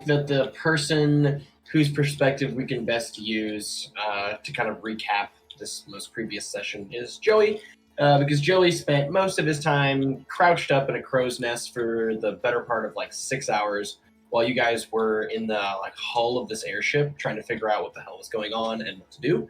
that the person whose perspective we can best use to kind of recap this most previous session is Joey, because Joey spent most of his time crouched up in a crow's nest for the better part of like 6 hours while you guys were in the hull of this airship trying to figure out what the hell was going on and what to do.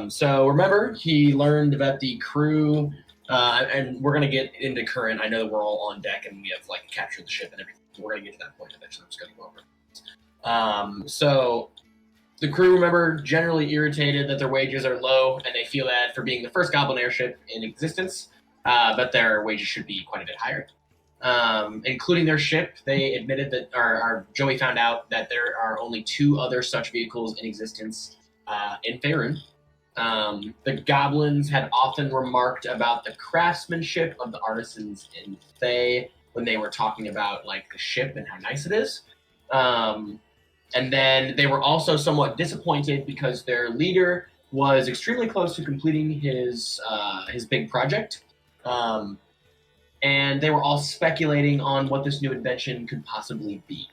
So remember, he learned that the crew, and we're going to get into current. I know that we're all on deck and we have captured the ship and everything. We're going to get to that point eventually. I'm just going to go over. So the crew, remember, generally irritated that their wages are low, and they feel that for being the first Goblin airship in existence, that their wages should be quite a bit higher. Including their ship, they admitted that, or Joey found out that there are only 2 other such vehicles in existence in Faerun. The goblins had often remarked about the craftsmanship of the artisans in Thay when they were talking about the ship and how nice it is. And then they were also somewhat disappointed because their leader was extremely close to completing his big project. And they were all speculating on what this new invention could possibly be.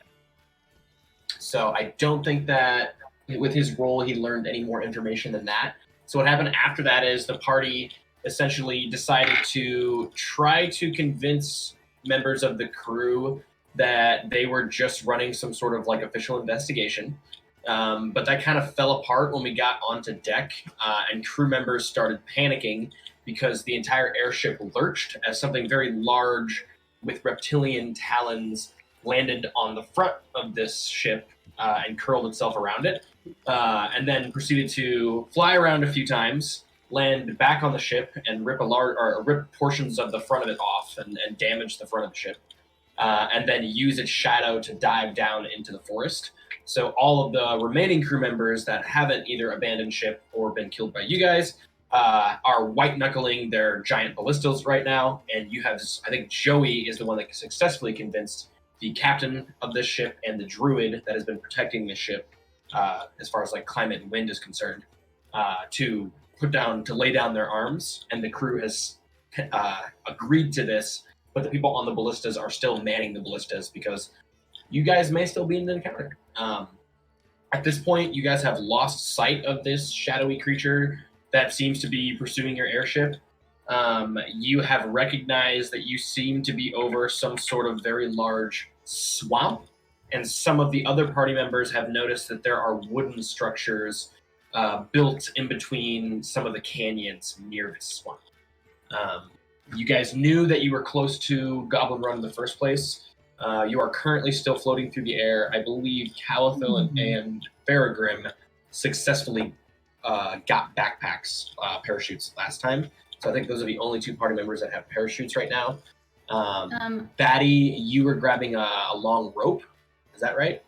So I don't think that with his role he learned any more information than that. So what happened after that is the party essentially decided to try to convince members of the crew that they were just running some sort of official investigation. But that kind of fell apart when we got onto deck, and crew members started panicking because the entire airship lurched as something very large with reptilian talons landed on the front of this ship and curled itself around it, and then proceeded to fly around a few times, land back on the ship, and rip portions of the front of it off and damage the front of the ship, and then use its shadow to dive down into the forest. So all of the remaining crew members that haven't either abandoned ship or been killed by you guys are white-knuckling their giant ballistas right now, and you have, I think Joey is the one that successfully convinced the captain of this ship and the druid that has been protecting this ship, as far as climate and wind is concerned, to lay down their arms, and the crew has agreed to this, but the people on the ballistas are still manning the ballistas because you guys may still be in an encounter. At this point, you guys have lost sight of this shadowy creature that seems to be pursuing your airship. You have recognized that you seem to be over some sort of very large swamp, and some of the other party members have noticed that there are wooden structures built in between some of the canyons near this swamp. You guys knew that you were close to Goblin Run in the first place. You are currently still floating through the air. I believe Calathil and Faragrim successfully got backpacks, parachutes last time. So I think those are the only 2 party members that have parachutes right now. Batty, you were grabbing a long rope. Is that right?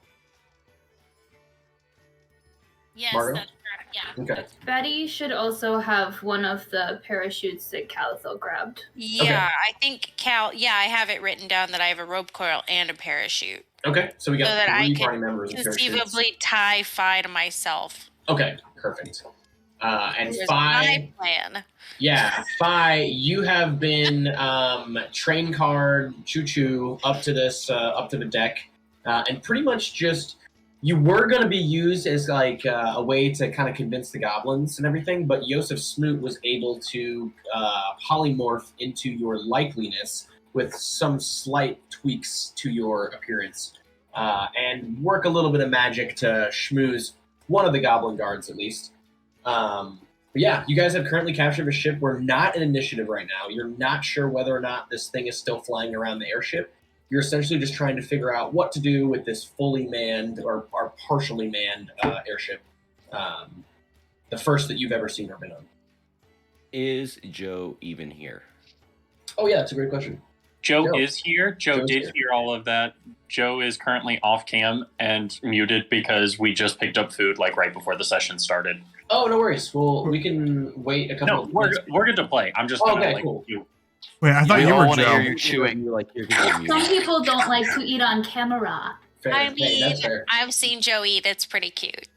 Yes, Margo? that's correct. Yeah. Okay. Betty should also have one of the parachutes that Calathil grabbed. Yeah, Okay. I think I have it written down that I have a rope coil and a parachute. Okay, so we got So that 3 I party members with parachutes. conceivably tie Fi to myself. Okay, perfect. And Here's Fi, my plan. yeah, Fi, you have been train card choo-choo up to the deck, and pretty much just, you were going to be used as a way to kind of convince the goblins and everything, but Yosef Smoot was able to polymorph into your likeliness with some slight tweaks to your appearance, and work a little bit of magic to schmooze one of the goblin guards at least. But yeah, you guys have currently captured a ship. We're not in initiative right now. You're not sure whether or not this thing is still flying around the airship. You're essentially just trying to figure out what to do with this fully manned or partially manned airship. The first that you've ever seen or been on. Is Joe even here? Oh yeah, that's a great question. Joe is here. Joe Joe's did here. hear all of that. Joe is currently off cam and muted because we just picked up food right before the session started. Oh, no worries. Well, we can wait a couple No, of we're good to play. I'm just Oh, gonna okay, cool. Wait, I thought We you all were want to hear Joe. you chewing. Some people don't like to eat on camera. Fair. I Hey, mean, that's fair. I've seen Joe eat. It's pretty cute.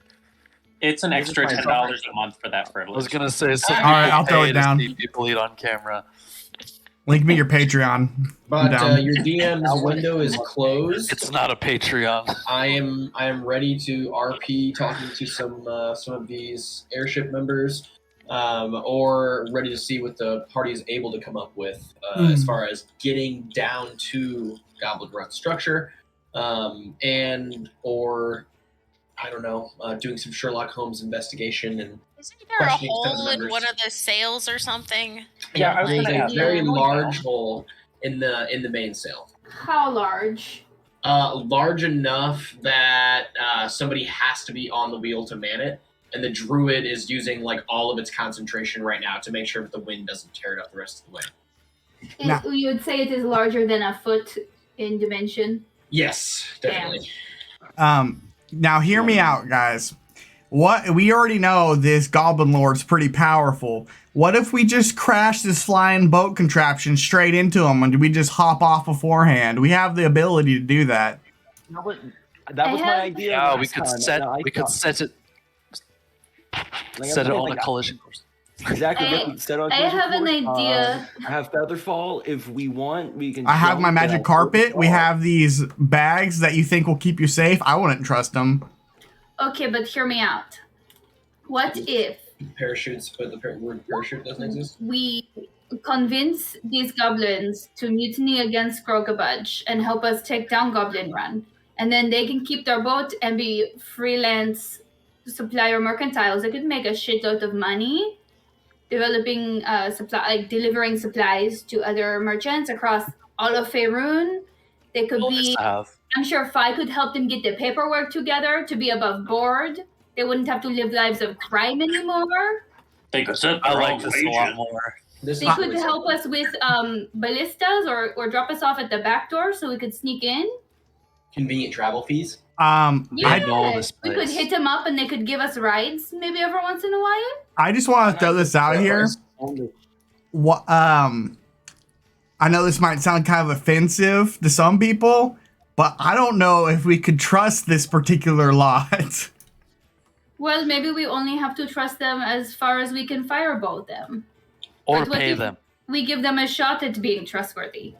It's an extra It's fine. $10 a month for that I was privilege. gonna say, some All people right, I'll throw pay it to down. see people eat on camera. Link me your Patreon. But Down. your DM's window is closed. It's not a Patreon. I am ready to RP talking to some of these airship members, or ready to see what the party is able to come up with as far as getting down to Goblin Run structure, and or I don't know, doing some Sherlock Holmes investigation and. Isn't there a questioning some of the hole in members. one of the sails or something? Yeah, I was there's gonna a ask very that. large hole in the mainsail. How large? Large enough that somebody has to be on the wheel to man it, and the druid is using like all of its concentration right now to make sure that the wind doesn't tear it up the rest of the way. Nah. You would say it is larger than a foot in dimension? Yes, definitely. Now hear me out, guys. What we already know, this Goblin Lord's pretty powerful. What if we just crash this flying boat contraption straight into him, and we just hop off beforehand? We have the ability to do that. That was my idea. Yeah, we last could time. set No, I we could thought- set it like, set it I'm on saying, a collision course. Exactly. I- we set on I have an collision course. idea. I have Featherfall. If we want, we can. I have jump my and magic I'll carpet. We jump. have these bags that you think will keep you safe. I wouldn't trust them. Okay, but hear me out. What if Parachutes, but the word parachute doesn't exist. we convince these goblins to mutiny against Grogabudge and help us take down Goblin Run? And then they can keep their boat and be freelance supplier mercantiles. They could make a shitload of money developing delivering supplies to other merchants across all of Faerun. They could be. I'm sure Fi could help them get the paperwork together to be above board. They wouldn't have to live lives of crime anymore. They could set I their like own this a lot wages. more. This They is could really help us with ballistas or drop us off at the back door so we could sneak in. convenient travel fees. I know this we could place. hit them up and they could give us rides maybe every once in a while. I just want to throw this out here. What I know this might sound kind of offensive to some people, but I don't know if we could trust this particular lot. Well, maybe we only have to trust them as far as we can firebolt them. Or But what pay if them. We give them a shot at being trustworthy.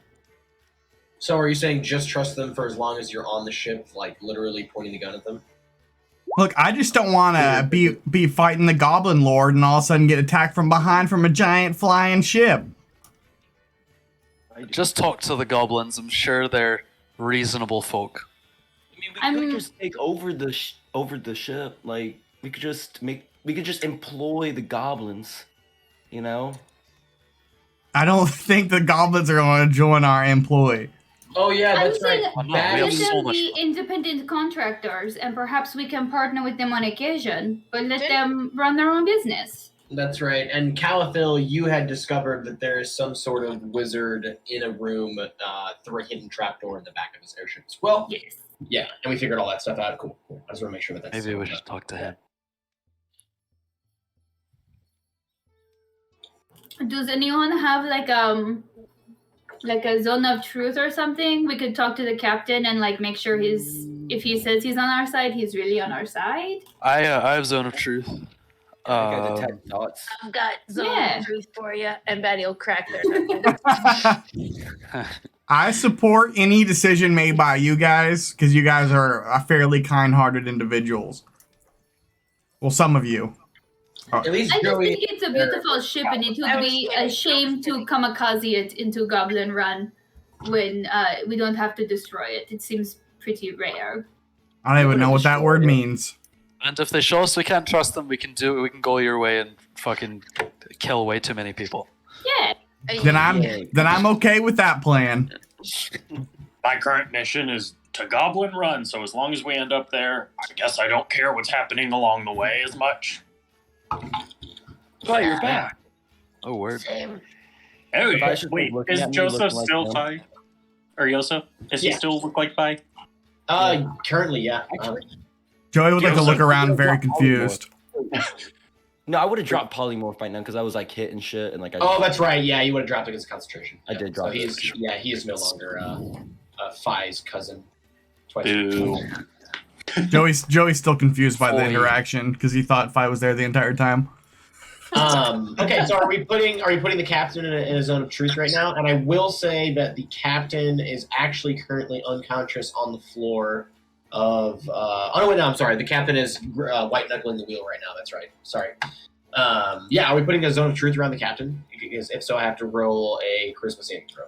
So are you saying just trust them for as long as you're on the ship, like literally pointing the gun at them? Look, I just don't want to be fighting the Goblin Lord and all of a sudden get attacked from behind from a giant flying ship. Just talk to the goblins. I'm sure they're reasonable folk. I mean, we could just take over the ship. Like we could just employ the goblins. You know. I don't think the goblins are going to join our employ. Oh yeah, I'm that's right. saying We let have so them much be fun. independent contractors, and perhaps we can partner with them on occasion, but let Did- them run their own business. That's right. And Calathil, you had discovered that there is some sort of wizard in a room through a hidden trapdoor in the back of his airship as well. Yes. Yeah, and we figured all that stuff out. Cool. I just want to make sure that that's Maybe we should talk to him. Does anyone have like a zone of truth or something? We could talk to the captain and like make sure if he says he's on our side, he's really on our side. I have zone of truth. I got detect thoughts. I've got zone Yeah. of truth for you, and Betty will crack their I support any decision made by you guys because you guys are fairly kind-hearted individuals. Well, some of you. At least I just Joey. think it's a beautiful ship, and it would be a shame to kamikaze it into Goblin Run when we don't have to destroy it. It seems pretty rare. I don't even know what that word means. And if they show us we can't trust them, we can go your way and fucking kill way too many people. Yeah. Then I'm okay with that plan. My current mission is to Goblin Run, so as long as we end up there, I guess I don't care what's happening along the way as much. Oh, you're back. Oh, word. Same. Oh, If I should be wait, looking is at me Joseph looking like still him. Fi? Or Yosef? Does he Yeah. still look like Fi? Currently, yeah. Joey would like to Joseph, look around you very got polymorph. confused. No, I would have dropped polymorph by now because I was like hit and shit and like. Oh, that's right. Yeah, you would have dropped against concentration. I Yeah. did drop So it. he is no longer Fi's cousin. Twice. Boo. Joey's still confused by the Boy. interaction because he thought Fi was there the entire time. Okay, so are we putting the captain in a zone of truth right now? And I will say that the captain is actually currently unconscious on the floor of. Oh no, wait, no, I'm sorry. The captain is white knuckling the wheel right now. That's right. Sorry. Yeah, are we putting a zone of truth around the captain? Because if so, I have to roll a charisma saving throw.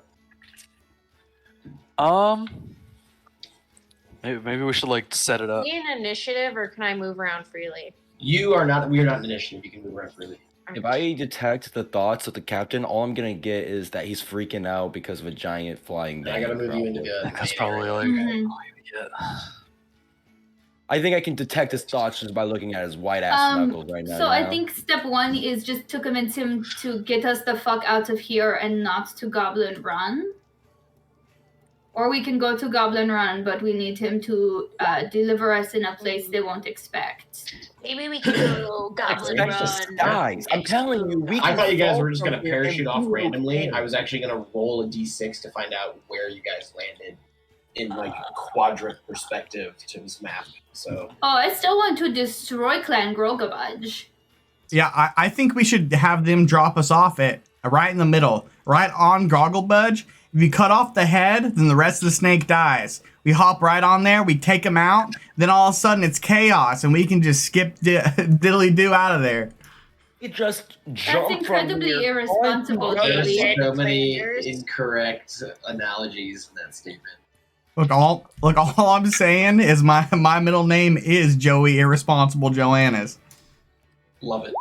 Maybe we should like set it up. Is he an initiative, or can I move around freely? You are not. We are not an initiative. You can move around freely. If I detect the thoughts of the captain, all I'm gonna get is that he's freaking out because of a giant flying I gotta bang. move you into the. That's main probably area. like Mhm. all you get. I think I can detect his thoughts just by looking at his white ass knuckles right now. So you I know? think step one is just to convince him to get us the fuck out of here and not to Goblin Run. Or we can go to Goblin Run, but we need him to deliver us in a place they won't expect. Maybe we can go Goblin Expect to Run. guys, I'm telling you, we I can thought you guys fall were just from gonna here and parachute off do randomly. okay. I was actually gonna roll a d6 to find out where you guys landed in like quadrant perspective to this map. So Oh, I still want to destroy Clan Grogabudge. Yeah, I think we should have them drop us off at right in the middle, right on Gogglebudge. If you cut off the head, then the rest of the snake dies. We hop right on there, we take him out, then all of a sudden it's chaos, and we can just skip diddly-do out of there. You just That's jump incredibly from here. irresponsible, There's there's Joey. so many Fingers. incorrect analogies in that statement. Look, all I'm saying is my middle name is Joey Irresponsible Joannis. Love it.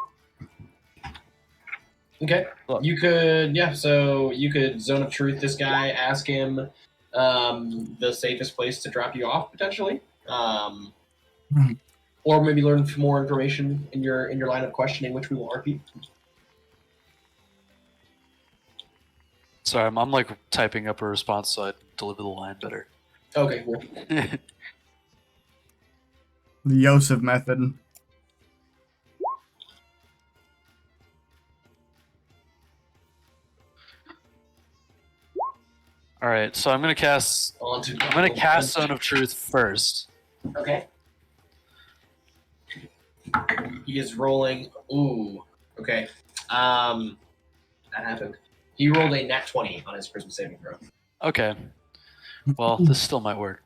Okay. Look. You could, yeah, so you could zone of truth this guy, ask him the safest place to drop you off, potentially. Or maybe learn more information in your line of questioning, which we won't repeat. Sorry, I'm like typing up a response so I deliver the line better. Okay, cool. The Yosef method. All right, so I'm gonna cast Zone of Truth first. Okay. He is rolling. Ooh. Okay. That happened. He rolled a nat 20 on his charisma saving throw. Okay. Well, this still might work.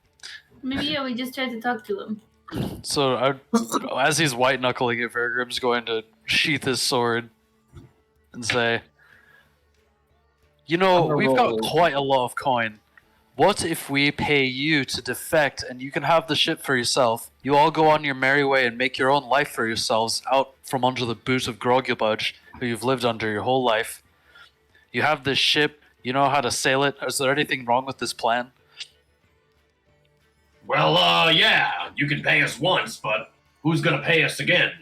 Maybe yeah, we just tried to talk to him. So, as he's white knuckling it, Vergrim's going to sheath his sword and say, "You know, we've got quite a lot of coin. What if we pay you to defect and you can have the ship for yourself? You all go on your merry way and make your own life for yourselves out from under the boot of Grogglebudge, who you've lived under your whole life. You have this ship, you know how to sail it. Is there anything wrong with this plan?" Well, yeah, you can pay us once, but who's gonna pay us again?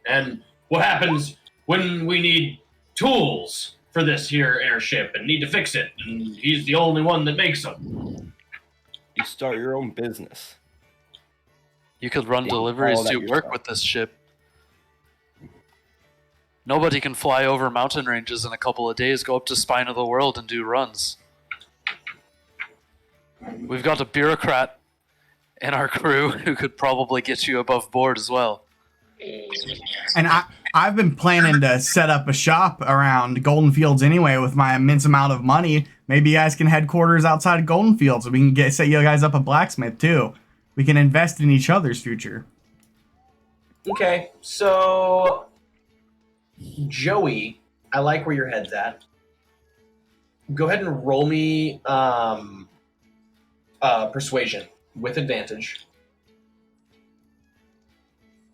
And what happens when we need tools for this here airship and need to fix it, and he's the only one that makes them? You start your own business. You could run Yeah, deliveries, all that do work yourself. with this ship. Nobody can fly over mountain ranges in a couple of days, go up to Spine of the World and do runs. We've got a bureaucrat in our crew who could probably get you above board as well. And I've been planning to set up a shop around Golden Fields anyway with my immense amount of money. Maybe you guys can headquarters outside of Golden Fields and we can set you guys up a blacksmith too. We can invest in each other's future. Okay, so Joey, I like where your head's at. Go ahead and roll me persuasion with advantage.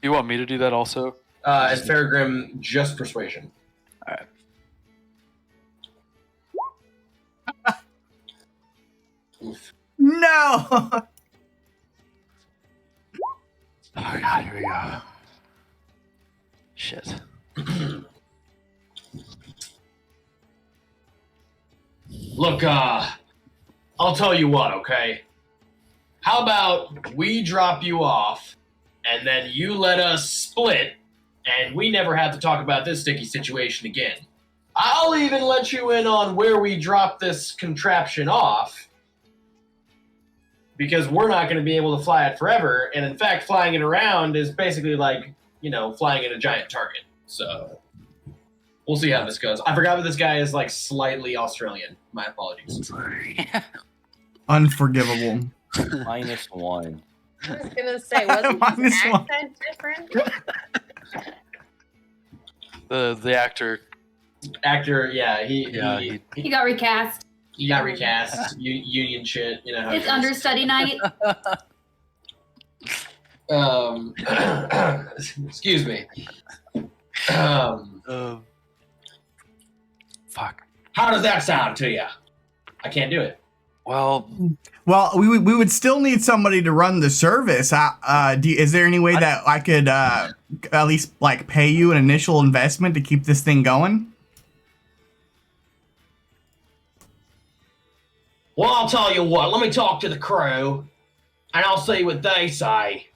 You want me to do that also? And Farragrim, just persuasion. Alright. Oof. No! Oh god, here we go. Shit. Look, I'll tell you what, okay? How about we drop you off, and then you let us split, and we never have to talk about this sticky situation again. I'll even let you in on where we drop this contraption off, because we're not going to be able to fly it forever, and in fact, flying it around is basically like, flying at a giant target. So, We'll see how this goes. I forgot that this guy is like slightly Australian. My apologies. Unforgivable. -1. I was gonna say, wasn't his -1. accent different? The actor. Actor, yeah, He got recast. he got recast. Union shit, you know how It's it is. understudy night. Excuse me. Fuck. How does that sound to you? I can't do it. Well, We would still need somebody to run the service. Is there any way that I could at least like pay you an initial investment to keep this thing going? Well, I'll tell you what. Let me talk to the crew, and I'll see what they say.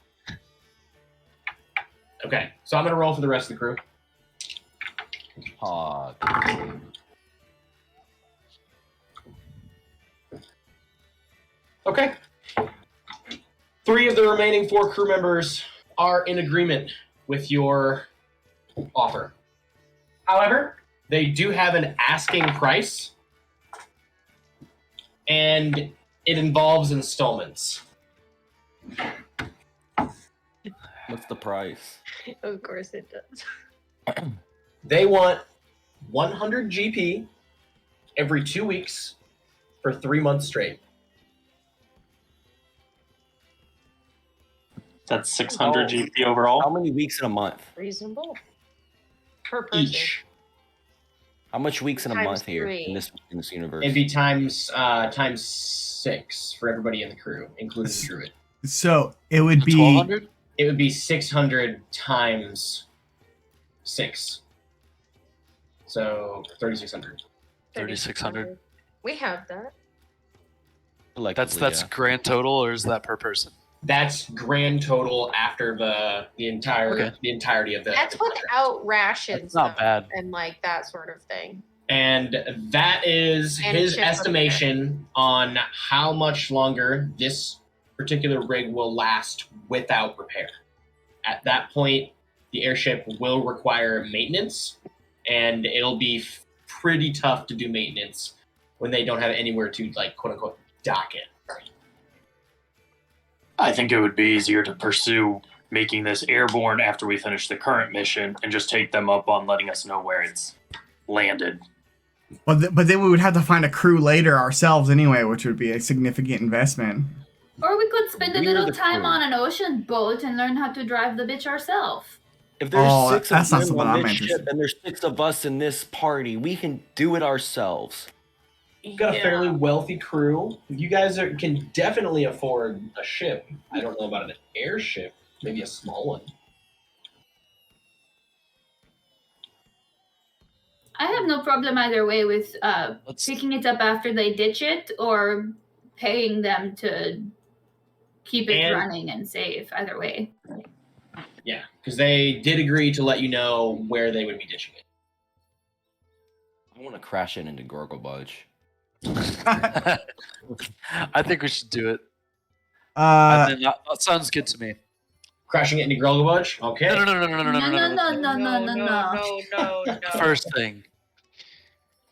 Okay, so I'm gonna roll for the rest of the crew. Okay. 3 of the remaining 4 crew members are in agreement with your offer. However, they do have an asking price, and it involves installments. What's the price? Of course it does. They want 100 GP every 2 weeks for 3 months straight. That's 600 Oh. GP overall. How many weeks in a month? Reasonable. Per person. Each. How much weeks in a Times month here 3. in this universe? It'd be times 6 for everybody in the crew, including the druid. So it would be 1,200? It would be 600 times 6. So 3,600. 3,600. We have that. That's Collectively, yeah. grand total, or is that per person? That's grand total after the entirety of the. That's the contract. without rations. That's not though, bad. And like that sort of thing. And that is And his ship estimation on how much longer this particular rig will last without repair. At that point, the airship will require maintenance, and it'll be pretty tough to do maintenance when they don't have anywhere to, like, quote unquote, dock it. I think it would be easier to pursue making this airborne after we finish the current mission and just take them up on letting us know where it's landed. but then we would have to find a crew later ourselves anyway, which would be a significant investment. Or we could spend a We're little the time crew. on an ocean boat and learn how to drive the bitch ourselves. If there's Oh, 6 that's not of them something on I'm this interested ship and there's 6 of us in this party, we can do it ourselves. You've got a fairly wealthy crew. You guys can definitely afford a ship. I don't know about an airship, maybe a small one. I have no problem either way with Let's picking it up after they ditch it or paying them to keep it And- running and safe. Either way. Yeah, because they did agree to let you know where they would be ditching it. I want to crash it into Gorgobudge. I think we should do it. Uh, That sounds good to me. Crashing it into Grolgobudge? Okay. No. No. First thing.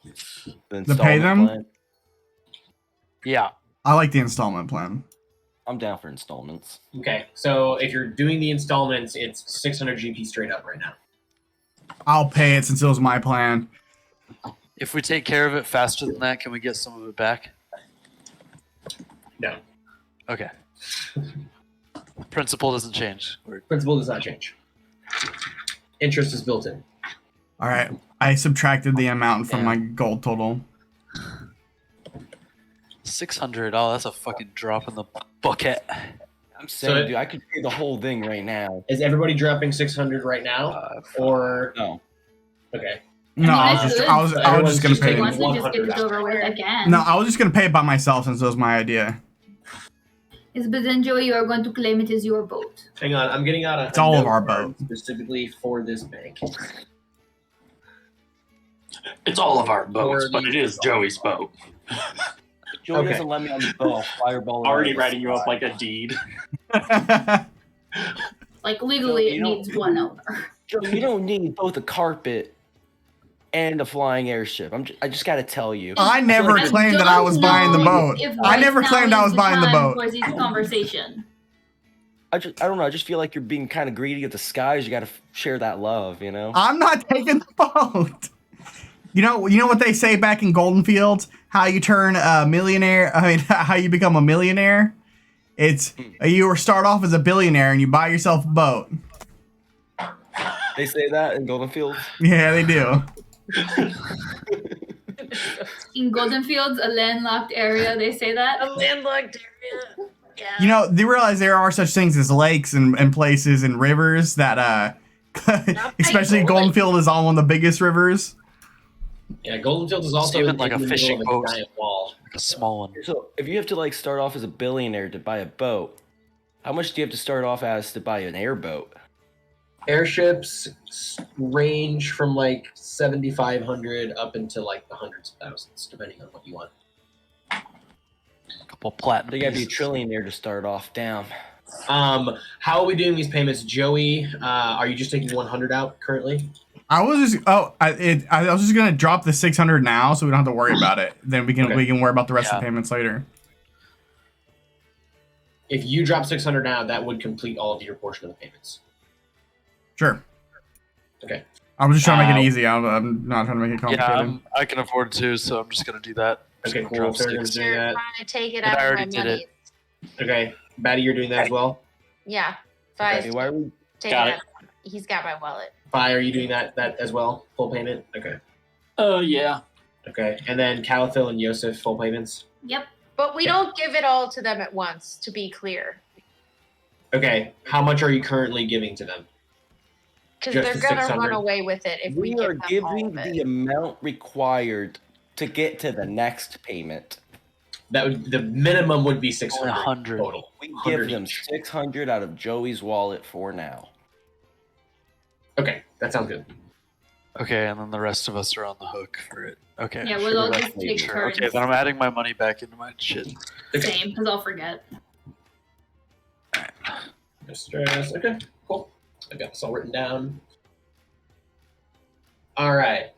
The To pay installment them? plan. Yeah. I like the installment plan. I'm down for installments. Okay, so if you're doing the installments, it's 600 GP straight up right now. I'll pay it since it was my plan. If we take care of it faster than that, can we get some of it back? No. Okay. Principle doesn't change. Principle does not change. Interest is built in. All right, I subtracted the amount from Yeah. my gold total. 600. Oh, that's a fucking drop in the bucket. I'm saying, So- dude, I could pay the whole thing right now. Is everybody dropping 600 right now? Or No. okay. No, I I mean, was just, I I was, could. I was Everyone's just gonna just pay. taking Once we just get 100 it over with again. No, I was just gonna pay it by myself since it was my idea. Yes, but then Joey, you are going to claim it as your boat. Hang on, I'm getting out a It's all of note our card boat. specifically for this bank. It's all of our boats, Or but the- it is Joey's boat. Joey Okay. doesn't let me on the boat. I'll fireball it Already out of writing the you up sky. like a deed. Like legally, So it you don't- needs one owner. Joey, you don't need both a carpet and a flying airship. I just gotta tell you. I never I claimed that I was don't buying the know boat. if I right never now claimed I is was the buying the time boat. for this conversation. I don't know. I just feel like you're being kind of greedy at the skies. You gotta share that love, you know. I'm not taking the boat. You know what they say back in Golden Fields? How you turn a millionaire? I mean, how you become a millionaire? It's you start off as a billionaire and you buy yourself a boat. They say that in Golden Fields. Yeah, they do. In Golden Fields, a landlocked area, they say that. A landlocked area. Yeah. You know, they realize there are such things as lakes and places and rivers that, especially Golden Field is on one of the biggest rivers. Yeah, Golden Field is also even in like a the fishing middle of boat. a giant wall. Like a small one. So if you have to like start off as a billionaire to buy a boat, how much do you have to start off as to buy an airboat? Airships range from like 7,500 up into like the hundreds of thousands, depending on what you want. A couple platinum. You gotta be a pieces. trillionaire to start off down. How are we doing these payments, Joey? Are you just taking 100 out currently? I was just I was just gonna drop the 600 now, so we don't have to worry about it. Then we can worry about the rest of the payments later. If you drop 600 now, that would complete all of your portion of the payments. Sure. Okay. I was just trying to make it easy. I'm not trying to make it complicated. Yeah, I can afford to, so I'm just gonna do that. Okay, Just cool. drop So we're gonna six. do You're that. trying to take it And out I of already my did money. it. Okay, Batty, you're doing that as well. Yeah. Five. Okay, why are we? Take Got it it. out. He's got my wallet. Fi, are you doing that as well? Full payment. Okay. Yeah. Okay, and then Calathil and Yosef full payments. Yep. But we Okay. don't give it all to them at once, to be clear. Okay, how much are you currently giving to them? Because Just they're the going to 600? run away with it if we We are give them all giving of the it. amount required to get to the next payment. That would the minimum would be 600 100. total. We 100 give them each. 600 out of Joey's wallet for now. Okay, that sounds good. Okay, and then the rest of us are on the hook for it. Okay. Yeah, sure we'll all that's just maybe. take turns. Okay, then I'm adding my money back into my shit. Same, because I'll forget. No stress. Okay, cool. I got this all written down. All right.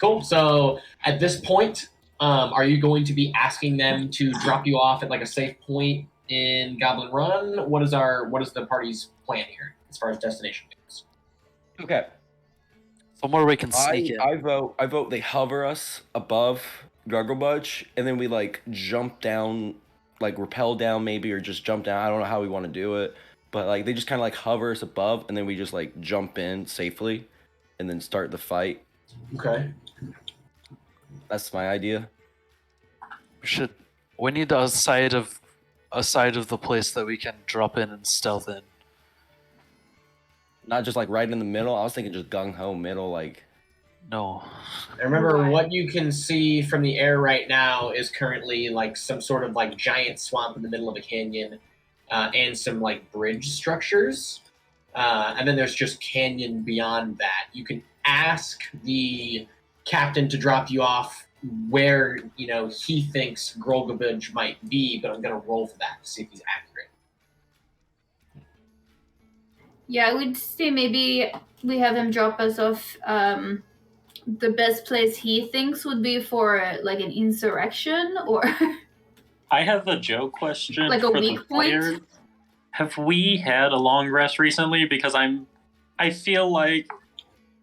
Cool. So at this point, are you going to be asking them to drop you off at like a safe point in Goblin Run? What is the party's plan here as far as destination goes? Okay. Somewhere we can sneak in. I vote they hover us above Gugglebudge, and then we like jump down, like rappel down maybe, or just jump down. I don't know how we want to do it, but like they just kind of like hover us above, and then we just like jump in safely, and then start the fight. Okay. That's my idea. We need a side of the place that we can drop in and stealth in. Not just like right in the middle. I was thinking just gung ho middle, like. No. And remember, what you can see from the air right now is currently like some sort of like giant swamp in the middle of a canyon, and some like bridge structures. And then there's just canyon beyond that. You can ask the captain to drop you off where he thinks Grolgabudge might be, but I'm gonna roll for that to see if he's accurate. Yeah, I would say maybe we have him drop us off. The best place he thinks would be for like an insurrection or I have a Joe question like a for weak the point. players. Have we had a long rest recently? Because I feel like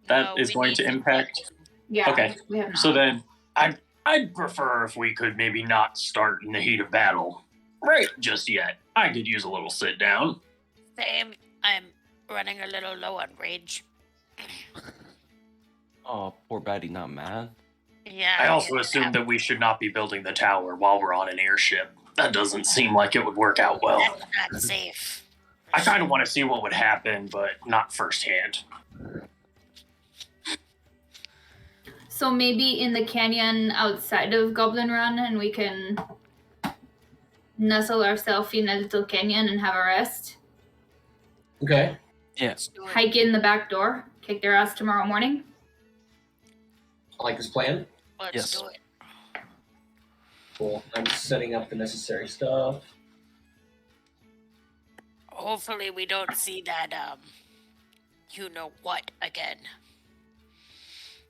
that No, is we going need to to impact. Yeah. Okay. We have not. So then, I'd prefer if we could maybe not start in the heat of battle right just yet. I could use a little sit down. Same. I'm running a little low on rage. Oh, poor Batty, not mad. Yeah. I also yeah. assume that we should not be building the tower while we're on an airship. That doesn't seem like it would work out well. That's not safe. I kind of want to see what would happen, but not firsthand. So maybe in the canyon outside of Goblin Run, and we can nestle ourselves in a little canyon and have a rest. Okay. Yes. Do it. Hike in the back door, kick their ass tomorrow morning. I like this plan. Let's Yes. do it. Cool. I'm setting up the necessary stuff. Hopefully we don't see that you know what again.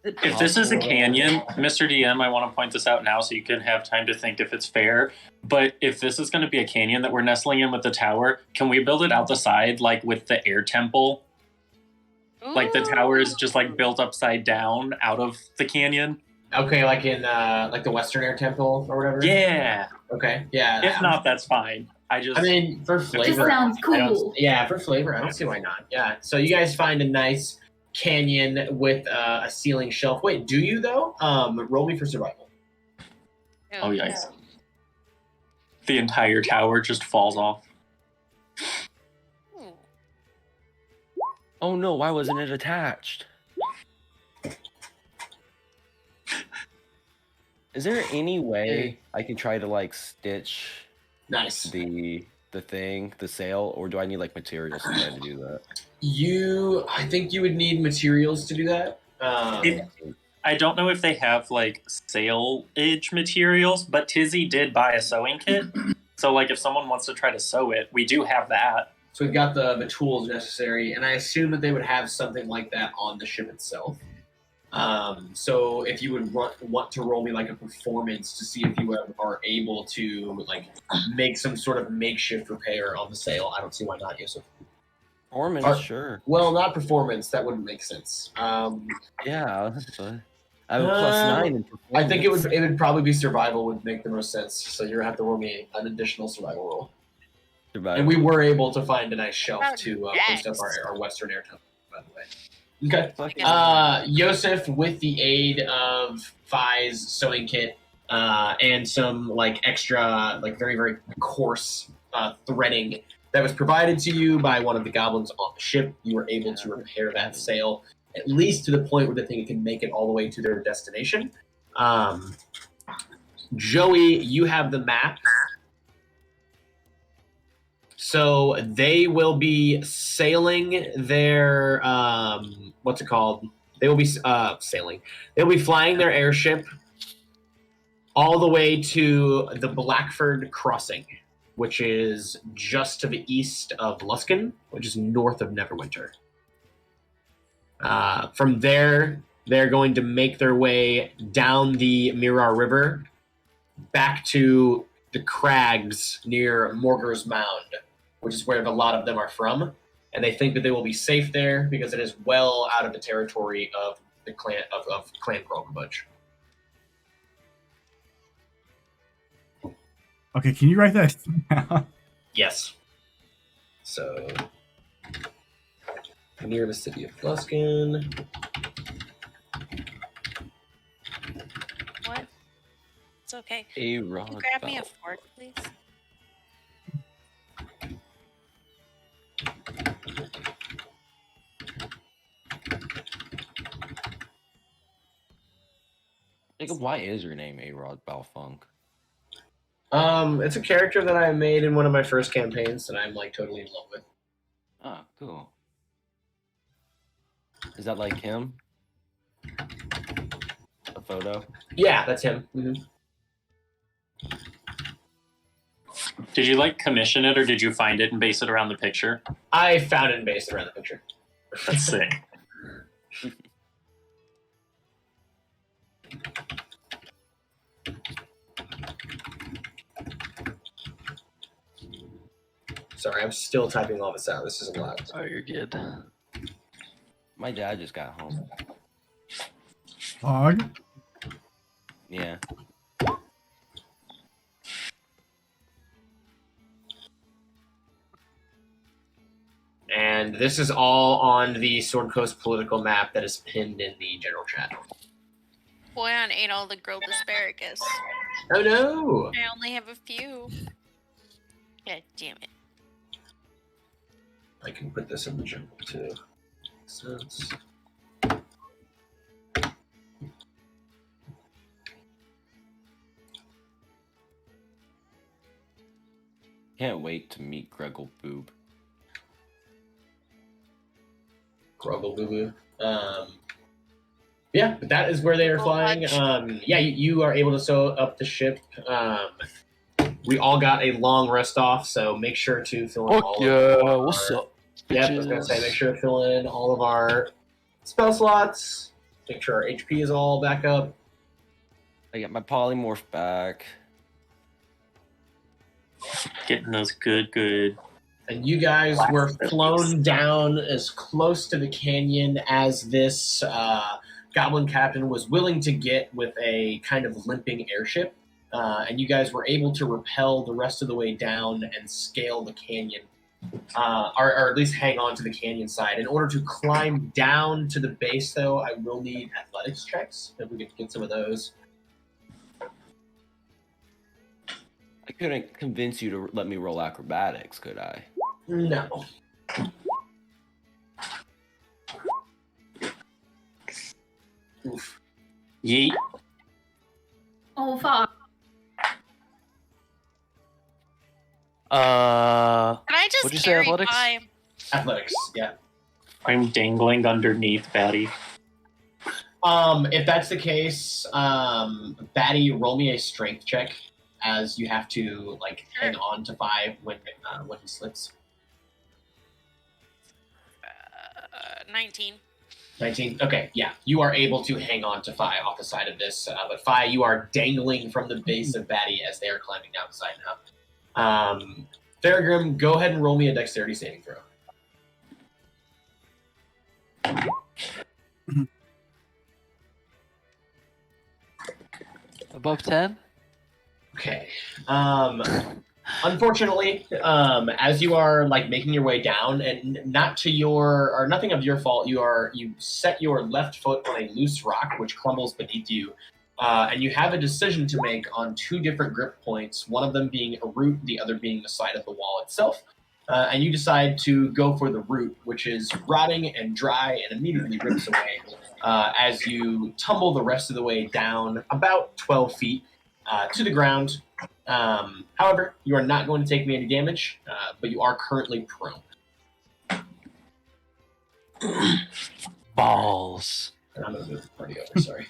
If this is a canyon, Mr. DM, I want to point this out now so you can have time to think if it's fair. But if this is going to be a canyon that we're nestling in with the tower, can we build it out the side, like with the air temple? Like the tower is just like built upside down out of the canyon? Okay, like in like the Western Air Temple or whatever? Yeah. Okay, yeah. If not, that's fine. I mean, for flavor. Just sounds cool. For flavor, I don't see why not. Yeah. So you guys find a nice canyon with a ceiling shelf. Wait, do you though? Roll me for survival. Oh, yikes. The entire tower just falls off. Oh no, why wasn't it attached? Is there any way I can try to like stitch the sail, or do I need like materials to try to do that? I think you would need materials to do that. I don't know if they have like sailage materials, but Tizzy did buy a sewing kit. So like if someone wants to try to sew it, we do have that. So we've got the tools necessary, and I assume that they would have something like that on the ship itself. So if you would want to roll me like a performance to see if you are able to like make some sort of makeshift repair on the sail, I don't see why not, Yusuf. Performance, sure. Well, not performance. That wouldn't make sense. Yeah, I have a +9 in performance. I think it would probably be survival would make the most sense. So you're gonna have to roll me an additional survival roll. And we were able to find a nice shelf to post up our Western Air Temple, by the way. Okay. Yosef, with the aid of Fi's sewing kit and some like extra, like very, very coarse threading that was provided to you by one of the goblins on the ship, you were able to repair that sail, at least to the point where the thing can make it all the way to their destination. Joey, you have the map. So they will be sailing their, what's it called? They will be sailing. They'll be flying their airship all the way to the Blackford Crossing, which is just to the east of Luskin, which is north of Neverwinter. From there, they're going to make their way down the Mirar River back to the crags near Morgar's Mound, which is where a lot of them are from. And they think that they will be safe there because it is well out of the territory of the clan of Clan Grogabudge. Okay, can you write that down? Yes. So, near the city of Luskin. What? It's okay. A Can rod you grab me a belt. fork, please? Jacob, why is your name A-Rod Balfunk? It's a character that I made in one of my first campaigns that I'm like totally in love with. Ah, cool. Is that like him? A photo? Yeah, that's him. Mm-hmm. Did you like commission it or did you find it and base it around the picture? I found it and based it around the picture. That's sick. Sorry, I'm still typing all this out. This isn't loud. Oh, you're good. My dad just got home. Fog? Yeah. And this is all on the Sword Coast political map that is pinned in the general chat. Boyan ate all the grilled asparagus. Oh no! I only have a few. God damn it. I can put this in the jungle too. Sense. Can't wait to meet Greggle Boob. Gruggle Boo Boo. Yeah, but that is where they are flying. Yeah, you are able to sew up the ship. We all got a long rest off, so make sure to fill in all of our... What's up? Yep, I was going to say, make sure to fill in all of our spell slots. Make sure our HP is all back up. I got my polymorph back. Getting those good. And you guys were flown down as close to the canyon as this goblin captain was willing to get with a kind of limping airship. And you guys were able to rappel the rest of the way down and scale the canyon, or at least hang on to the canyon side. In order to climb down to the base, though, I will need athletics checks, if we could get some of those. I couldn't convince you to let me roll acrobatics, could I? No. Oof. Yeet. Oh, fuck. Can I just What'd you say, carry athletics? by? Athletics, yeah. I'm dangling underneath Batty. If that's the case, Batty, roll me a strength check, as you have to hang on to 5 when he slips. 19. 19. Okay, yeah, you are able to hang on to 5 off the side of this, but 5, you are dangling from the base of Batty as they are climbing down the side now. Farragrim, go ahead and roll me a dexterity saving throw. Above 10? Okay. Unfortunately, as you are making your way down, and nothing of your fault, you set your left foot on a loose rock which crumbles beneath you, and you have a decision to make on 2 different grip points. One of them being a root, the other being the side of the wall itself. And you decide to go for the root, which is rotting and dry and immediately rips away as you tumble the rest of the way down about 12 feet to the ground. However, you are not going to take me any damage, but you are currently prone. Balls. And I'm going to move the party over, sorry.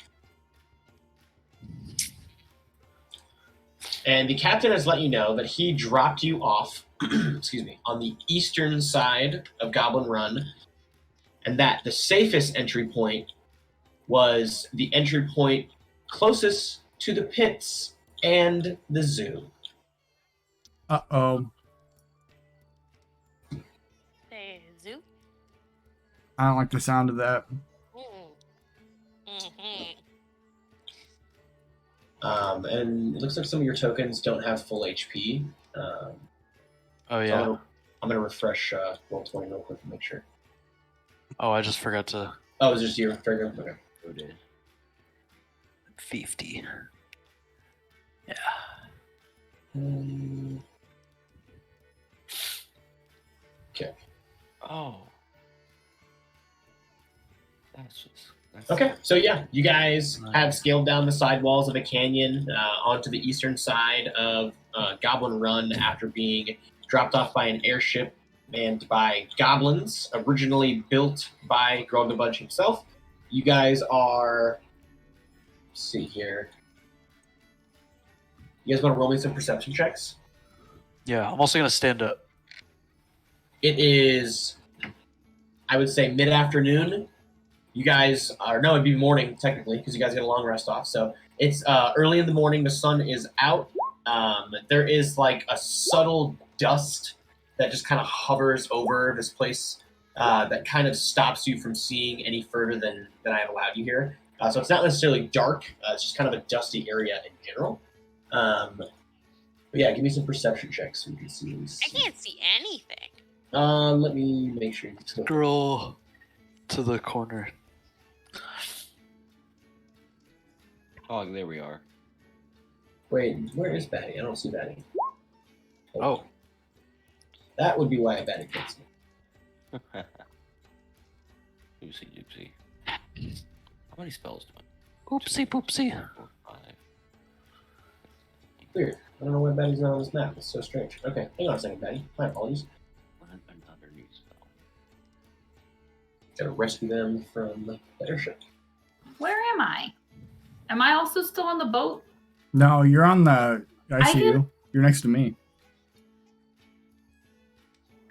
And the captain has let you know that he dropped you off excuse me, on the eastern side of Goblin Run, and that the safest entry point was the entry point closest to the pits and the zoo. Uh-oh. Hey, zoo? I don't like the sound of that. And it looks like some of your tokens don't have full HP. Oh, yeah. So I'm going to refresh Roll20 real quick to make sure. Oh, I just forgot to... Oh, it's just you. Very good. Okay. 50. Yeah. Okay. Oh. That's Okay, so yeah, you guys have scaled down the side walls of a canyon onto the eastern side of Goblin Run after being dropped off by an airship manned by goblins, originally built by Grogabudge himself. You guys are... Let's see here. You guys want to roll me some perception checks? Yeah, I'm also going to stand up. It is, I would say, mid-afternoon. You guys are... No, it'd be morning, technically, because you guys get a long rest off. So it's early in the morning. The sun is out. There is a subtle dust that just kind of hovers over this place that kind of stops you from seeing any further than I have allowed you here. So it's not necessarily dark. It's just kind of a dusty area in general. But yeah, give me some perception checks so we can see. I can't see anything. Let me make sure you can Scroll to the corner. Oh, there we are. Wait, where is Batty? I don't see Batty. Oh. That would be why Batty can't see. Oopsie doopsie. How many spells do I? Oopsie poopsie. 4, 5. Weird. I don't know why Batty's not on this map. It's so strange. Okay, hang on a second, Batty. My apologies. Another new spell. Gotta rescue them from the airship. Where am I? Am I also still on the boat? No, you're on the... I see you. You're next to me.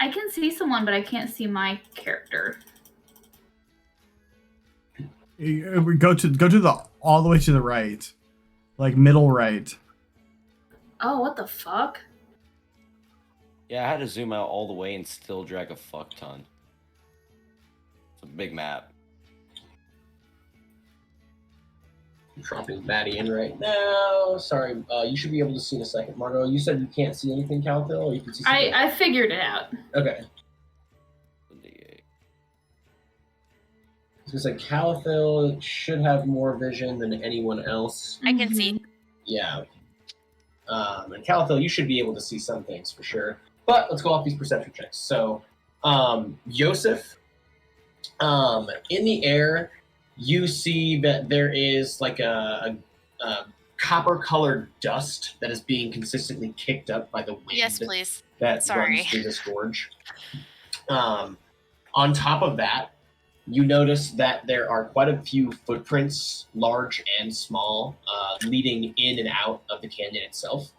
I can see someone, but I can't see my character. We go to the all the way to the right, like middle right. Oh, what the fuck? Yeah, I had to zoom out all the way and still drag a fuck ton. It's a big map. I'm dropping Batty in right now. Sorry, you should be able to see in a second. Margot, you said you can't see anything, Calthil, or you can see something? I figured it out. Okay. Because like Calthil should have more vision than anyone else. I can see. Yeah. And Calthil, you should be able to see some things for sure. But let's go off these perception checks. So, Yosef, in the air, you see that there is like a copper-colored dust that is being consistently kicked up by the wind. Yes, please. That Sorry. runs through this gorge. On top of that, you notice that there are quite a few footprints, large and small, leading in and out of the canyon itself.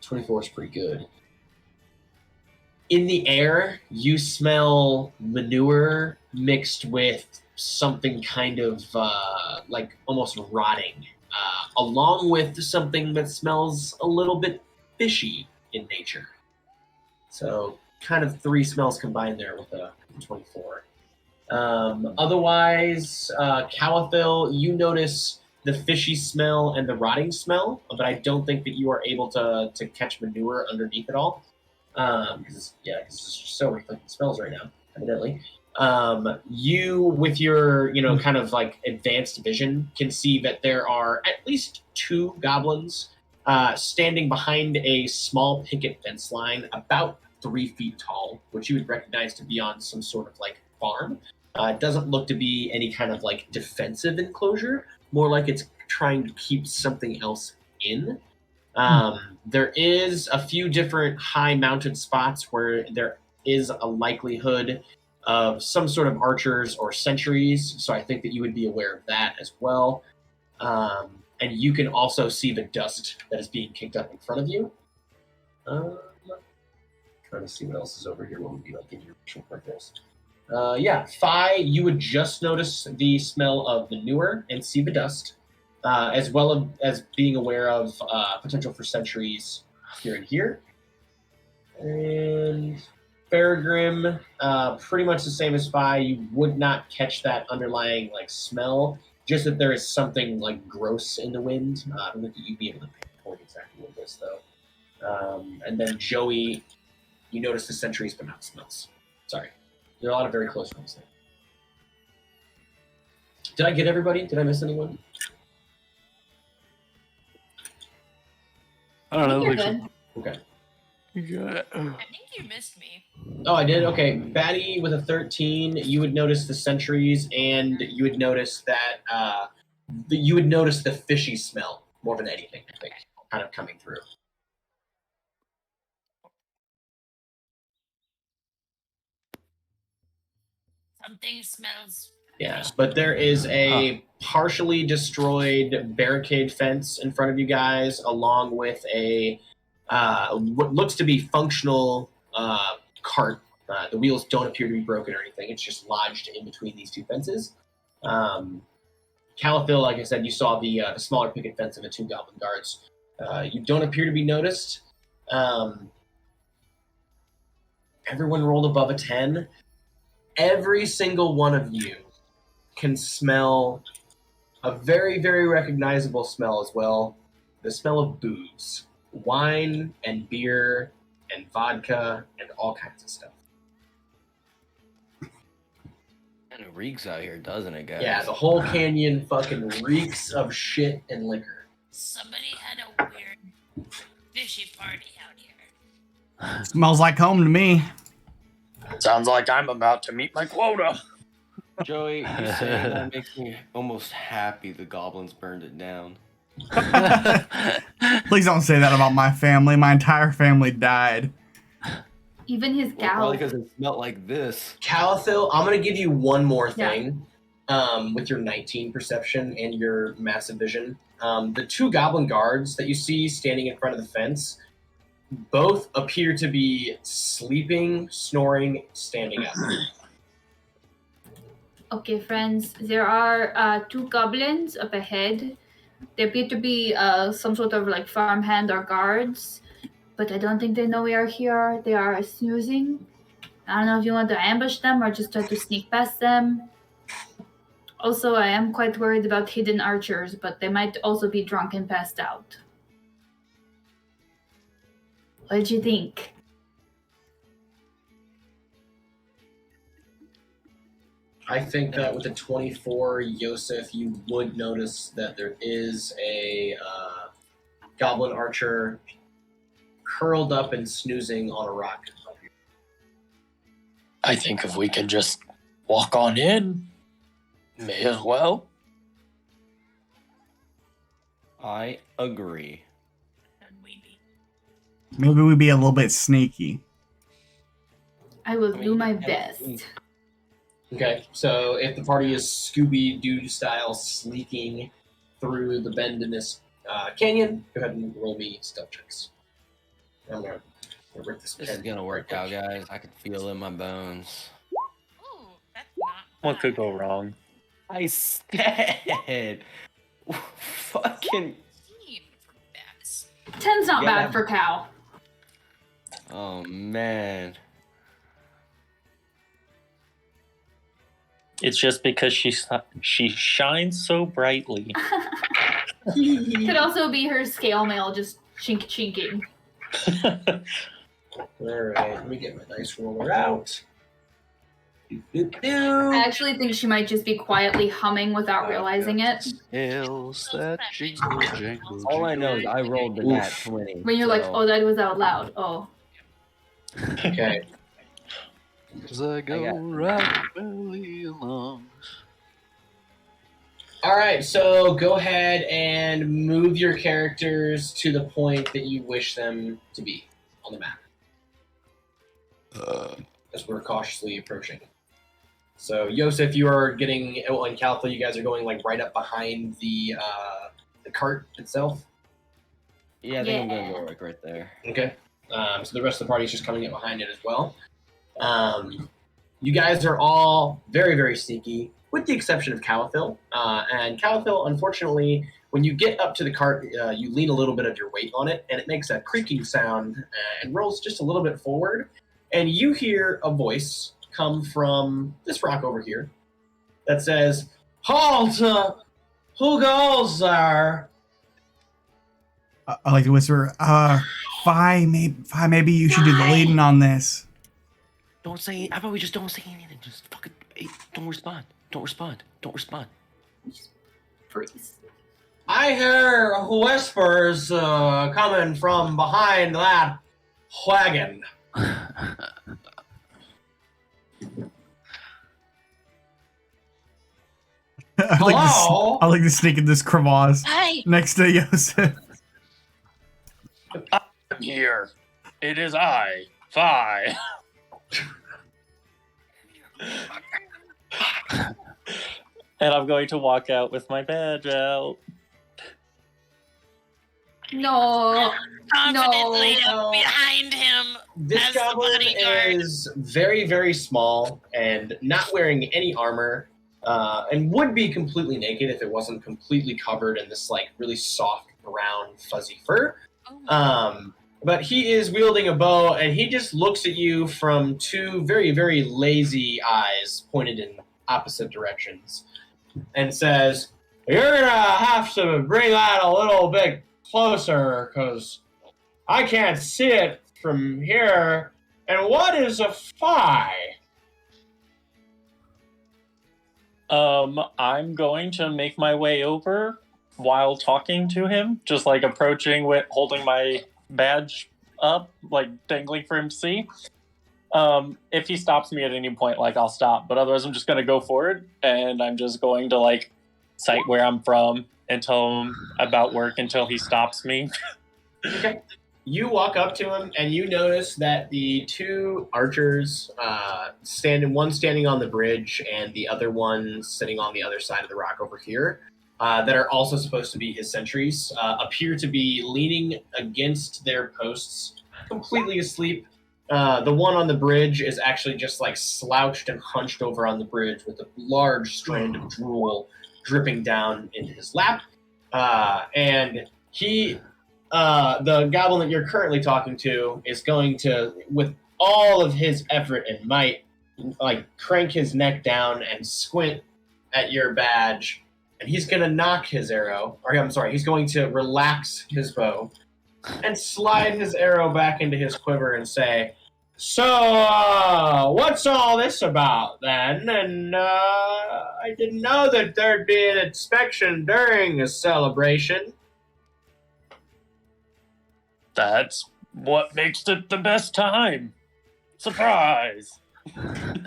24 is pretty good. In the air, you smell manure mixed with something kind of like almost rotting, along with something that smells a little bit fishy in nature. So kind of 3 smells combined there with a 24. Otherwise, Calithil, you notice the fishy smell and the rotting smell, but I don't think that you are able to catch manure underneath it all. Because it's just so reflecting smells right now, evidently. You, with your, kind of like advanced vision, can see that there are at least 2 goblins standing behind a small picket fence line about 3 feet tall, which you would recognize to be on some sort of like farm. It doesn't look to be any kind of like defensive enclosure, more like it's trying to keep something else in. There is a few different high mounted spots where there is a likelihood of some sort of archers or sentries, so I think that you would be aware of that as well. And you can also see the dust that is being kicked up in front of you. Trying to see what else is over here. What would be like in your visual cortex? Phi, you would just notice the smell of manure and see the dust, as well as being aware of potential for sentries here and here. And Faragrim, pretty much the same as Phi. You would not catch that underlying like smell, just that there is something like gross in the wind. I don't think that you'd be able to pinpoint exactly what this though. And then Joey, you notice the sentries but not smells. Sorry. There are a lot of very close ones there. Did I get everybody? Did I miss anyone? I don't know. You're good. Okay. Yeah. I think you missed me. Oh, I did? Okay. Batty with a 13, you would notice the sentries, and you would notice that you would notice the fishy smell more than anything, I think, kind of coming through. Something smells. Yeah, but there is a partially destroyed barricade fence in front of you guys, along with a what looks to be functional cart. The wheels don't appear to be broken or anything. It's just lodged in between these 2 fences. Calithil, like I said, you saw the smaller picket fence of the 2 goblin guards. You don't appear to be noticed. Everyone rolled above a 10. Every single one of you can smell a very, very recognizable smell as well. The smell of booze. Wine and beer and vodka and all kinds of stuff. And it reeks out here, doesn't it, guys? Yeah, the whole canyon fucking reeks of shit and liquor. Somebody had a weird fishy party out here. Smells like home to me. Sounds like I'm about to meet my quota. Joey, you saying that makes me almost happy the goblins burned it down. Please don't say that about my family. My entire family died. Even his Well, gal. probably because it smelled like this. Calithil, I'm going to give you one more thing with your 19 perception and your massive vision. The 2 goblin guards that you see standing in front of the fence, both appear to be sleeping, snoring, standing up. Okay, friends, there are 2 goblins up ahead. They appear to be some sort of like farmhand or guards, but I don't think they know we are here. They are snoozing. I don't know if you want to ambush them or just try to sneak past them. Also, I am quite worried about hidden archers, but they might also be drunk and passed out. What did you think? I think that with a 24, Yosef, you would notice that there is a goblin archer curled up and snoozing on a rock. I think if we could just walk on in, may as well. I agree. Maybe we'd be a little bit sneaky. I will do my best. Okay, so if the party is Scooby-Doo style sneaking through the bend in this canyon, go ahead and roll me stealth checks. I'm gonna rip this. This is gonna work out, guys. I can feel it in my bones. Ooh, that's not What could bad. go wrong? I said, fucking. 16 for Babs. 10's not Yeah, bad that- for Cal. Oh man. It's just because she shines so brightly. Could also be her scale mail just chinking. Alright, let me get my dice roller out. I actually think she might just be quietly humming without realizing it. Bells that jingle, jangle, All I know is jingle. I rolled the nat 20. When you're like, so- oh, that was out loud. Oh. Okay. As I go right belly along. Alright, so go ahead and move your characters to the point that you wish them to be on the map. As we're cautiously approaching. So, Yosef, you are getting, and Caltha, you guys are going like right up behind the cart itself. Yeah, I think I'm gonna Yeah. go like right there. Okay. So the rest of the party is just coming up behind it as well. You guys are all very, very sneaky, with the exception of Calathil. And Calathil, unfortunately, when you get up to the cart, you lean a little bit of your weight on it, and it makes a creaking sound and rolls just a little bit forward. And you hear a voice come from this rock over here that says, "Halt! Who goes there?" I like to whisper, maybe you should do the leading on this. Don't say. How about we just don't say anything? Just fucking. Hey, don't respond. Don't respond. Don't respond. Freeze. I hear whispers coming from behind that wagon. Hello? I like to sneak in this crevasse Hi. next to Yosef. I'm here. It is I, Phi. And I'm going to walk out with my badge out. No. Confidently No. behind him. This As the goblin bodyguard. is very, very small and not wearing any armor, and would be completely naked if it wasn't completely covered in this like really soft, brown, fuzzy fur. Oh, But he is wielding a bow, and he just looks at you from two very, very lazy eyes pointed in opposite directions, and says, "You're gonna have to bring that a little bit closer, because I can't see it from here. And what is a phi?" I'm going to make my way over while talking to him, just like approaching with holding my badge up, like dangling for him to see. If he stops me at any point, like I'll stop, but otherwise I'm just gonna go forward, and I'm just going to like cite where I'm from and tell him about work until he stops me. Okay. You walk up to him, and you notice that the two archers, one standing on the bridge and the other one sitting on the other side of the rock over here, that are also supposed to be his sentries, appear to be leaning against their posts completely asleep. The one on the bridge is actually just like slouched and hunched over on the bridge with a large strand of drool dripping down into his lap. And he, the goblin that you're currently talking to, is going to, with all of his effort and might, like crank his neck down and squint at your badge, and he's going to knock his arrow, or I'm sorry, he's going to relax his bow and slide his arrow back into his quiver and say, "So, what's all this about then? And I didn't know that there'd be an inspection during a celebration." That's what makes it the best time. Surprise!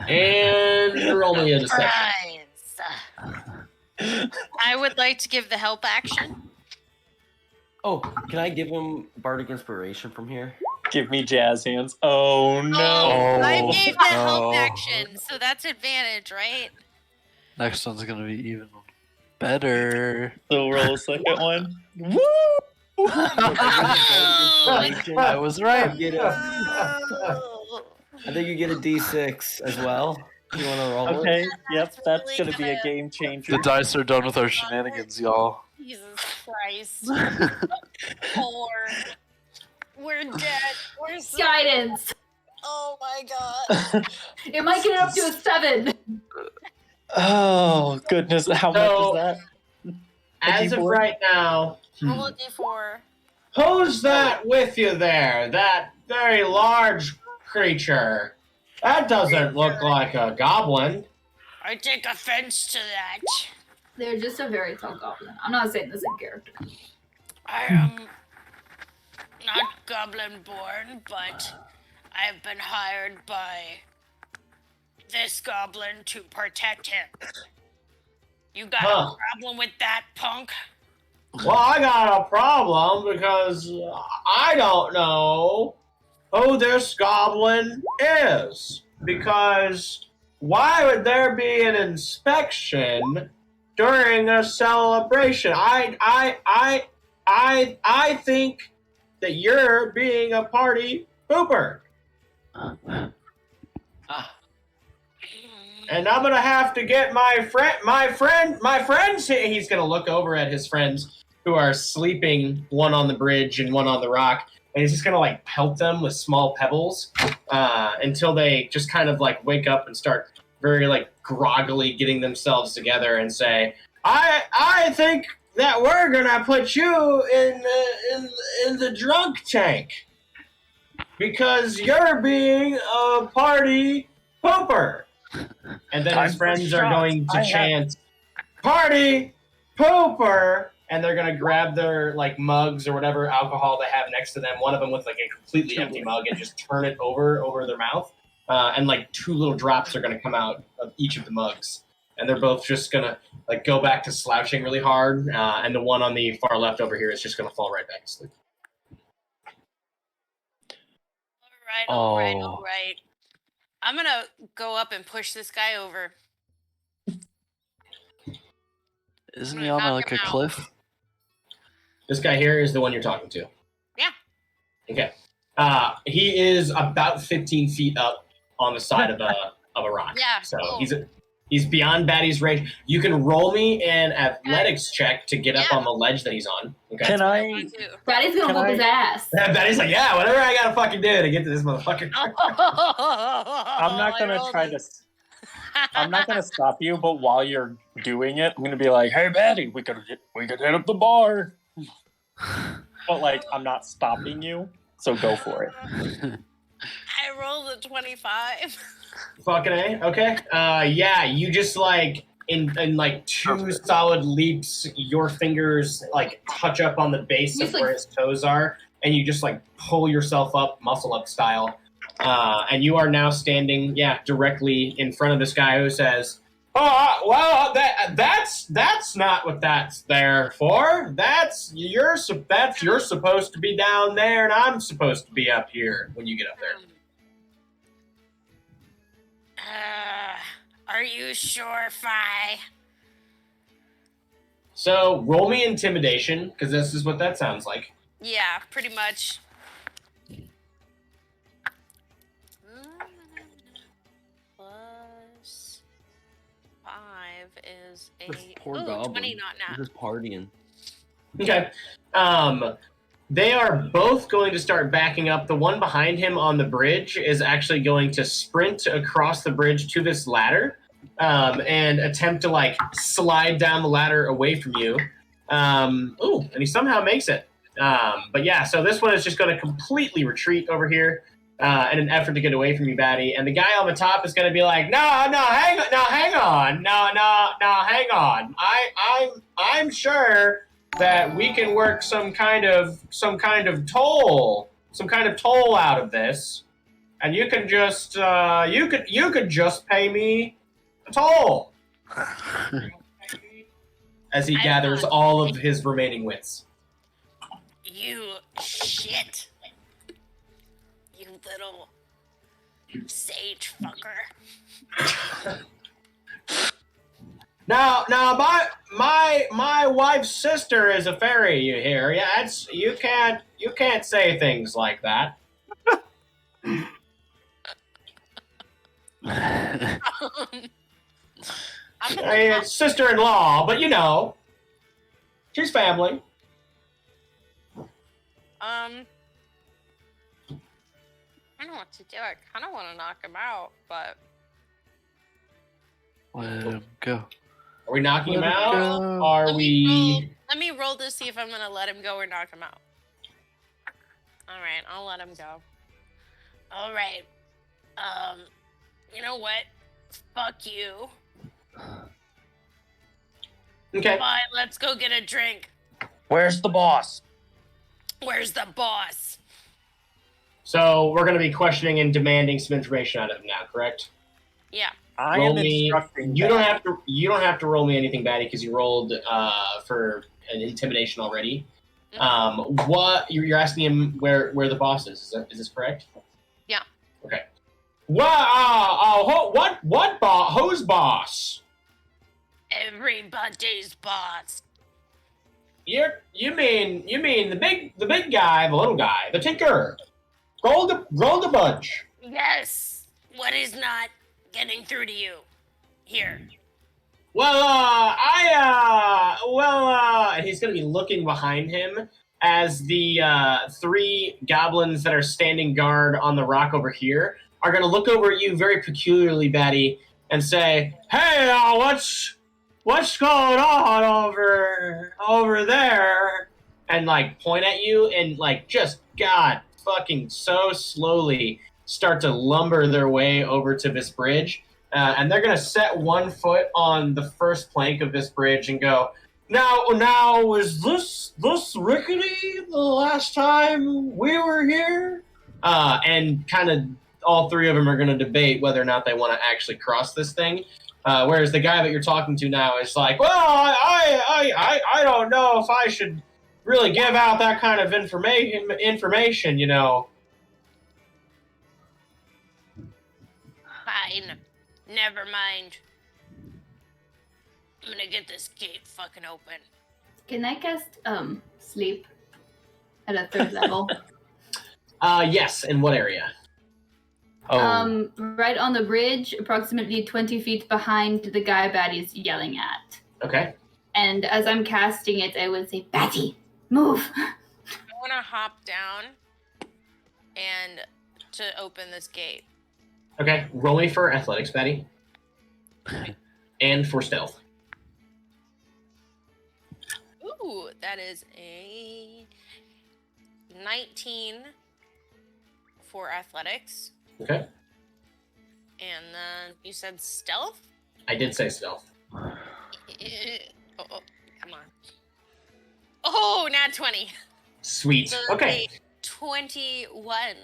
And roll me a deception. Surprise! I would like to give the help action. Oh, can I give him Bardic Inspiration from here? Give me jazz hands. Oh no! I gave the help no. action, so that's advantage, right? Next one's gonna be even better. So roll a second one. Woo! I was right. You get I think you get a D6 as well. You want to roll it? Okay, yep, that's really gonna be a gonna- game changer. The dice are done with our shenanigans, y'all. Jesus Christ. Poor. We're dead. We're so... Guidance. Oh my god. It might get it up to a 7. Oh goodness, how much is that? As of D4? right now, Roll a d4. who's that with you there? That very large creature. That doesn't look like a goblin. I take offense to that. They're just a very tall goblin. I'm not saying this in character. I am not goblin born, but I've been hired by this goblin to protect him. You got a problem with that, punk? Well, I got a problem because I don't know who this goblin is. Because why would there be an inspection during a celebration? I think that you're being a party pooper. And I'm gonna have to get my friends. He's gonna look over at his friends who are sleeping, one on the bridge and one on the rock, and he's just gonna like pelt them with small pebbles until they just kind of like wake up and start very like groggily getting themselves together and say, "I think that we're gonna put you in the drunk tank because you're being a party pooper." And then his friends are going to chant, "Party pooper," and they're gonna grab their like mugs or whatever alcohol they have next to them. One of them with like a completely empty mug and just turn it over their mouth, and like 2 little drops are gonna come out of each of the mugs, and they're both just gonna like go back to slouching really hard, and the one on the far left over here is just gonna fall right back to sleep. All right. I'm gonna go up and push this guy over. Isn't he on like a cliff? This guy here is the one you're talking to. Yeah. Okay. He is about 15 feet up on the side of a rock. Yeah. So he's beyond Batty's range. You can roll me an athletics check to get up on the ledge that he's on. Okay. Can I? Batty's gonna whoop his ass. Batty's like, yeah, whatever I gotta fucking do to get to this motherfucker. I'm not gonna try to. I'm not gonna stop you, but while you're doing it, I'm gonna be like, "Hey, Batty, we could hit up the bar." But like, I'm not stopping you, so go for it. I rolled a 25. Fucking A. Okay. Yeah, you just like in like 2 solid leaps, your fingers like touch up on the base of where his toes are, and you just like pull yourself up, muscle up style. And you are now standing, directly in front of this guy who says, "Oh, well, that's not what that's there for. You're supposed to be down there, and I'm supposed to be up here when you get up there." Are you sure, Fi? So roll me intimidation, because this is what that sounds like. Yeah, pretty much. is This a poor 20, goblin. not nat. Just partying. Okay. They are both going to start backing up. The one behind him on the bridge is actually going to sprint across the bridge to this ladder and attempt to like slide down the ladder away from you. And he somehow makes it. But yeah, so this one is just going to completely retreat over here in an effort to get away from you, Batty. And the guy on the top is going to be like, no, hang on. I'm sure that we can work some kind of toll out of this, and you can just you could just pay me a toll. As he gathers all of his remaining wits. You shit. You little sage fucker. Now, my wife's sister is a fairy. You hear? Yeah, you can't say things like that. It's sister-in-law, but you know, she's family. I don't know what to do. I kind of want to knock him out, but Let him go. Are we knocking him out? Go. Are let we? me roll to see if I'm gonna let him go or knock him out. All right, I'll let him go. All right. You know what? Fuck you. Okay. Fine, let's go get a drink. Where's the boss? Where's the boss? So we're going to be questioning and demanding some information out of him now, correct? Yeah. I Roll am me. instructing. You don't have to roll me anything, Batty, because you rolled for an intimidation already. What you're asking him where the boss is? Is this correct? Yeah. Okay. What boss? Who's boss? Everybody's boss. You mean the big guy, the little guy, the tinker, roll the bunch. Yes. What is not getting through to you? Here. And he's gonna be looking behind him as the three goblins that are standing guard on the rock over here are gonna look over at you very peculiarly, Batty, and say, "Hey, what's going on over there?" And like point at you and like just God fucking so slowly start to lumber their way over to this bridge. And they're going to set one foot on the first plank of this bridge and go, Now, was this rickety the last time we were here? And kind of all three of them are going to debate whether or not they want to actually cross this thing. Whereas the guy that you're talking to now is like, well, I don't know if I should really give out that kind of information, you know. Fine. Never mind. I'm gonna get this gate fucking open. Can I cast sleep at a third level? Yes. In what area? Oh, Right on the bridge, approximately 20 feet behind the guy Batty's yelling at. Okay. And as I'm casting it, I would say, Batty, move! I wanna hop down and to open this gate. Okay. Roll me for athletics, Batty. And for stealth. Ooh, that is a 19 for athletics. Okay. And then you said stealth? I did say stealth. Oh, come on. Oh, nat 20. Sweet. So Okay. 21.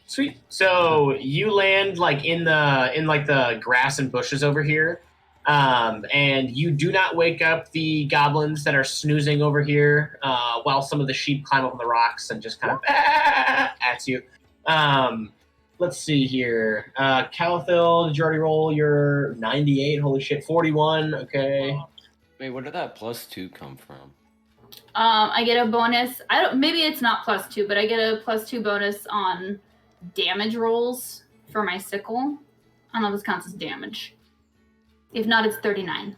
Sweet. So you land like in the grass and bushes over here, and you do not wake up the goblins that are snoozing over here, while some of the sheep climb up on the rocks and just kind of at you. Let's see here. Calathil, did you already roll your 98? Holy shit, 41. Okay. Wait, where did that +2 come from? I get a bonus. Maybe it's not +2, but I get a +2 bonus on damage rolls for my sickle. I don't know if this counts as damage. If not, it's 39.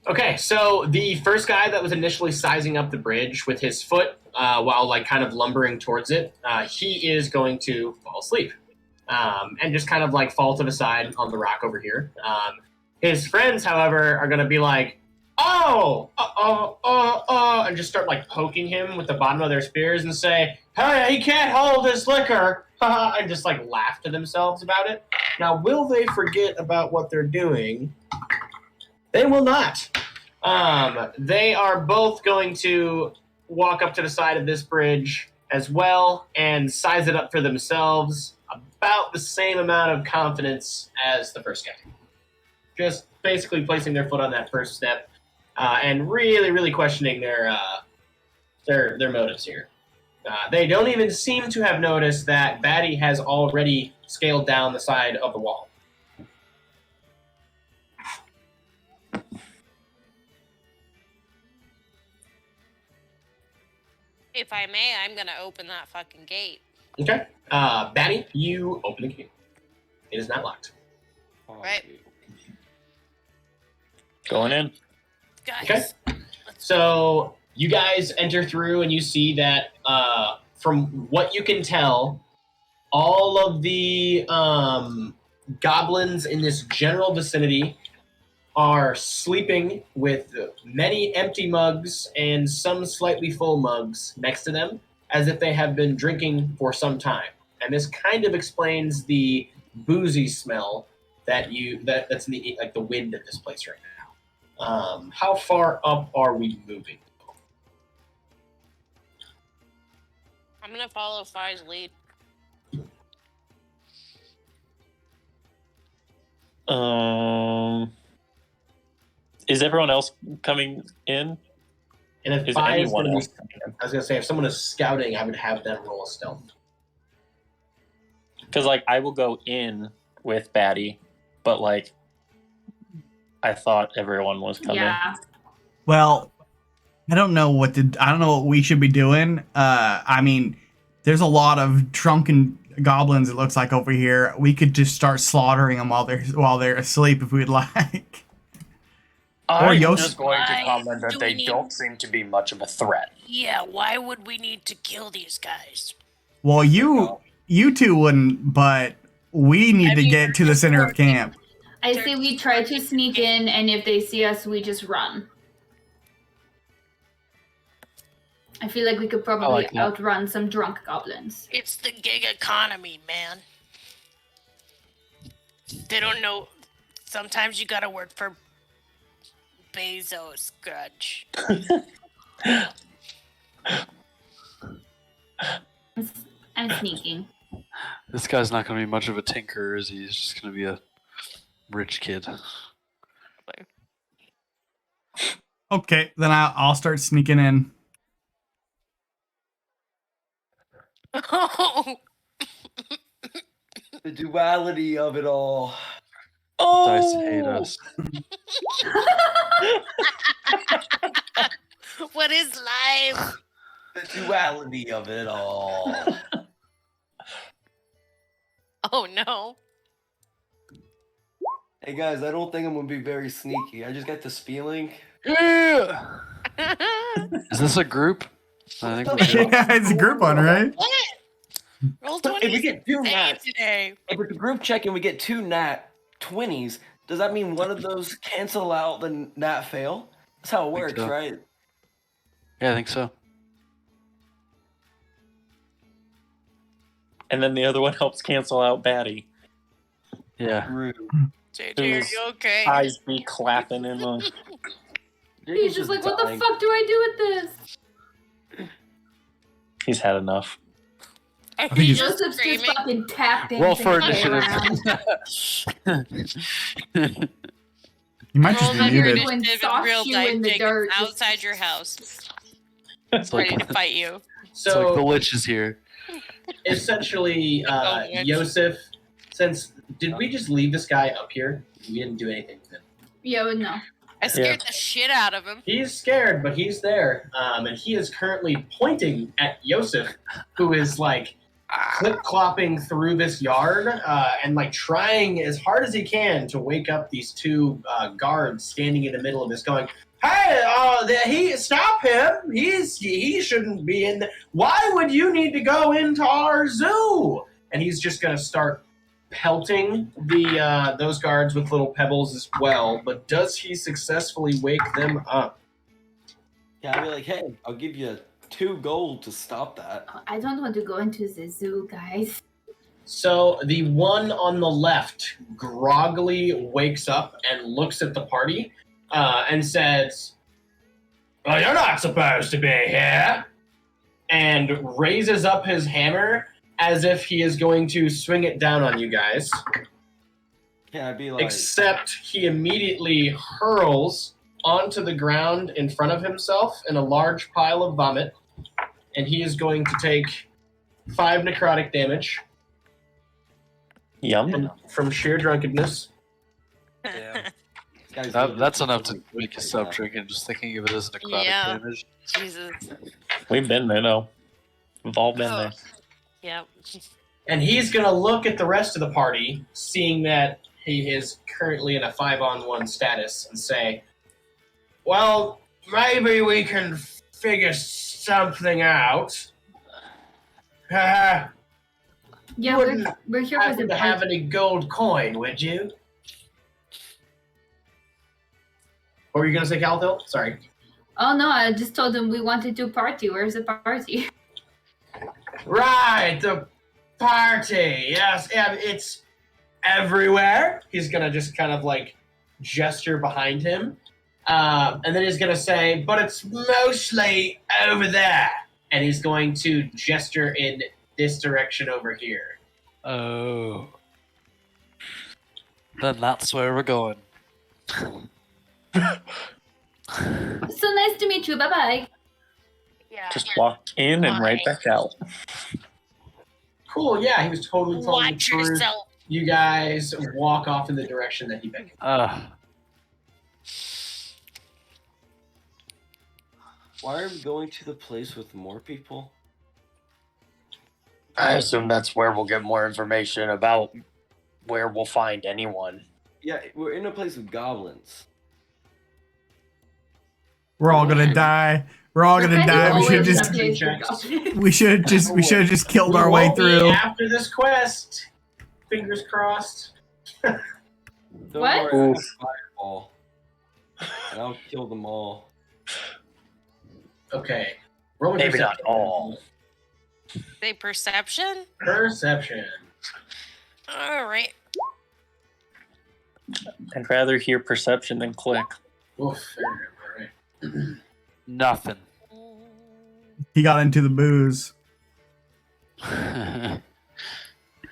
Okay, so the first guy that was initially sizing up the bridge with his foot while like kind of lumbering towards it, he is going to fall asleep and just kind of like fall to the side on the rock over here. His friends, however, are going to be like, and just start like poking him with the bottom of their spears and say, hey, he can't hold his liquor, and just like laugh to themselves about it. Now, will they forget about what they're doing? They will not. They are both going to walk up to the side of this bridge as well and size it up for themselves about the same amount of confidence as the first guy. Just basically placing their foot on that first step and really, really questioning their motives here. They don't even seem to have noticed that Batty has already scaled down the side of the wall. If I may, I'm gonna open that fucking gate. Okay. Batty, you open the gate. It is not locked. Right. Going in. Guys. Okay. So you guys enter through and you see that from what you can tell, all of the goblins in this general vicinity are sleeping with many empty mugs and some slightly full mugs next to them, as if they have been drinking for some time. And this kind of explains the boozy smell that's in the wind of this place right now. How far up are we moving? I'm gonna follow Fi's lead. Is everyone else coming in? And if Is Fi is anyone gonna else be, coming in? I was gonna say, if someone is scouting, I would have them roll a stealth. Because like I will go in with Batty, but like I thought everyone was coming. Yeah. Well, I don't know what we should be doing. I mean, there's a lot of drunken goblins. It looks like over here. We could just start slaughtering them while they're asleep if we'd like. I'm Yos- just going to Why comment that do they we need- don't seem to be much of a threat. Yeah, why would we need to kill these guys? Well, you two wouldn't, but we need to get to the center of camp. I say we try to sneak in, and if they see us, we just run. I feel like we could probably like that. outrun some drunk goblins. It's the gig economy, man. They don't know. Sometimes you gotta work for Bezos, grudge. I'm sneaking. This guy's not going to be much of a tinker, is he? He's just going to be a rich kid. Okay, then I'll start sneaking in. Oh, The duality of it all. Dice hate us. what is life? The duality of it all. Oh no. Hey guys, I don't think I'm gonna be very sneaky. I just got this feeling. Yeah! Is this a group? I think we should. Yeah, it's a group one, right? What? Roll 20 If we get two nats, today. if it's a group check and we get two nat 20s, does that mean one of those cancel out the nat fail? That's how it Think works, so. right? Yeah, I think so. And then the other one helps cancel out Batty. Yeah. Rude. JJ, are you okay? Eyes be clapping in the. He's just like, what the fuck do I do with this? He's had enough. Are think you he's- just Joseph's just screaming? fucking tap dancing Roll for his way initiative. around. You might just Roll be that muted. When initiative soft in real shoe life. in the Jacob's dirt, just- outside your house, It's like, ready to fight you. it's like So the Lich is here. essentially, man. Yosef, did we just leave this guy up here? We didn't do anything with him. Yeah, but no. I scared the shit out of him. He's scared, but he's there, and he is currently pointing at Yosef, who is like clip-clopping through this yard and like trying as hard as he can to wake up these two guards standing in the middle of this, going, "Hey, stop him! He shouldn't be in there. Why would you need to go into our zoo?" And he's just gonna start pelting those guards with little pebbles as well. But does he successfully wake them up? Yeah, I'd be like, hey, I'll give you 2 gold to stop that. I don't want to go into the zoo, guys. So the one on the left groggily wakes up and looks at the party and says, "Oh, you're not supposed to be here," and raises up his hammer as if he is going to swing it down on you guys. Yeah, I'd be like... Except he immediately hurls onto the ground in front of himself in a large pile of vomit, and he is going to take 5 necrotic damage. Yum. From sheer drunkenness. That's enough to make you stop drinking just thinking of it as necrotic damage. Jesus. We've been there, though. We've all been there. Yep. And he's going to look at the rest of the party, seeing that he is currently in a 5-on-1 status, and say, "Well, maybe we can figure something out." Yeah, Wouldn't we're here for happen the to have any gold coin, would you? What were you going to say, Calthil? Sorry. Oh no, I just told them we wanted to party. Where's the party? Right, the party. Yes, yeah, it's everywhere. He's going to just kind of like gesture behind him. And then he's going to say, "But it's mostly over there." And he's going to gesture in this direction over here. Oh. Then that's where we're going. So nice to meet you. Bye-bye. Yeah. Just walk in and right back out. Cool, yeah, he was totally telling the Watch truth. yourself. You guys walk off in the direction that he picked. Why are we going to the place with more people? I assume that's where we'll get more information about where we'll find anyone. Yeah, we're in a place with goblins. We're all gonna die. We're all gonna die. We should just killed our way through. After this quest, fingers crossed. Don't What? worry, I have a fireball. And I'll kill them all. Okay. Roll Maybe not perception. all. Say perception? Perception. Alright. I'd rather hear perception than click. Oof, fair enough, all right. Nothing. He got into the booze.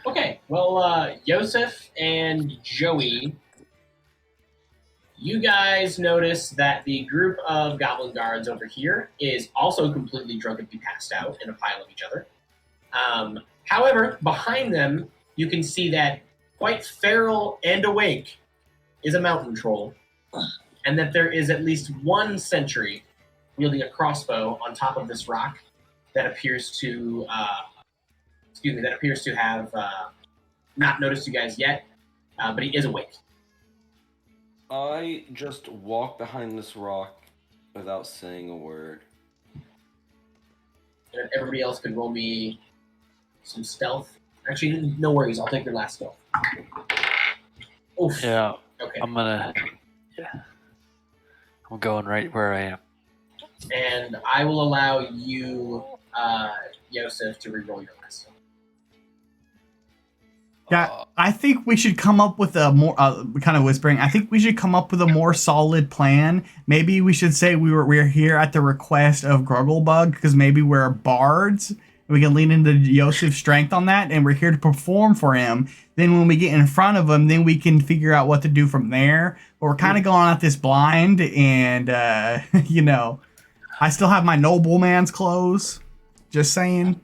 Okay, well, Yosef and Joey, you guys notice that the group of goblin guards over here is also completely drunkenly passed out in a pile of each other. However, behind them, you can see that quite feral and awake is a mountain troll, and that there is at least one sentry wielding a crossbow on top of this rock that appears to have not noticed you guys yet, but he is awake. I just walk behind this rock without saying a word. And everybody else could roll me some stealth. Actually, no worries. I'll take your last stealth. Oof. Yeah. Okay. I'm going right where I am. And I will allow you, Yosef, to reroll your last stealth. Yeah, I think we should come up with a more kind of whispering. I think we should come up with a more solid plan. Maybe we should say we're here at the request of Grugglebug because maybe we're bards. We can lean into Yosef's strength on that, and we're here to perform for him. Then when we get in front of him, then we can figure out what to do from there. But we're kind of going at this blind, and I still have my nobleman's clothes. Just saying.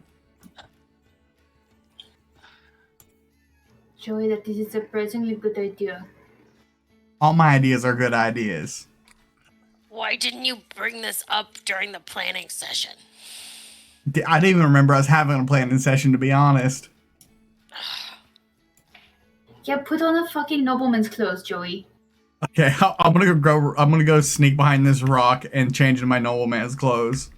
Joey, that is a surprisingly good idea. All my ideas are good ideas. Why didn't you bring this up during the planning session? I didn't even remember us having a planning session, to be honest. Yeah, put on a fucking nobleman's clothes, Joey. Okay, I'm gonna go sneak behind this rock and change into my nobleman's clothes.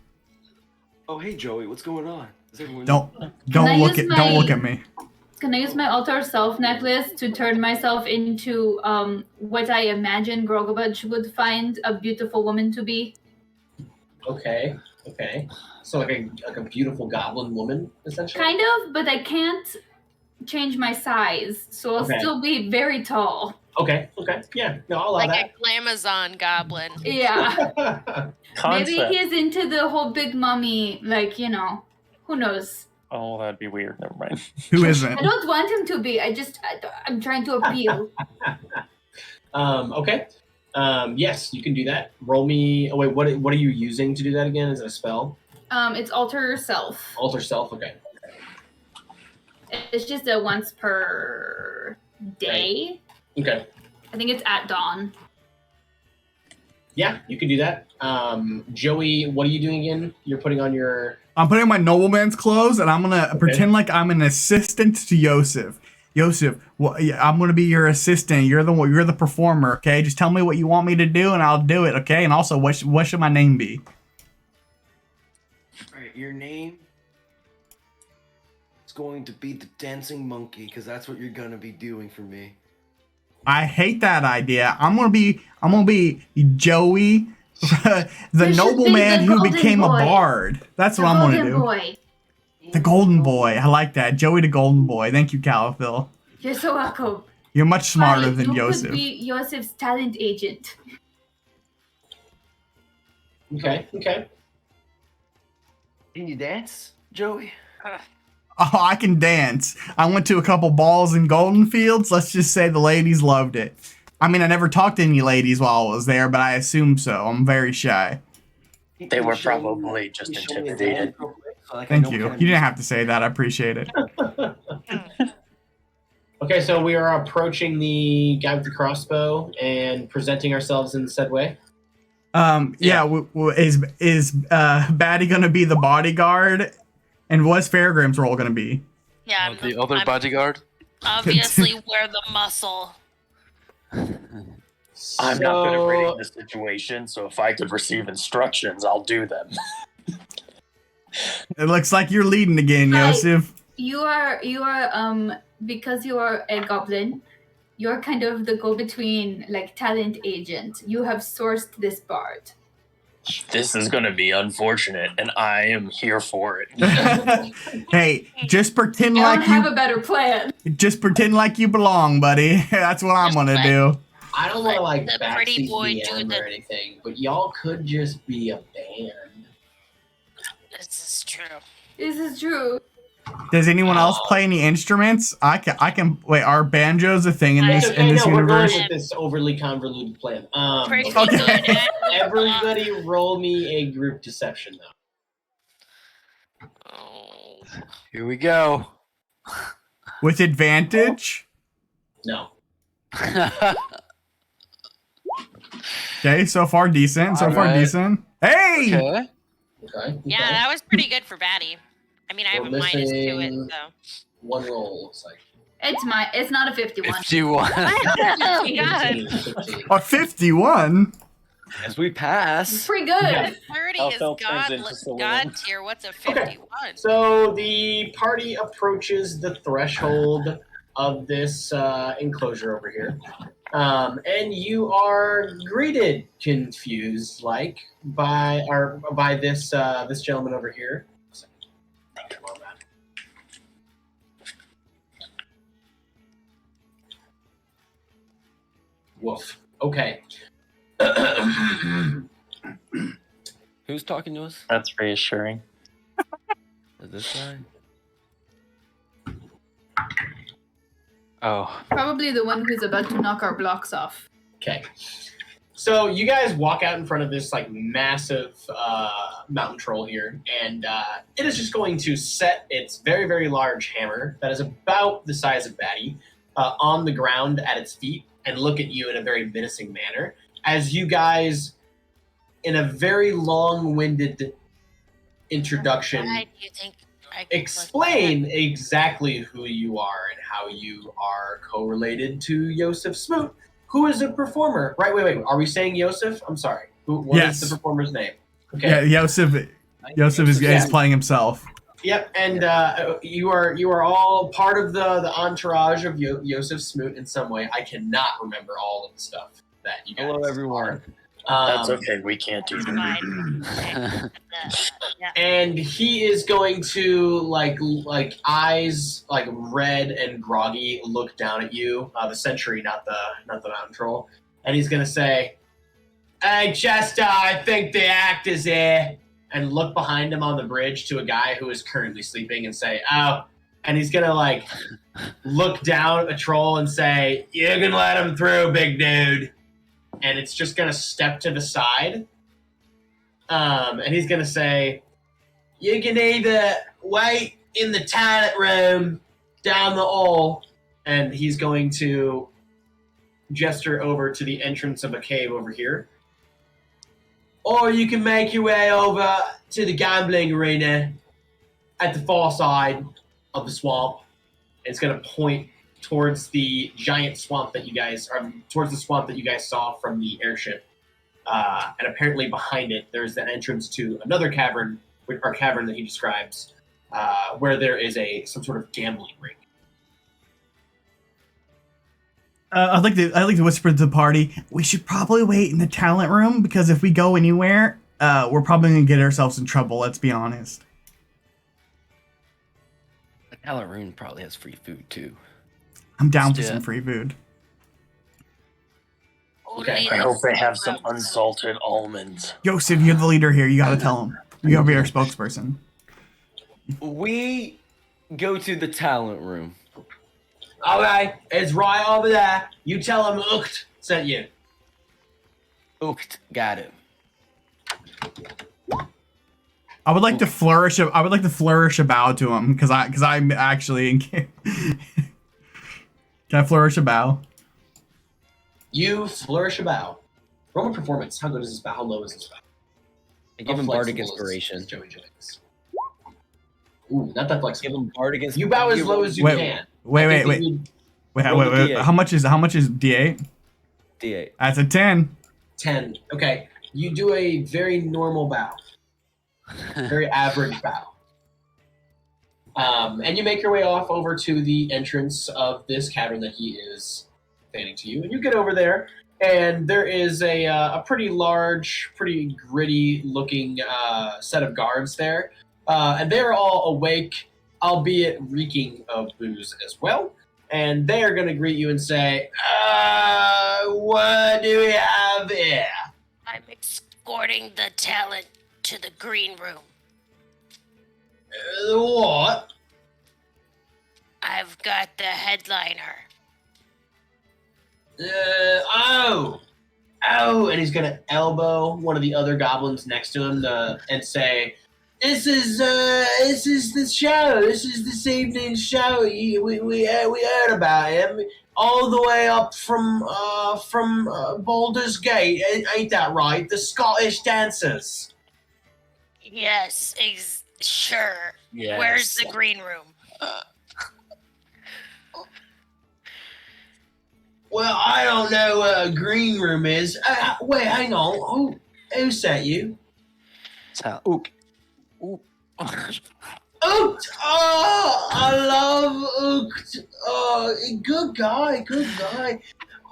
Oh, hey, Joey, what's going on? Is everyone... Don't look at me. Can I use my altar self necklace to turn myself into what I imagine Grogobudge would find a beautiful woman to be? Okay. So like a beautiful goblin woman, essentially. Kind of, but I can't change my size, so I'll still be very tall. Okay. Yeah. No, I'll allow Like a glamazon goblin. Yeah. that. Maybe he's into the whole big mummy, like, who knows? Oh, that'd be weird. Never mind. Who isn't? I don't want him to be. I'm trying to appeal. Okay. Yes, you can do that. Roll me. Oh wait, what are you using to do that again? Is it a spell? It's alter self. Alter self. Okay. It's just a once per day. Okay. I think it's at dawn. Yeah, you can do that. Joey, what are you doing again? You're putting on your... I'm putting on my nobleman's clothes, and I'm gonna pretend like I'm an assistant to Yosef. Yosef, I'm gonna be your assistant. You're the performer. Okay, just tell me what you want me to do, and I'll do it. Okay, and also, what should my name be? All right, your name is going to be the dancing monkey, because that's what you're gonna be doing for me. I hate that idea. I'm gonna be Joey, the nobleman who became a bard. That's what I'm gonna do. Boy. The golden boy. I like that. Joey the golden boy. Thank you, Caliphyl. You're so welcome. You're much smarter than you Yosef. You could be Yosef's talent agent. Okay. Can you dance, Joey? Oh, I can dance. I went to a couple balls in Golden Fields. Let's just say the ladies loved it. I mean, I never talked to any ladies while I was there, but I assume so. I'm very shy. They were probably just intimidated. Thank you. You didn't have to say that. I appreciate it. Okay, so we are approaching the guy with the crossbow and presenting ourselves in said way. Is Batty gonna be the bodyguard? And what's Fairgrim's role gonna be? Yeah, The other bodyguard? obviously we're the muscle. I'm not good at reading the situation, so if I could receive instructions, I'll do them. It looks like you're leading again, Hi. Yosef. You are because you are a goblin, you're kind of the go-between, like, talent agent. You have sourced this bard. This is going to be unfortunate, and I am here for it. Hey, just pretend I don't like have a better plan. just pretend like you belong, buddy. That's what I'm gonna do. I don't want to like The pretty backseat boy DM do the- or anything, but y'all could just be a band. This is true. This is true. Does anyone else play any instruments? I can. Wait, are banjos a thing in this Okay, no, we're going universe? with this overly convoluted plan. Pretty Okay. good at Everybody roll me a group deception, though. Oh. Here we go. With advantage? No. Okay, so far decent. Alright. Hey! Okay. Okay. Yeah, that was pretty good for Batty. I mean, I have We're a minus to it, missing- so. One roll, looks like. It's not a 51. 51. Oh, God. 15. A 51? As we pass. Pretty good. Yeah. 30 How is felt turns God, into saloon. God tier. What's a 51? So the party approaches the threshold of this enclosure over here. And you are greeted, confused, like, by this this gentleman over here. Thank you, Mom. Woof. Okay. Who's talking to us? That's reassuring. Is this guy? Oh. Probably the one who's about to knock our blocks off. Okay. So you guys walk out in front of this like massive mountain troll here, and it is just going to set its very, very large hammer that is about the size of Batty on the ground at its feet and look at you in a very menacing manner as you guys, in a very long-winded introduction, Why do you think I could explain exactly who you are and how you are correlated to Yosef Smoot, who is a performer. Right, wait. Are we saying Yosef? I'm sorry. What is the performer's name? Okay. Yeah, Yosef is playing himself. Yep, and you are all part of the entourage of Yosef Smoot in some way. I cannot remember all of the stuff that you guys. Hello, everyone. That's okay. We can't do It's that. fine. Yeah. And he is going to like eyes like red and groggy look down at you, the sentry, not the mountain troll, and he's gonna say, "Hey Chester, I think the act is here." And look behind him on the bridge to a guy who is currently sleeping and say, "Oh," and he's gonna like look down at the troll and say, "You can let him through, big dude." And it's just gonna step to the side. And he's gonna say, "You can either wait in the toilet room down the hall," and he's going to gesture over to the entrance of a cave over here, "or you can make your way over to the gambling arena at the far side of the swamp." And it's going to point towards the giant swamp that you guys, towards the swamp that you guys saw from the airship. And apparently behind it, there's an entrance to another cavern, or cavern that he describes, where there is some sort of gambling ring. I'd like to whisper to the party, we should probably wait in the talent room, because if we go anywhere, we're probably going to get ourselves in trouble, let's be honest. The talent room probably has free food, too. I'm down for some free food. Okay. I hope they have some unsalted almonds. Yosef, you're the leader here. You got to tell them. You got to be our spokesperson. We go to the talent room. Okay, it's right over there. You tell him Ucht sent you. Ooked, got it. I would like to flourish a bow to him because I'm actually. Can I flourish a bow? You flourish a bow. Roll a performance. How good is this bow? How low is this bow? I give him bardic inspiration. Joey Jennings. Ooh, not that flexible. Give him bardic inspiration. You bow as low as you can. Wait. How much is D8? D8. That's a 10. 10. Okay. You do a very normal bow. Very average bow. And you make your way off over to the entrance of this cavern that he is fanning to you. And you get over there, and there is a pretty large, pretty gritty looking set of guards there. And they're all awake, albeit reeking of booze as well. And they are going to greet you and say, "What do we have here?" I'm escorting the talent to the green room. What? I've got the headliner. Oh, and he's going to elbow one of the other goblins next to him and say, This is the show. This is this evening's show. We heard about him all the way up from Baldur's Gate. Ain't that right? The Scottish dancers. Yes, sure. Yes. Where's the green room? Well, I don't know what a green room is. Wait, hang on. Who sent you? Ook. Ooked! Oh, I love Ooked. Oh, good guy.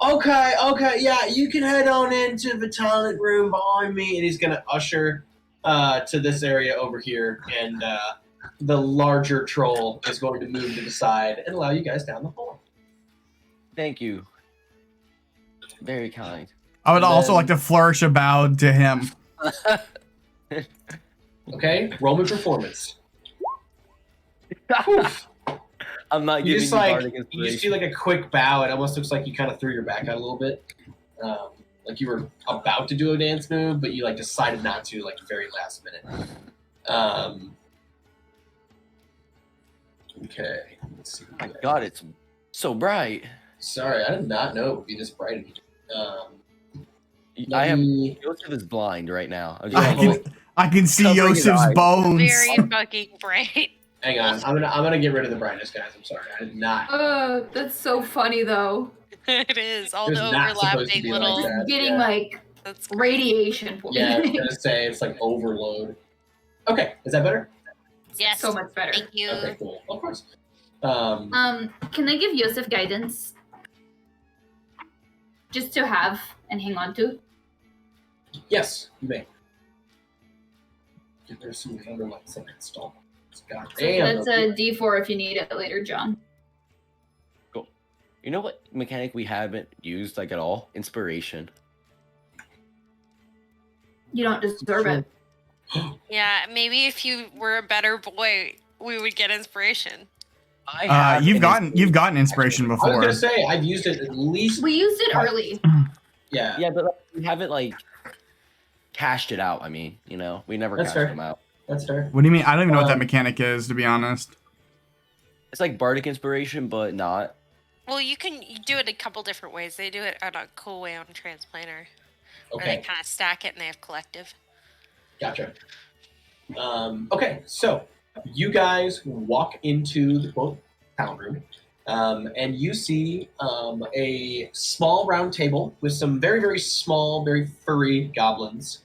Okay, yeah, you can head on into the talent room behind me, and he's gonna usher to this area over here, and the larger troll is going to move to the side and allow you guys down the hall. Thank you. Very kind. I would also like to flourish a bow to him. Okay, roll me performance. I'm not You giving just you like bardic you inspiration. just do like a quick bow. It almost looks like you kind of threw your back out a little bit, like you were about to do a dance move, but you like decided not to, like very last minute. Okay, let's see. My God, it's so bright. Sorry, I did not know it would be this bright. I am. Joseph is blind right now. I can see Covering his Yosef's eyes. bones. Very fucking bright. Hang on, I'm gonna get rid of the brightness, guys. I'm sorry, I did not. That's so funny though. It is. All It was the not supposed to overlapping be like little. that. Getting yeah. like That's great. radiation Yeah, I was poisoning. gonna say it's like overload. Okay, is that better? Yes. So much better. Thank you. Okay, cool. Of course. Can I give Yosef guidance? Just to have and hang on to? Yes, you may. There's some other lights up installed. God So damn. that's a D4 if you need it later, John. Cool. You know what mechanic we haven't used like at all? Inspiration. You don't deserve it. Yeah, maybe if you were a better boy, we would get inspiration. You've gotten inspiration I was before. gonna say I've used it at least. We used it early. Yeah. Yeah, but we haven't like cashed it out. I mean, you know, we never That's cashed fair. them out. That's fair. What do you mean? I don't even know what that mechanic is, to be honest. It's like bardic inspiration, but not. Well, you can do it a couple different ways. They do it in a cool way on Transplanter. Where they Okay. kind of stack it and they have collective. Gotcha. Okay, so you guys walk into the quote town room, and you see a small round table with some very, very small, very furry goblins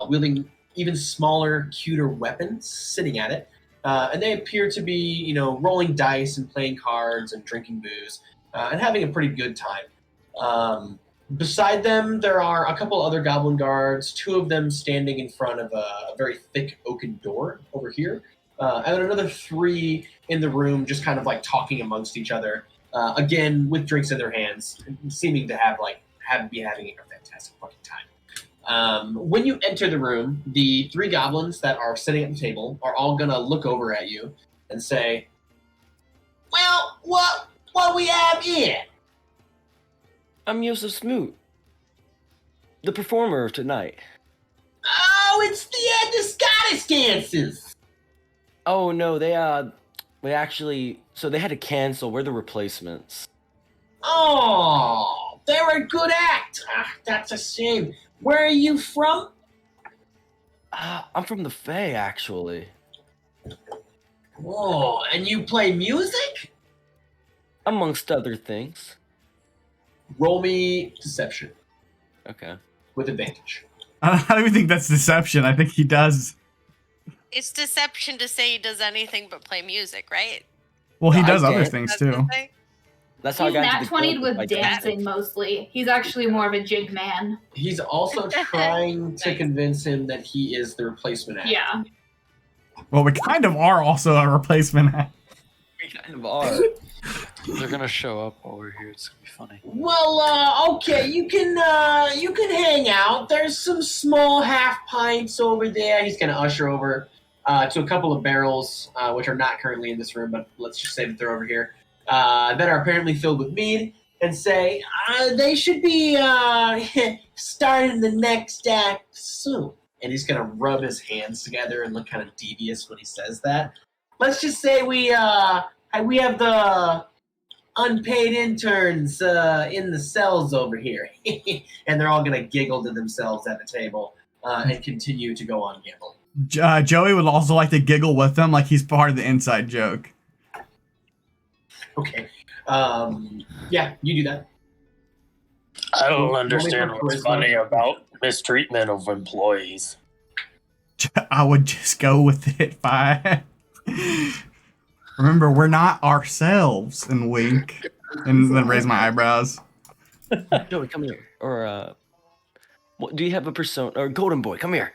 wielding even smaller, cuter weapons sitting at it. And they appear to be, you know, rolling dice and playing cards and drinking booze and having a pretty good time. Beside them, there are a couple other goblin guards, two of them standing in front of a very thick oaken door over here, and then another three in the room just kind of like talking amongst each other, again, with drinks in their hands, seeming to be having a fantastic fucking time. When you enter the room, the three goblins that are sitting at the table are all gonna look over at you and say, "Well, what we have here?" I'm Yosef Smoot, the performer of tonight. Oh, it's the Scottish dances. Oh no, they actually they had to cancel. We're the replacements. Oh, they're a good act. That's a shame. Where are you from? I'm from the Fae, actually. Oh, and you play music? Amongst other things. Roll me deception Okay. with advantage. I don't even think that's deception. I think he does. It's deception to say he does anything but play music, right? Well, he No, I does other can't. things That's the too. thing? That's how He's I got nat into the 20'd guild with by dancing mostly. He's actually more of a jig man. He's also trying to convince him that he is the replacement actor. Yeah. Well, we kind of are also a replacement. We kind of are. They're gonna show up while we're here. It's gonna be funny. Well, okay, you can hang out. There's some small half pints over there. He's gonna usher over to a couple of barrels, which are not currently in this room, but let's just say that they're over here, that are apparently filled with mead, and say they should be starting the next act soon. And he's gonna rub his hands together and look kind of devious when he says that. Let's just say we have the unpaid interns in the cells over here. And they're all going to giggle to themselves at the table and continue to go on gambling. Joey would also like to giggle with them like he's part of the inside joke. Okay. Yeah, you do that. I don't Roll me understand for what's charisma. funny about mistreatment of employees. I would just go with it. Bye. Remember, we're not ourselves. And wink. And then raise my eyebrows. Joey, come here. Or what, do you have a persona? Or Golden Boy, come here.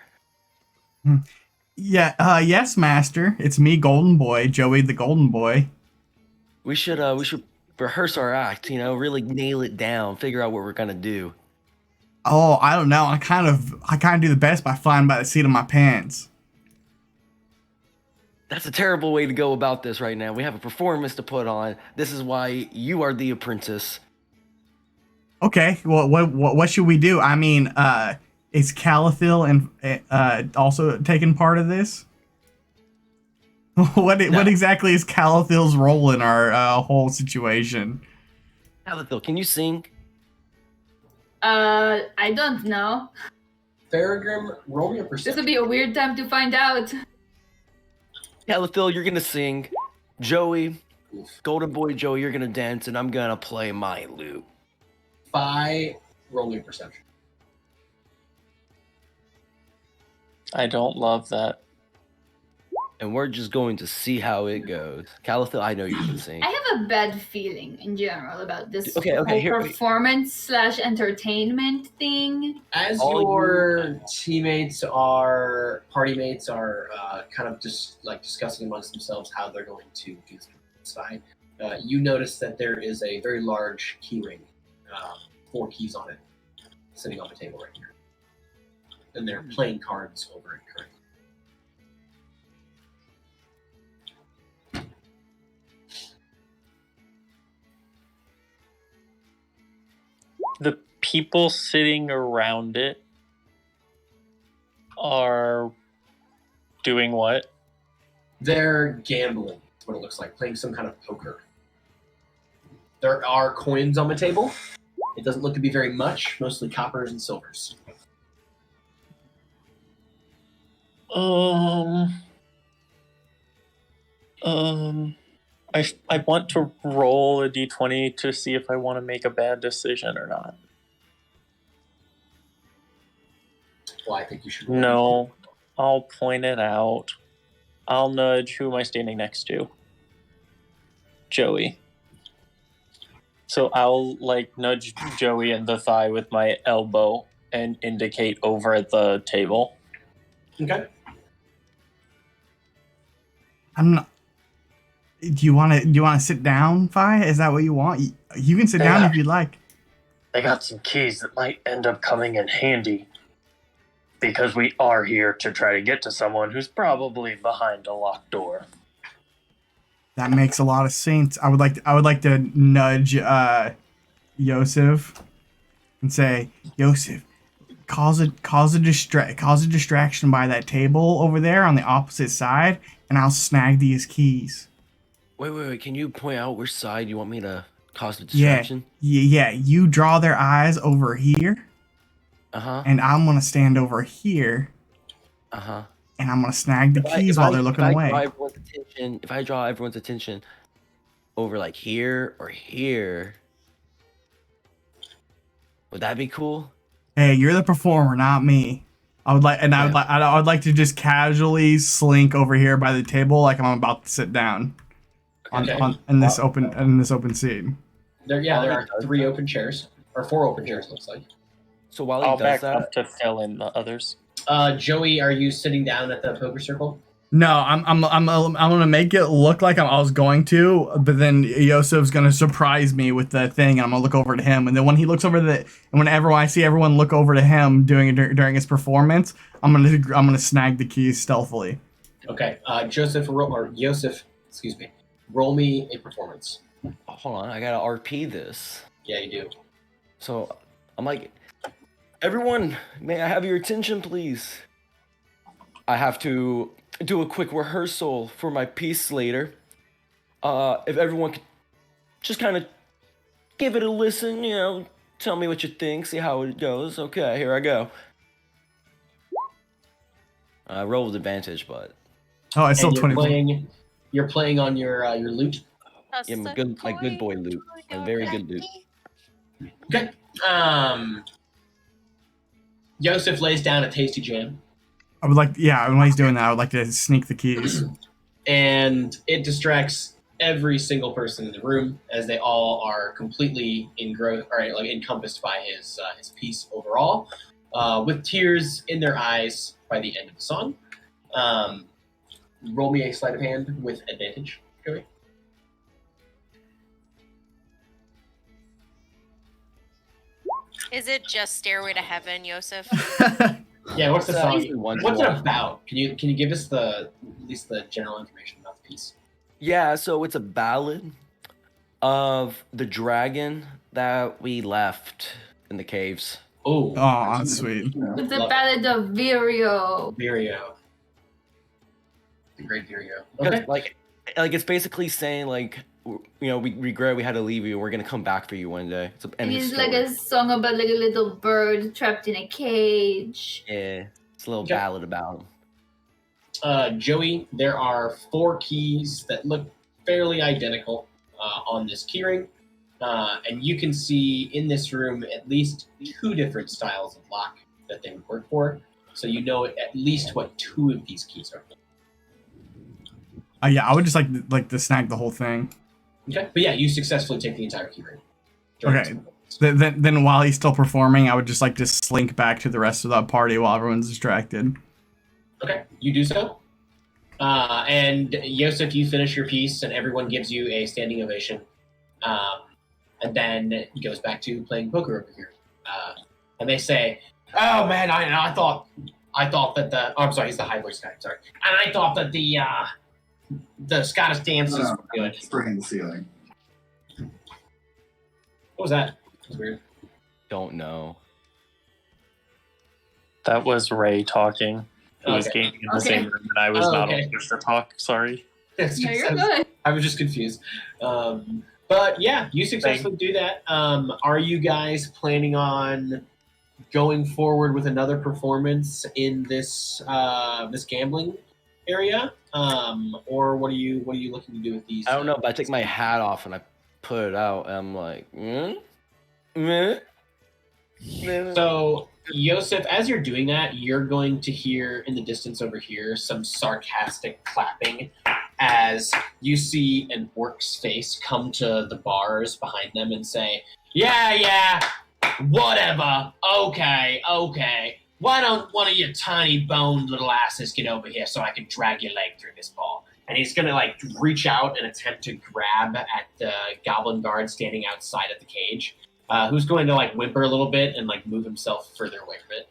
Yeah. Yes, master. It's me, Golden Boy. Joey, the Golden Boy. We should rehearse our act. You know, really nail it down. Figure out what we're gonna do. Oh, I don't know. I kind of do the best by flying by the seat of my pants. That's a terrible way to go about this right now. We have a performance to put on. This is why you are the apprentice. Okay. Well, what should we do? I mean, is Calathil and also taking part of this? What exactly is Calathil's role in our whole situation? Calathil, can you sing? I don't know. Farragrim, roll me a This perception. would be a weird time to find out. Calathil, you're gonna sing. Joey, Oof. Golden Boy Joey, you're gonna dance, and I'm gonna play my lute. 5, roll me a perception. I don't love that. And we're just going to see how it goes. Calathil, I know you can sing. I have a bad feeling in general about this Okay, whole here- performance/entertainment thing. As All your teammates are, party mates are kind of just like discussing amongst themselves how they're going to do this fight, you notice that there is a very large key ring, 4 keys on it, sitting on the table right here. And they're playing cards over it currently. The people sitting around it are doing what? They're gambling, is what it looks like, playing some kind of poker. There are coins on the table. It doesn't look to be very much, mostly coppers and silvers. I want to roll a d20 to see if I want to make a bad decision or not. Well, I think you should. No, I'll point it out. I'll nudge. Who am I standing next to? Joey. So I'll nudge Joey in the thigh with my elbow and indicate over at the table. Okay. I'm not. Do you want to sit down, Fi? Is that what you want? You can sit down if you'd like. I got some keys that might end up coming in handy. Because we are here to try to get to someone who's probably behind a locked door. That makes a lot of sense. I would like to nudge Yosef and say, Yosef, cause a distraction by that table over there on the opposite side, and I'll snag these keys. Wait. Can you point out which side you want me to cause the distraction? Yeah. You draw their eyes over here, and I'm gonna stand over here, and I'm gonna snag the keys while they're looking away. If I draw everyone's attention over here or here, would that be cool? Hey, you're the performer, not me. I would like to just casually slink over here by the table like I'm about to sit down. In this open seat. There are 3 open chairs, or 4 open chairs. It looks like. So while I'll he does back that, up to fill in the others. Joey, are you sitting down at the poker circle? No, I'm gonna make it look like I was going to, but then Yosef's gonna surprise me with the thing, and I'm gonna look over to him, and then when he looks over whenever I see everyone look over to him doing it during his performance, I'm gonna snag the keys stealthily. Okay, Yosef, excuse me. Roll me a performance. hold on, I gotta RP this. Yeah, you do. So I'm like, everyone, may I have your attention, please? I have to do a quick rehearsal for my piece later. If everyone could just kind of give it a listen, tell me what you think, see how it goes. Okay, here I go. I roll with advantage, but oh, it's still 20. You're playing on your lute. yeah, my good boy lute, a very good lute. Okay. Yosef lays down a tasty jam. I would like, when he's doing that, I would like to sneak the keys. And it distracts every single person in the room as they all are completely encompassed by his piece overall, with tears in their eyes by the end of the song. Roll me a sleight of hand with advantage, Joey. Is it just Stairway to Heaven, Yosef? Yeah, what's the song? One What's it more. about? Can you give us at least the general information about the piece? Yeah, so it's a ballad of the dragon that we left in the caves. Oh, that's sweet. It's a ballad of Virio. Virio. The great Virio. Okay. Like it's basically saying we regret we had to leave you, and we're gonna come back for you one day. It's And it's like a song about like a little bird trapped in a cage. Yeah, it's a little Okay. ballad about him. Joey, there are 4 keys that look fairly identical on this keyring. And you can see in this room at least 2 different styles of lock that they would work for. So you know at least what 2 of these keys are. Yeah, I would just like to snag the whole thing. Okay. But yeah, you successfully take the entire keyring. Okay. Then while he's still performing, I would just like to slink back to the rest of the party while everyone's distracted. Okay, you do so. And Yosef, you finish your piece, and everyone gives you a standing ovation. And then he goes back to playing poker over here. And they say, "Oh man, I thought that the I'm sorry, he's the high voice guy. Sorry, and I thought that the Scottish dances were good." Spraying the ceiling. What was that? That was weird. Don't know. That was Ray talking. Who was Okay. gaming in the same room, and I was not Okay. supposed to talk. Sorry. No, you're good. I was just confused. But yeah, you successfully do that. Are you guys planning on going forward with another performance in this this gambling area, or what are you looking to do with these? I don't know, but I take my hat off and I put it out, and I'm like, So, Yosef, as you're doing that, you're going to hear in the distance over here some sarcastic clapping as you see an orc's face come to the bars behind them and say, Yeah, whatever. Okay. Why don't one of your tiny boned little asses get over here so I can drag your leg through this ball? And he's going to like reach out and attempt to grab at the goblin guard standing outside of the cage. Who's going to like whimper a little bit and like move himself further away from it,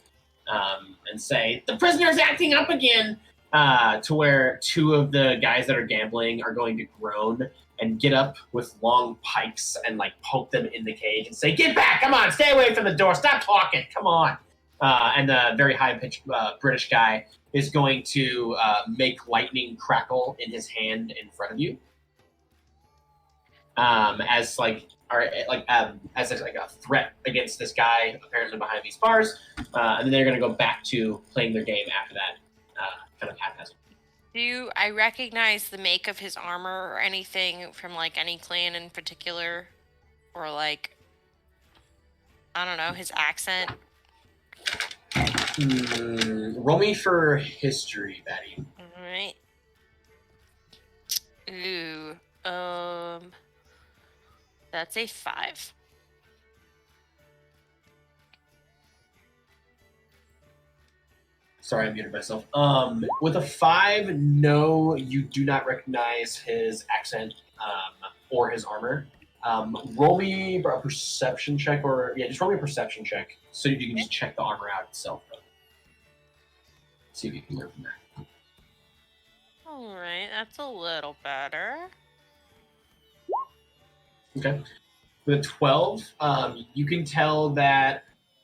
and say, "The prisoner's acting up again," to where 2 of the guys that are gambling are going to groan and get up with long pikes and like poke them in the cage and say, "Get back! Come on, stay away from the door! Stop talking! Come on!" And the very high-pitched British guy is going to make lightning crackle in his hand in front of you, as like. As like a threat against this guy apparently behind these bars, and then they're going to go back to playing their game after that, kind of haphazard. Do I recognize the make of his armor or anything from like any clan in particular, or like I don't know his accent? Roll me for history, Betty. All right. Ooh. That's a 5. Sorry, I muted myself. With a 5, no, you do not recognize his accent or his armor. Roll me a perception check, just roll me a perception check so you can just check the armor out itself. See if you can learn from that. All right, that's a little better. Okay. With a 12, you can tell that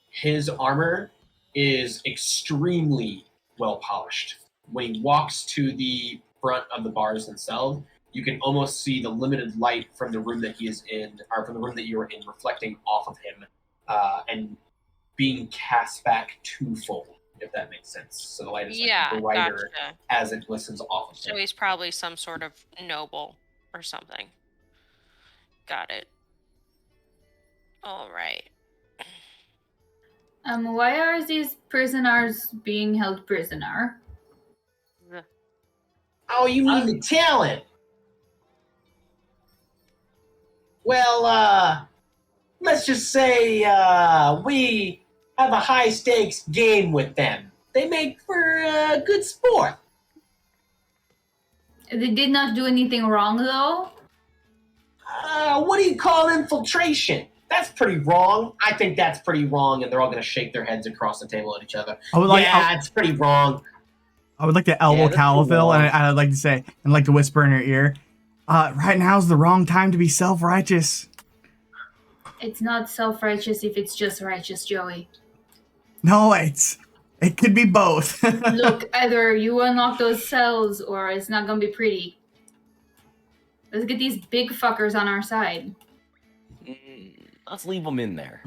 his armor is extremely well polished. When he walks to the front of the bars themselves, you can almost see the limited light from the room that he is in, or from the room that you are in, reflecting off of him and being cast back twofold, if that makes sense. So the light is brighter gotcha. as it glistens off of him. So he's probably some sort of noble or something. Got it. All right. Why are these prisoners being held prisoner? Oh, you mean the talent? Well, let's just say we have a high stakes game with them. They make for good sport. They did not do anything wrong, though? What do you call infiltration? That's pretty wrong. I think that's pretty wrong, and they're all going to shake their heads across the table at each other. It's pretty wrong. I would like to elbow Califil, and I'd like to say, and like to whisper in her ear, right now's the wrong time to be self-righteous. It's not self-righteous if it's just righteous, Joey. No, it could be both. Look, either you unlock those cells, or it's not going to be pretty. Let's get these big fuckers on our side. Let's leave them in there.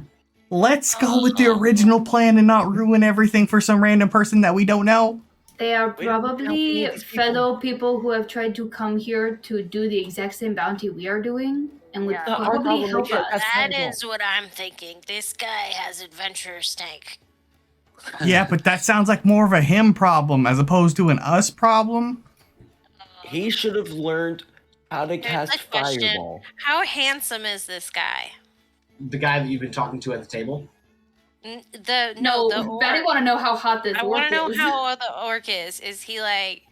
Let's go with the original plan and not ruin everything for some random person that we don't know. They are We don't probably need these people. fellow people who have tried to come here to do the exact same bounty we are doing and would Yeah. probably Our help problem us. is- That is what I'm thinking. This guy has adventure stank. Yeah, but that sounds like more of a him problem as opposed to an us problem. He should have learned how to Here's cast the question. fireball. How handsome is this guy? The guy that you've been talking to at the table. The Betty orc. want to know how hot this I orc want to know is. how the orc is. Is he like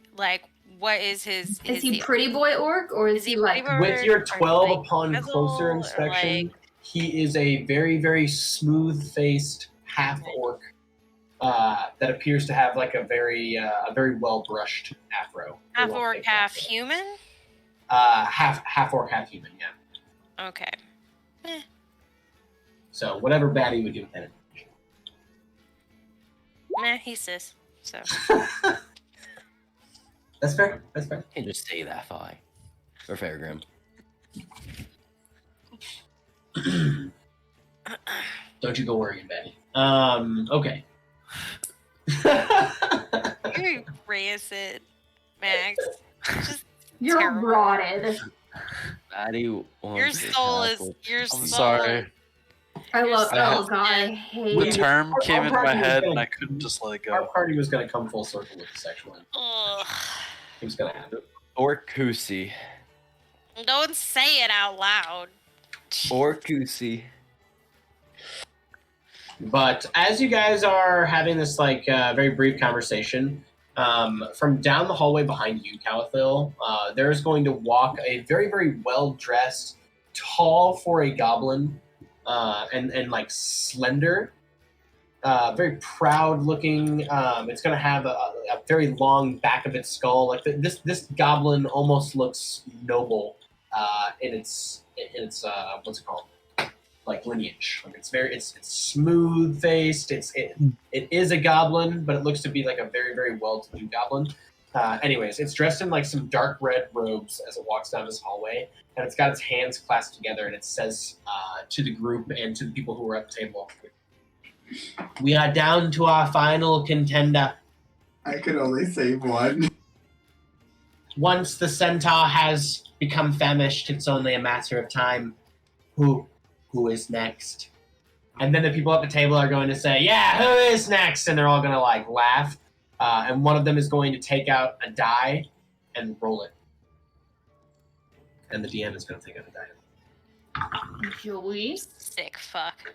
what is his? Is he pretty boy orc or is he like? pretty With your or 12 like upon grizzled, closer or, inspection, like- he is a very, very smooth-faced half-orc that appears to have like a very well-brushed afro. half Very orc, well-shaped half afro. human? Half orc, half human, yeah. Okay. So whatever Batty would do with that. Nah, he's cis. So That's fair. That's fair. Can't just say that, Fi. Or Fairgrim. Don't you go worrying, Batty. Okay. you're racist, Max. Just You're terrible. rotted. Batty Your wants to soul is tackle- your I'm soul. sorry. I love. Yourself. Oh god, I hate. The it. term came into my party was head gonna- and I couldn't just let it Our go. party was going to come full circle with the sexual. Ugh. It was going to happen. Or Kusi. Don't say it out loud. Or Kusi. But as you guys are having this like very brief conversation, from down the hallway behind you, Calathil, there is going to walk a very, very well-dressed, tall for a goblin, and like slender, very proud-looking. It's going to have a very long back of its skull. Like this goblin almost looks noble in its what's it called? Like lineage. Like it's smooth faced. It is a goblin, but it looks to be like a very, very well-to-do goblin. Anyways, it's dressed in like some dark red robes as it walks down this hallway, and it's got its hands clasped together, and it says to the group and to the people who are at the table, "We are down to our final contender. I could only save one. Once the centaur has become famished, it's only a matter of time. Who is next?" And then the people at the table are going to say, "Yeah, who is next?" And they're all going to like laugh. And one of them is going to take out a die and roll it. And the DM is going to take out a die. Joey. Sick fuck.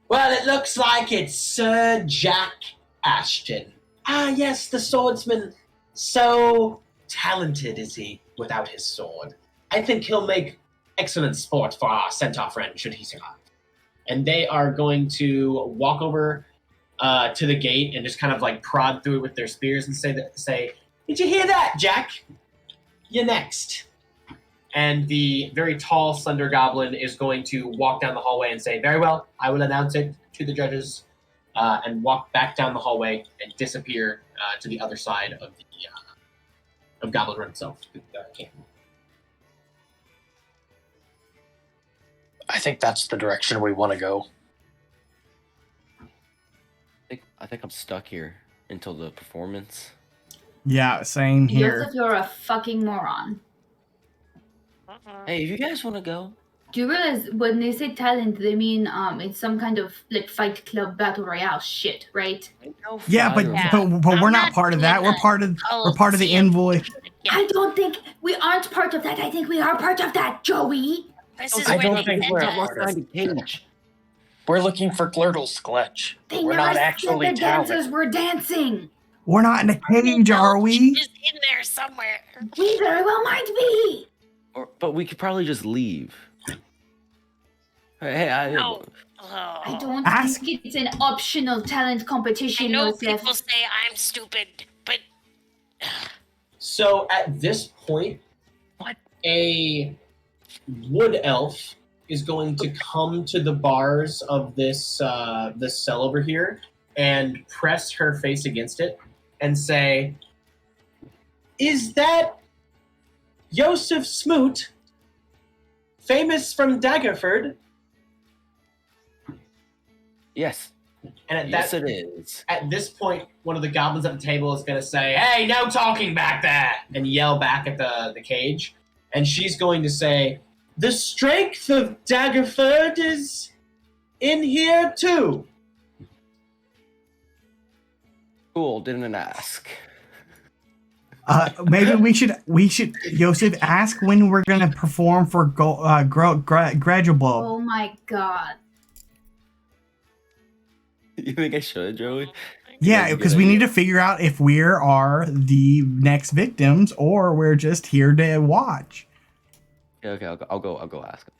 Well, it looks like it's Sir Jack Ashton. Ah, yes, the swordsman. So talented is he without his sword. I think he'll make excellent sport for our centaur friend should he survive. And they are going to walk over to the gate and just kind of like prod through it with their spears and say, "Did you hear that, Jack? You're next." And the very tall, slender goblin is going to walk down the hallway and say, "Very well, I will announce it to the judges," and walk back down the hallway and disappear to the other side of the of Goblin Run itself. I think that's the direction we want to go. I think I'm stuck here until the performance. Yeah, same here. Joseph, you're a fucking moron. Hey, if you guys want to go. Do you realize when they say talent, they mean it's some kind of like Fight Club Battle Royale shit, right? Yeah, but Yeah. we're not part of that. We're part of the envoy. Yeah. I don't think we aren't part of that. I think we are part of that, Joey. This is I where don't they think send we're us. part of it. Cage. We're looking for Glurtle Skletch. They We're never not said actually the dancers talented. were dancing. We're not in a cage, are we? Just in there somewhere. We very well might be. But we could probably just leave. Hey, No. I don't Ask- think it's an optional talent I competition, know Joseph. people say I'm stupid, but So at this point, a wood elf is going to come to the bars of this this cell over here and press her face against it and say, "Is that Joseph Smoot, famous from Daggerford. Yes. And Yes, it is. At this point, one of the goblins at the table is going to say, "Hey, no talking back there!" and yell back at the cage. And she's going to say, "The strength of Daggerford is in here too." Cool, didn't ask. Maybe we should Joseph ask when we're gonna perform for gradual blow. Oh my god. You think I should, Joey? Yeah, because we need to figure out if we are the next victims or we're just here to watch. Okay, I'll go ask him.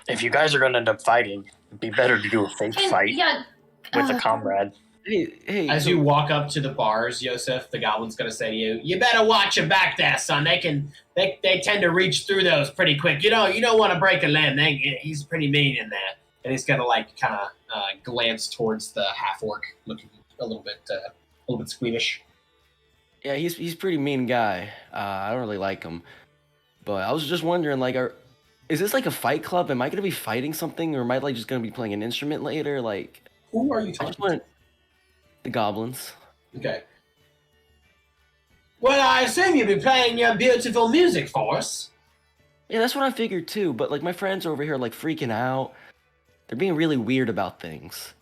If you guys are going to end up fighting, it'd be better to do a fake fight with a comrade. Hey, As you walk up to the bars, Joseph, the goblin's going to say to you, "You better watch your back there, son. They tend to reach through those pretty quick. You don't want to break a limb. He's pretty mean in there." And he's going to kind of glance towards the half orc, looking a little bit squeamish. Yeah, he's a pretty mean guy. I don't really like him. But I was just wondering, is this like a fight club? Am I gonna be fighting something, or am I just gonna be playing an instrument later? Who are you talking to? The goblins. Okay. Well, I assume you'll be playing your beautiful music for us. Yeah, that's what I figured too. But my friends over here freaking out. They're being really weird about things.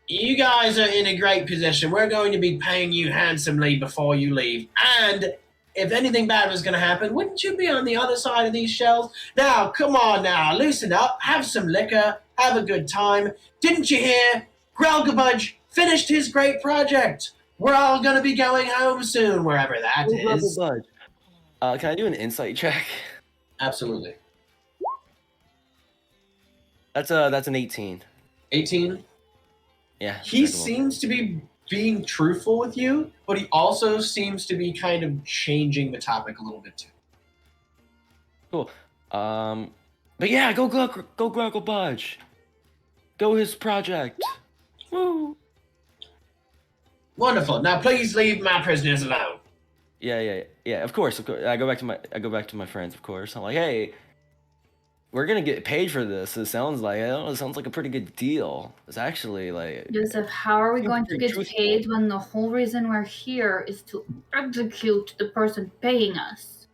You guys are in a great position. We're going to be paying you handsomely before you leave. And if anything bad was going to happen, wouldn't you be on the other side of these shelves? Now, come on now, loosen up, have some liquor, have a good time. Didn't you hear? Grelgabudge finished his great project. We're all going to be going home soon, wherever that is. Can I do an insight check? Absolutely. That's an 18. 18? Yeah. He seems to be being truthful with you, but he also seems to be kind of changing the topic a little bit too. Cool. But yeah, go Grelgabudge. Go his project. Woo. Wonderful. Now please leave my prisoners alone. Yeah. Of course. I go back to my friends. Of course. I'm like, hey, we're gonna get paid for this. It sounds like a pretty good deal. It's actually Joseph, how are we going to get paid when the whole reason we're here is to execute the person paying us?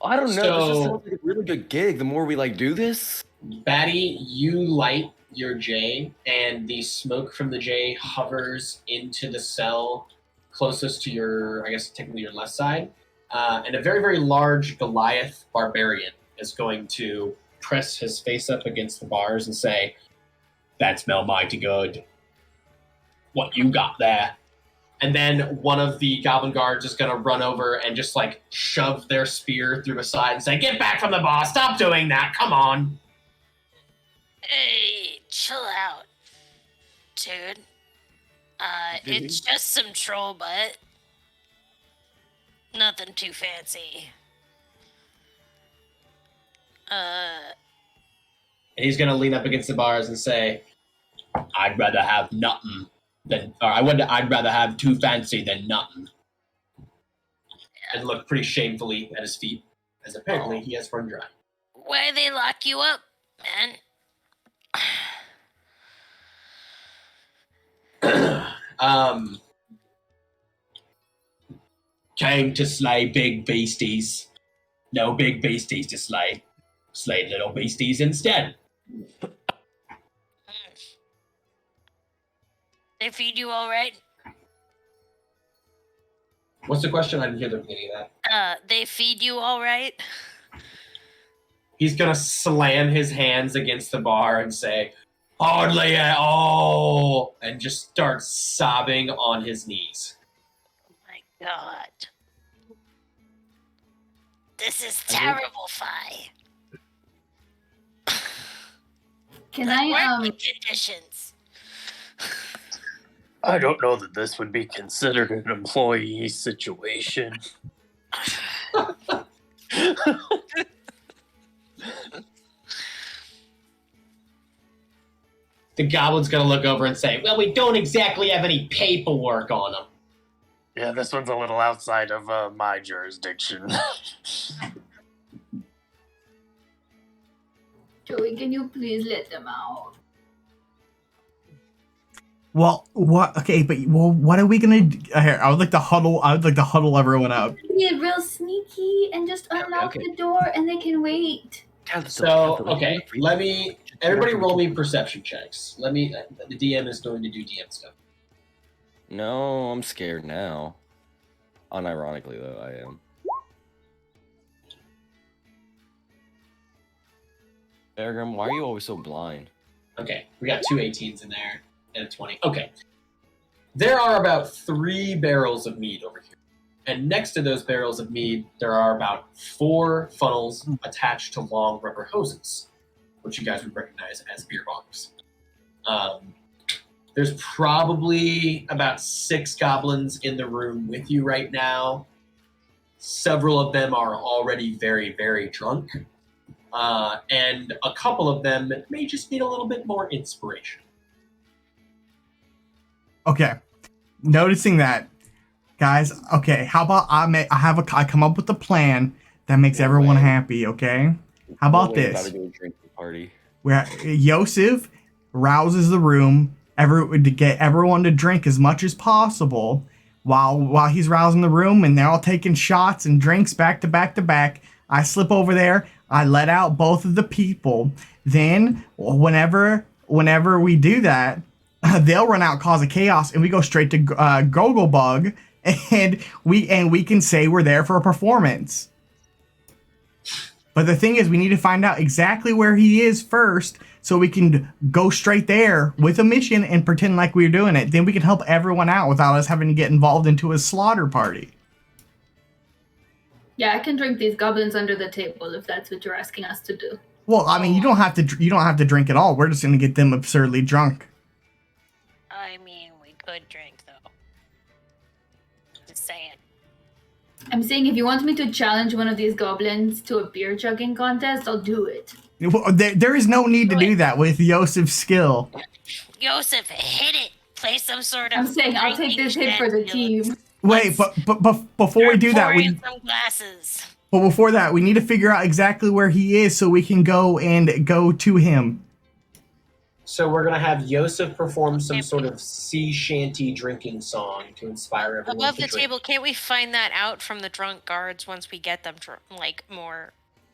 I don't know. This just sounds like a really good gig. The more we do this. Batty, you light your J, and the smoke from the J hovers into the cell closest to your, I guess technically your left side, and a very, very large Goliath barbarian is going to press his face up against the bars and say, "That smell mighty good. What you got there?" And then one of the goblin guards is going to run over and just shove their spear through a side and say, "Get back from the bar. Stop doing that. Come on." Hey, chill out, dude. It's just some troll butt. Nothing too fancy. And he's gonna lean up against the bars and say, "I'd rather have nothing I'd rather have too fancy than nothing." And look pretty shamefully at his feet, as apparently he has run dry. Why they lock you up, man? Came to slay big beasties. No big beasties to slay. Slayed little beasties instead. They feed you all right? What's the question? I didn't hear the beginning of that. They feed you all right? He's gonna slam his hands against the bar and say, "Hardly at all," and just start sobbing on his knees. Oh my god. This is terrible, Fi. Can Working conditions. I don't know that this would be considered an employee situation. The goblin's gonna look over and say, "Well, we don't exactly have any paperwork on them." Yeah, this one's a little outside of my jurisdiction. Joey, can you please let them out? Well, what? Okay, but what are we gonna do? Here, I would like to huddle everyone up. Be real sneaky and just unlock the door, and they can wait. So, okay, everybody roll me perception checks. The DM is going to do DM stuff. No, I'm scared now. Unironically, though, I am. Bergrim, why are you always so blind? Okay, we got 2 18s in there and a 20. Okay. There are about 3 barrels of mead over here. And next to those barrels of mead, there are about 4 funnels attached to long rubber hoses, which you guys would recognize as beer bongs. There's probably about 6 goblins in the room with you right now. Several of them are already very, very drunk. And a couple of them may just need a little bit more inspiration. Okay, noticing that, guys. Okay, how about I come up with a plan that makes everyone happy. Okay, how about this? About to do a drinking party. Where Yosef rouses the room to get everyone to drink as much as possible, while he's rousing the room, and they're all taking shots and drinks back to back to back. I slip over there. I let out both of the people. Then, whenever we do that, they'll run out, cause a chaos, and we go straight to Gogglebug, and we can say we're there for a performance. But the thing is, we need to find out exactly where he is first, so we can go straight there with a mission and pretend like we're doing it. Then we can help everyone out without us having to get involved into a slaughter party. Yeah, I can drink these goblins under the table if that's what you're asking us to do. Well, I mean, you don't have to drink at all. We're just gonna get them absurdly drunk. I mean, we could drink, though. Just saying. I'm saying if you want me to challenge one of these goblins to a beer chugging contest, I'll do it. Well, there is no need to do that with Yosef's skill. Yosef, hit it! Play some sort of... I'm saying I'll take this hit for the team. Wait, but before we do that, some glasses. But before that, we need to figure out exactly where he is so we can go to him. So we're going to have Yosef perform some sort of sea shanty drinking song to inspire everyone Above to the drink. table, can't we find that out from the drunk guards once we get them more...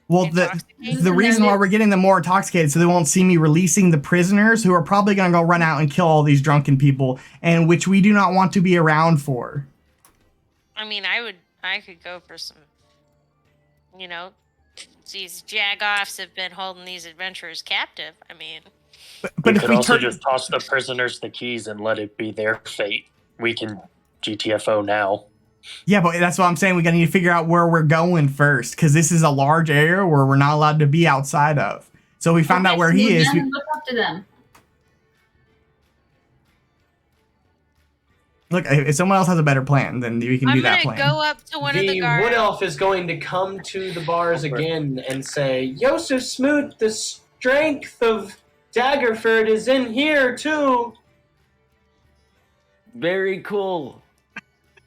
Well, the reason why we're getting them more intoxicated so they won't see me releasing the prisoners who are probably going to go run out and kill all these drunken people, and which we do not want to be around for. I mean, I could go for some, these jagoffs have been holding these adventurers captive. I mean... But we could also just toss the prisoners the keys and let it be their fate. We can GTFO now. Yeah, but that's what I'm saying. We gotta need to figure out where we're going first, because this is a large area where we're not allowed to be outside of. So we found out where he is. Look up to them. Look, if someone else has a better plan, then we can do that plan. I'm gonna go up to one of the guards. The wood elf is going to come to the bars again and say, Yosef Smoot, the strength of Daggerford is in here too. Very cool.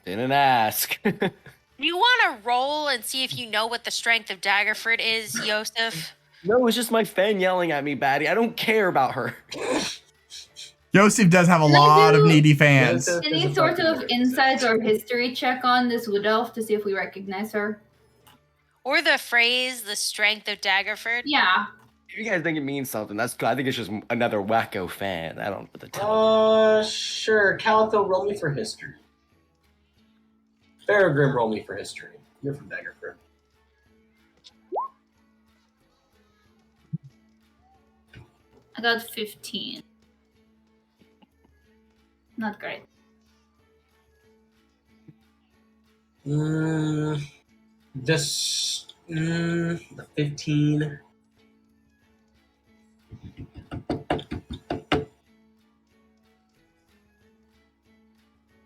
Didn't ask. You want to roll and see if you know what the strength of Daggerford is, Yosef? No, it's just my fan yelling at me, Batty. I don't care about her. Yosef does have a lot of needy fans. Any sort of insights or history check on this wood elf to see if we recognize her? Or the phrase, the strength of Daggerford? Yeah. If you guys think it means something, that's good. I think it's just another wacko fan. I don't know what to tell. Sure. Calitho, roll me for history. Faragrim, roll me for history. You're from Daggerford. I got 15. Not great. The 15.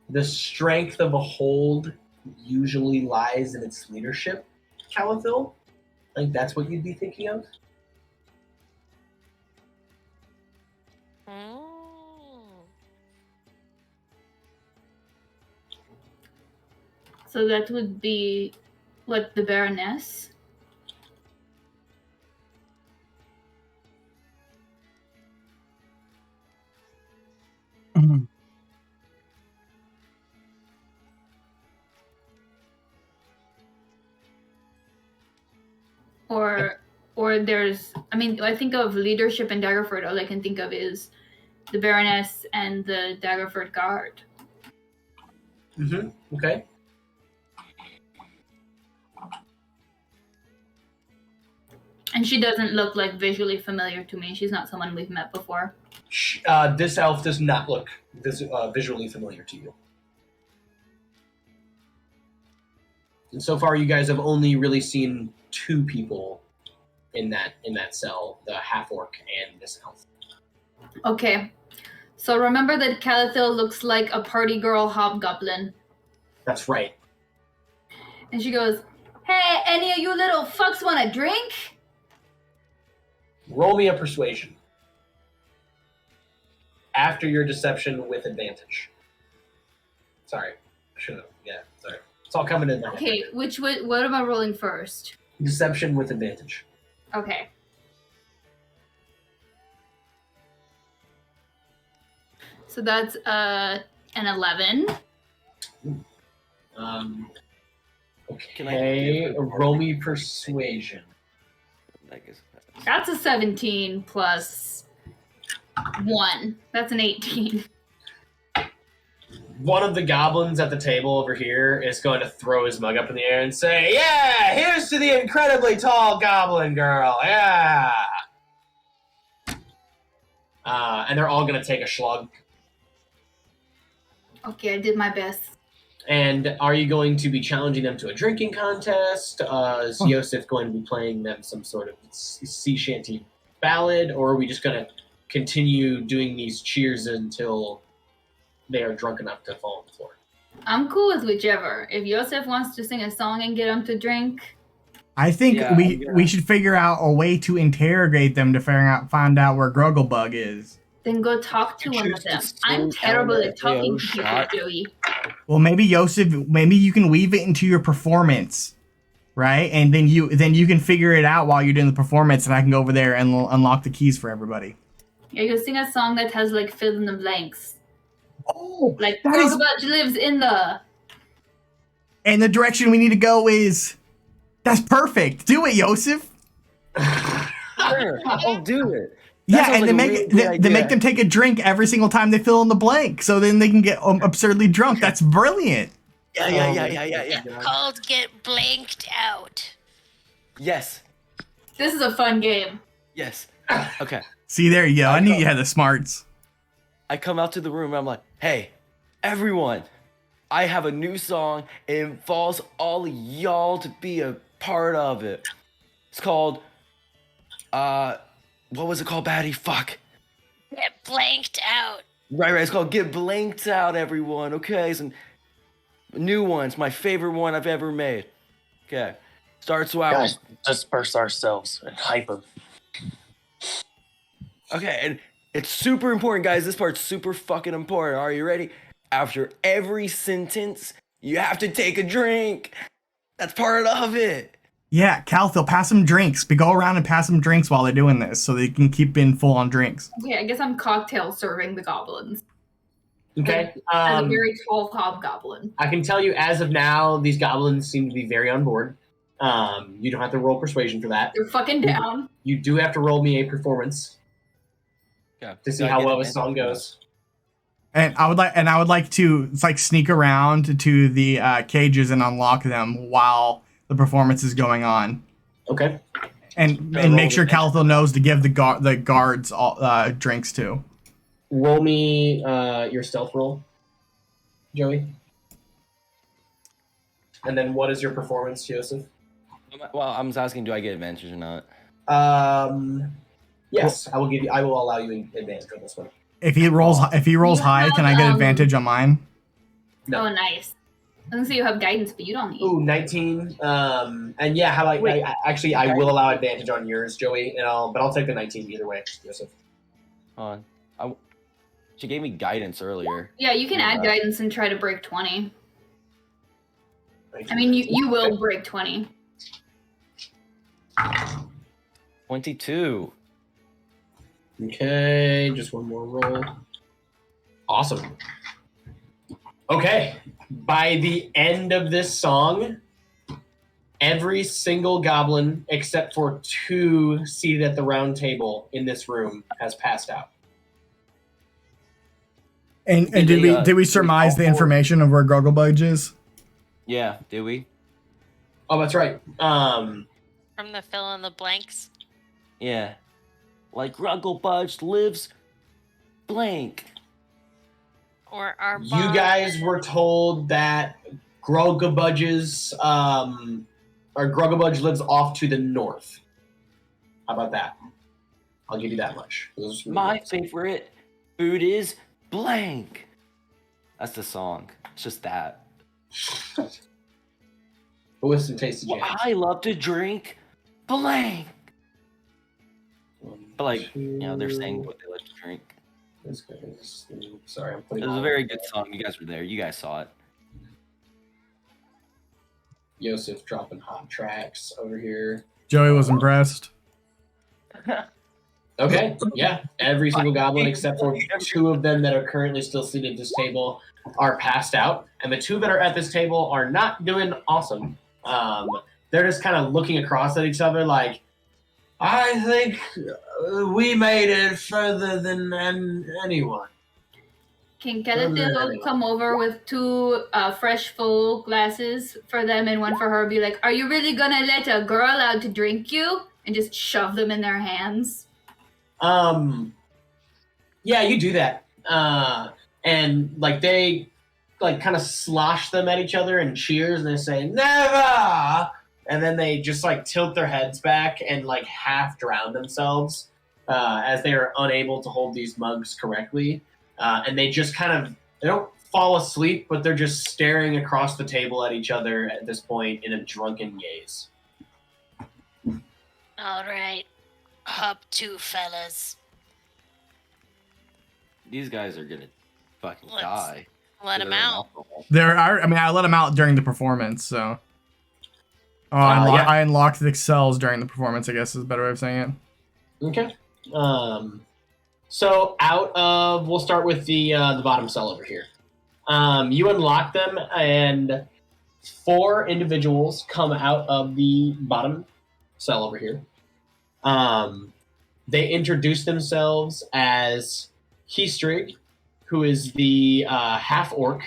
The strength of a hold usually lies in its leadership, Calitho. I think that's what you'd be thinking of. So that would be, what, the Baroness? Or there's, I mean, I think of leadership in Daggerford. All I can think of is the Baroness and the Daggerford Guard. Okay. And she doesn't look like visually familiar to me. She's not someone we've met before. This elf does not look visually familiar to you. And so far, you guys have only really seen 2 people in that cell: the half orc and this elf. Okay. So remember that Calathil looks like a party girl hobgoblin. That's right. And she goes, "Hey, any of you little fucks want a drink?" Roll me a persuasion. After your deception with advantage. Sorry. I should have. Yeah, sorry. It's all coming in there. Okay, what am I rolling first? Deception with advantage. Okay. So that's an 11. Okay. Roll me persuasion. That's a 17 plus 1. That's an 18. One of the goblins at the table over here is going to throw his mug up in the air and say, "Yeah, here's to the incredibly tall goblin girl, yeah!" And they're all going to take a slug. Okay, I did my best. And are you going to be challenging them to a drinking contest? Is Yosef going to be playing them some sort of sea shanty ballad? Or are we just going to continue doing these cheers until they are drunk enough to fall on the floor? I'm cool with whichever. If Yosef wants to sing a song and get them to drink, I think we should figure out a way to interrogate them to find out where Grugglebug is. then go talk to one of them. I'm terrible at talking to people, Joey. Well, maybe Yosef, maybe you can weave it into your performance, right? And then you can figure it out while you're doing the performance, and I can go over there and unlock the keys for everybody. Yeah, you sing a song that has like fill in the blanks. Oh, like Grugglebug lives in the. And the direction we need to go is. That's perfect. Do it, Yosef. Sure, I'll do it. Yeah, and they make them take a drink every single time they fill in the blank, so then they can get absurdly drunk. That's brilliant. Yeah. Called Get Blanked Out. Yes. This is a fun game. Yes. Okay. See, there you go. I knew you had the smarts. I come out to the room and I'm like, "Hey, everyone, I have a new song. It involves all of y'all to be a part of it. It's called, what was it called, Batty? Fuck. Get Blanked Out. Right. It's called Get Blanked Out, everyone. Okay, it's a new one. It's my favorite one I've ever made. Okay. Starts out. Guys, disperse ourselves and hype them. Okay, and it's super important, guys. This part's super fucking important. Are you ready? After every sentence, you have to take a drink. That's part of it. Yeah, Calthil, pass them drinks. We go around and pass them drinks while they're doing this, so they can keep in full on drinks. Okay, I guess I'm cocktail serving the goblins. Okay. As a very tall hobgoblin. I can tell you, as of now, these goblins seem to be very on board. You don't have to roll persuasion for that. They're fucking down. You do have to roll me a performance to see how well the song goes. And I would like to sneak around to the cages and unlock them while the performance is going on. Okay. And make sure Calthil knows to give the guards all, drinks too. Roll me your stealth roll, Joey. And then what is your performance, Joseph? Well, I'm just asking, do I get advantage or not? Yes, I will allow you advantage on this one. If he rolls high, can I get advantage on mine? No. Oh, nice. I was gonna say you have guidance, but you don't need. Ooh, 19. And yeah, I will allow advantage on yours, Joey. But I'll take the 19 either way, Joseph. She gave me guidance earlier. Yeah, you can add guidance and try to break 20. I mean, you will break 20. 22. Okay, just one more roll. Awesome. Okay, by the end of this song, Every single goblin except for 2 seated at the round table in this room has passed out. And Did did they, we did we surmise call the for- information of where Gogglebudge is? Yeah, did we? Oh, that's right. From the fill in the blanks. Yeah. Like Grugglebudge lives blank. Or our You guys were told that Grogabudge's or Grogabudge lives off to the north. How about that? I'll give you that much. My favorite food is blank. That's the song. It's just that. But with some tasty Well, jams. I love to drink blank. But like, you know, they're saying what they like to drink. Sorry, I'm putting It was a very good song. You guys were there. You guys saw it. Yosef dropping hot tracks over here. Joey was impressed. Okay, yeah. Every single goblin except for 2 of them that are currently still seated at this table are passed out. And the 2 that are at this table are not doing awesome. They're just kind of looking across at each other like, I think we made it further than anyone. Can Calatil come over with 2 fresh full glasses for them and one for her? Be like, are you really gonna let a girl out to drink you? And just shove them in their hands. Yeah, you do that. And like they like kind of slosh them at each other and cheers and they say, never! And then they just like tilt their heads back and like half drown themselves as they are unable to hold these mugs correctly. And they just kind of, they don't fall asleep, but they're just staring across the table at each other at this point in a drunken gaze. All right. Up 2 fellas. These guys are gonna fucking Let's die. Let them out. I let them out during the performance, so. Oh, I unlocked the cells during the performance, I guess is a better way of saying it. Okay. So we'll start with the bottom cell over here. You unlock them, and 4 individuals come out of the bottom cell over here. They introduce themselves as Keystrig, who is the half-orc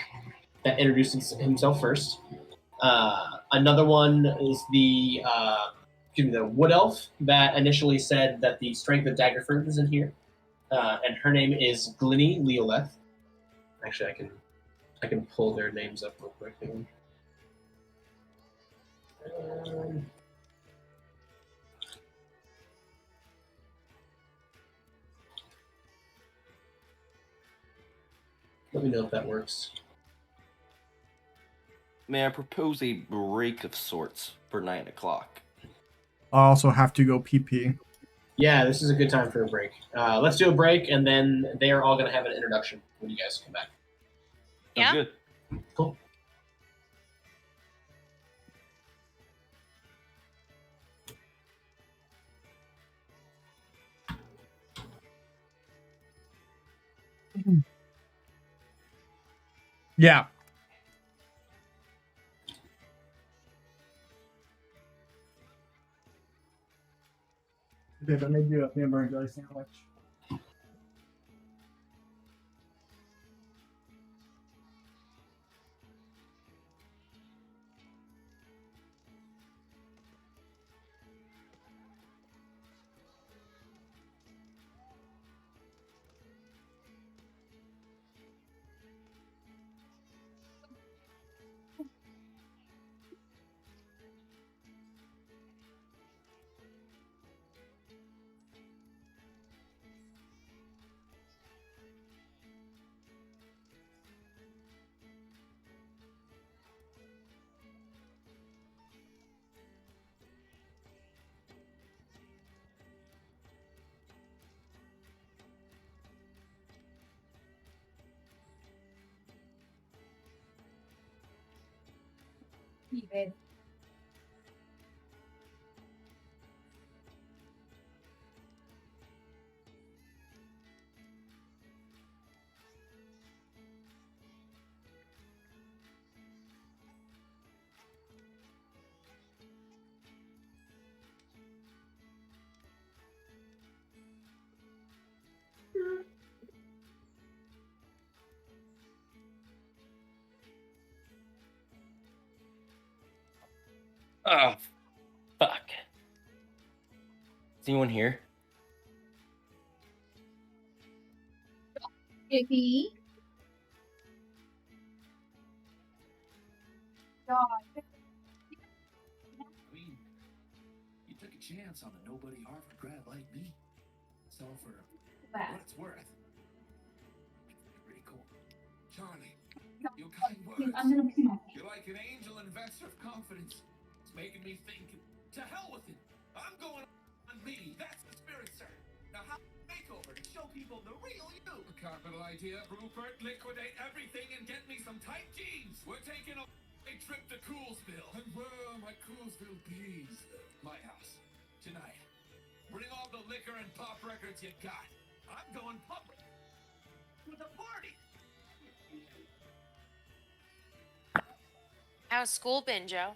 that introduced himself first. Another one is the wood elf that initially said that the strength of Daggerford is in here. And her name is Glinny Leoleth. Actually, I can pull their names up real quick. Let me know if that works. May I propose a break of sorts for 9 o'clock? I also have to go pee. Yeah, this is a good time for a break. Let's do a break, and then they are all going to have an introduction when you guys come back. Yeah. Good. Cool. Yeah. Babe, I made you a peanut butter and jelly sandwich. Babe. Oh, fuck. Is anyone here? Iggy. I mean, you took a chance on a nobody Harvard grad like me. So for what it's worth, pretty cool. Charlie, your kind words. You're like an angel investor of confidence. It's making me think, to hell with it. I'm going on me. That's the spirit, sir. Now how makeover to show people the real you. A capital idea, Rupert. Liquidate everything and get me some tight jeans. We're taking a trip to Coolsville. And where are my Coolsville bees? My house. Tonight. Bring all the liquor and pop records you got. I'm going public. With a party. How's school been, Joe?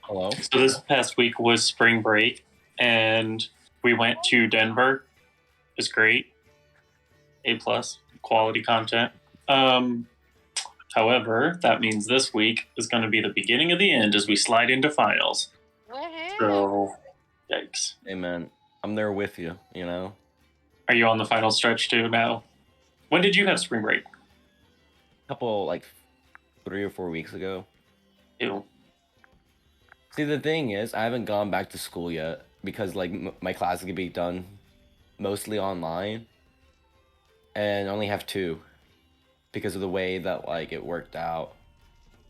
Hello? So this past week was spring break, and we went to Denver. It was great. A+, quality content. However, that means this week is going to be the beginning of the end as we slide into finals. So, yikes. Hey, man. I'm there with you, you know? Are you on the final stretch too now? When did you have spring break? A couple, like, 3 or 4 weeks ago. Ew. See, the thing is, I haven't gone back to school yet because, like, my classes can be done mostly online. And I only have 2 because of the way that, like, it worked out.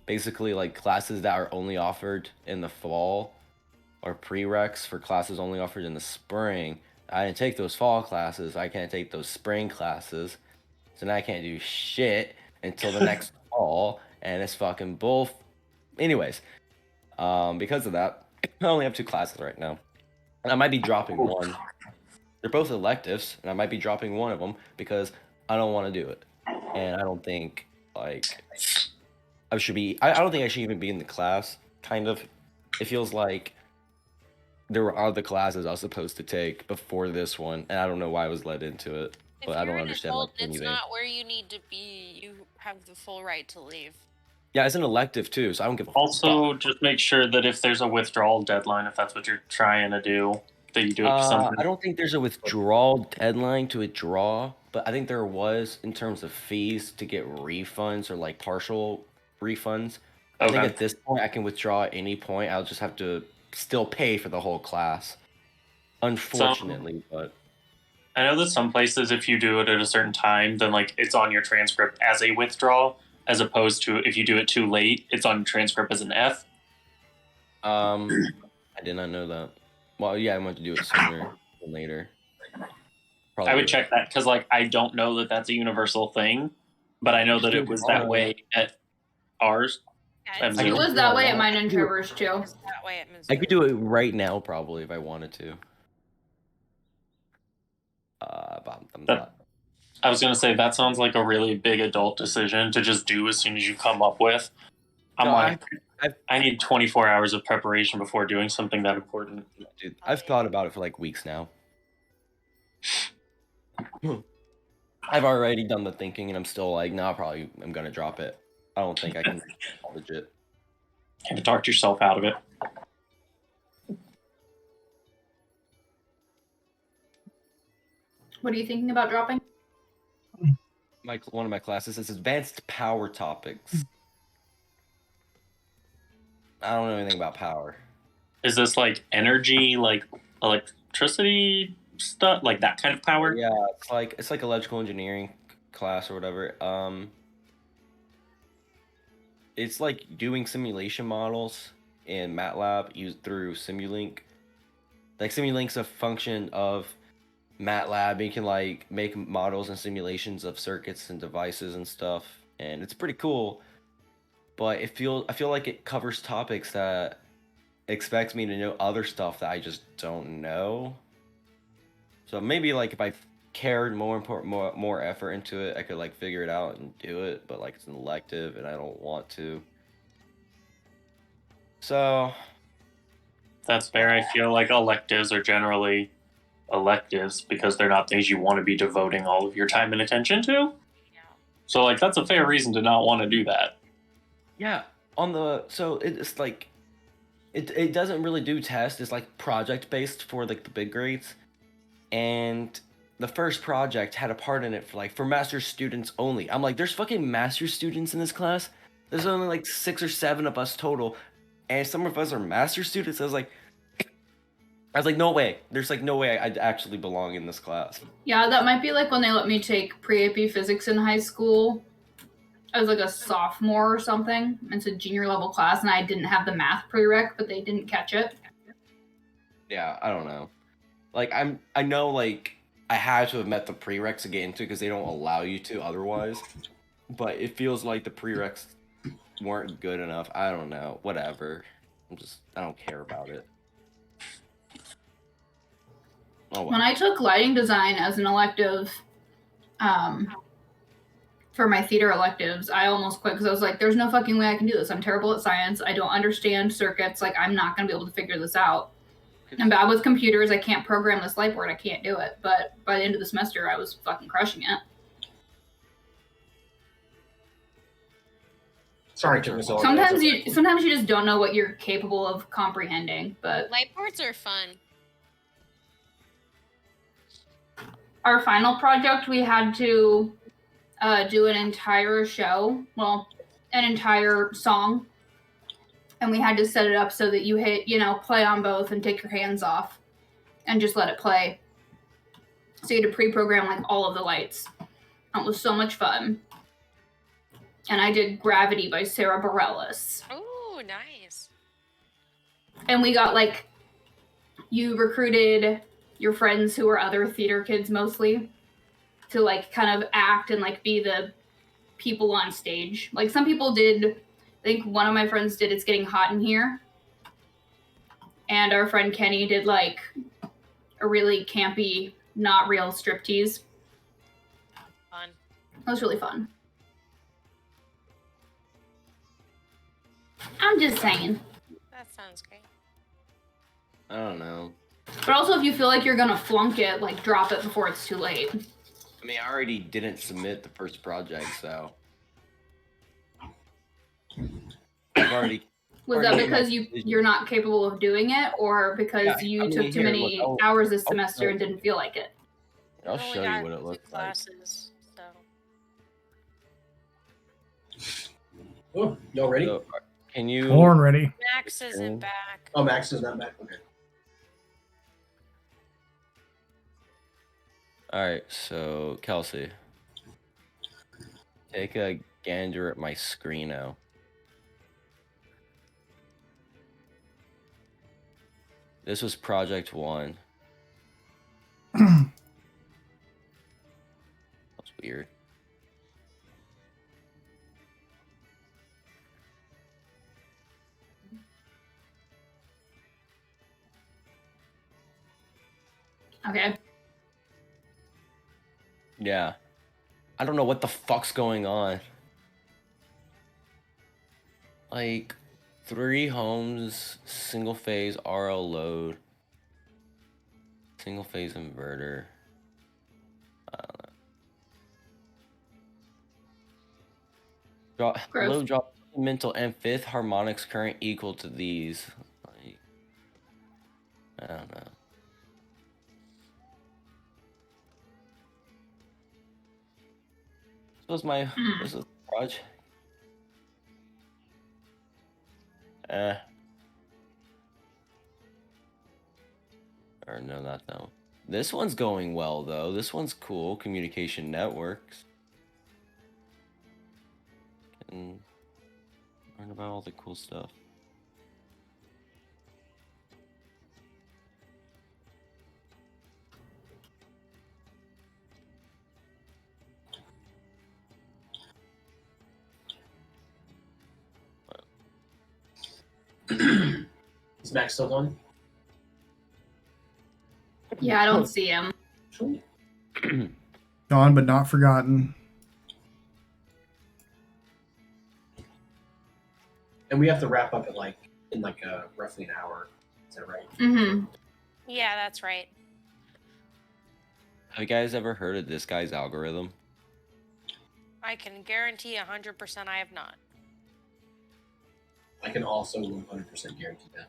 Basically, like, classes that are only offered in the fall or prereqs for classes only offered in the spring. I didn't take those fall classes. I can't take those spring classes. So now I can't do shit until the next fall. And it's fucking bull. Anyways, because of that, I only have 2 classes right now. And I might be dropping one. They're both electives, and I might be dropping one of them because I don't want to do it. And I don't think, like, I should be... I don't think I should even be in the class, kind of. It feels like there were other classes I was supposed to take before this one, and I don't know why I was led into it. If But I you're don't an understand, adult, like, it's anything. not where you need to be. You have the full right to leave. Yeah, it's an elective, too, so I don't give a Also, fuck. just make sure that if there's a withdrawal deadline, if that's what you're trying to do, that you do it something. I don't think there's a withdrawal deadline to withdraw, but I think there was in terms of fees to get refunds or like partial refunds. I think Okay. at this point I can withdraw at any point. I'll just have to still pay for the whole class. Unfortunately, but I know that some places, if you do it at a certain time, then like it's on your transcript as a withdrawal, as opposed to if you do it too late, it's on transcript as an F. I did not know that. Well, yeah, I want to do it sooner than later. Probably I would check that because like I don't know that that's a universal thing, but I know that it was that way at ours. Yeah, It was that way at mine and Trevor's too. That way at Missouri. I could do it right now, probably, if I wanted to. I was gonna say that sounds like a really big adult decision to just do as soon as you come up with. I'm No, like, I need 24 hours of preparation before doing something that important. Dude, I've thought about it for like weeks now. I've already done the thinking, and I'm still like, nah, probably I'm gonna drop it. I don't think I can legit. Have to talk yourself out of it. What are you thinking about dropping? One of my classes is advanced power topics. I don't know anything about power. Is this like energy, like electricity stuff, like that kind of power? Yeah, it's like electrical engineering class or whatever. It's like doing simulation models in MATLAB used through Simulink. Like Simulink's a function of MATLAB. You can like make models and simulations of circuits and devices and stuff, and it's pretty cool. But I feel like it covers topics that expects me to know other stuff that I just don't know. So maybe like if I cared more effort into it, I could like figure it out and do it. But like it's an elective, and I don't want to. So That's fair. I feel like electives are generally electives because they're not things you want to be devoting all of your time and attention to. Yeah. So like that's a fair reason to not want to do that. yeah, on the so it's like it doesn't really do tests. It's like project based for like the big grades, and the first project had a part in it for master's students only. I'm like, there's fucking master's students in this class. There's only like 6 or 7 of us total, and some of us are master's students. I was like, no way. There's like no way I'd actually belong in this class. Yeah, that might be like when they let me take pre-AP physics in high school. I was like a sophomore or something. It's a junior level class, and I didn't have the math prereq, but they didn't catch it. Yeah, I don't know. Like I know like I had to have met the prereqs to get into because they don't allow you to otherwise. But it feels like the prereqs weren't good enough. I don't know. Whatever. I don't care about it. Oh, well. When I took lighting design as an elective, for my theater electives, I almost quit because I was like, there's no fucking way I can do this. I'm terrible at science. I don't understand circuits. Like, I'm not going to be able to figure this out. I'm bad with computers. I can't program this light board. I can't do it. But by the end of the semester, I was fucking crushing it. Sorry to result. Sometimes you just don't know what you're capable of comprehending. But Light boards are fun. our final project, we had to do an entire show, well, an entire song, and we had to set it up so that you hit, play on both and take your hands off and just let it play. So you had to pre-program like all of the lights. It was so much fun. And I did Gravity by Sara Bareilles. Oh, nice. And we got like, you recruited your friends who were other theater kids mostly to like kind of act and like be the people on stage. Like some people did, I think one of my friends did It's Getting Hot in Here. And our friend Kenny did like a really campy, not real striptease. Fun. It was really fun. I'm just saying. That sounds great. I don't know. But also, if you feel like you're gonna flunk it, like drop it before it's too late. I mean, I already didn't submit the first project, so I've already. Was that because you're not capable of doing it, or because you took too many hours this semester and didn't feel like it? I'll show you what it looks like. Classes, so. Oh, y'all ready? So, can you? Born ready. Max isn't back. Oh, Max is not back. Okay. All right, so Kelsey, take a gander at my screen now. This was project 1. That's weird. Okay. Yeah. I don't know what the fuck's going on. Like, 3 homes, single phase RL load, single phase inverter. I don't know. Load drop mental and 5th harmonics current equal to these. Like, I don't know. This was the project. Or no, not that one. This one's going well though. This one's cool. Communication networks. Can learn about all the cool stuff. Is Max still on? Yeah, I don't see him. Gone but not forgotten. And we have to wrap up in roughly an hour. Is that right? Mm-hmm. Yeah, that's right. Have you guys ever heard of this guy's algorithm? I can guarantee 100% I have not. can also 100% guarantee that.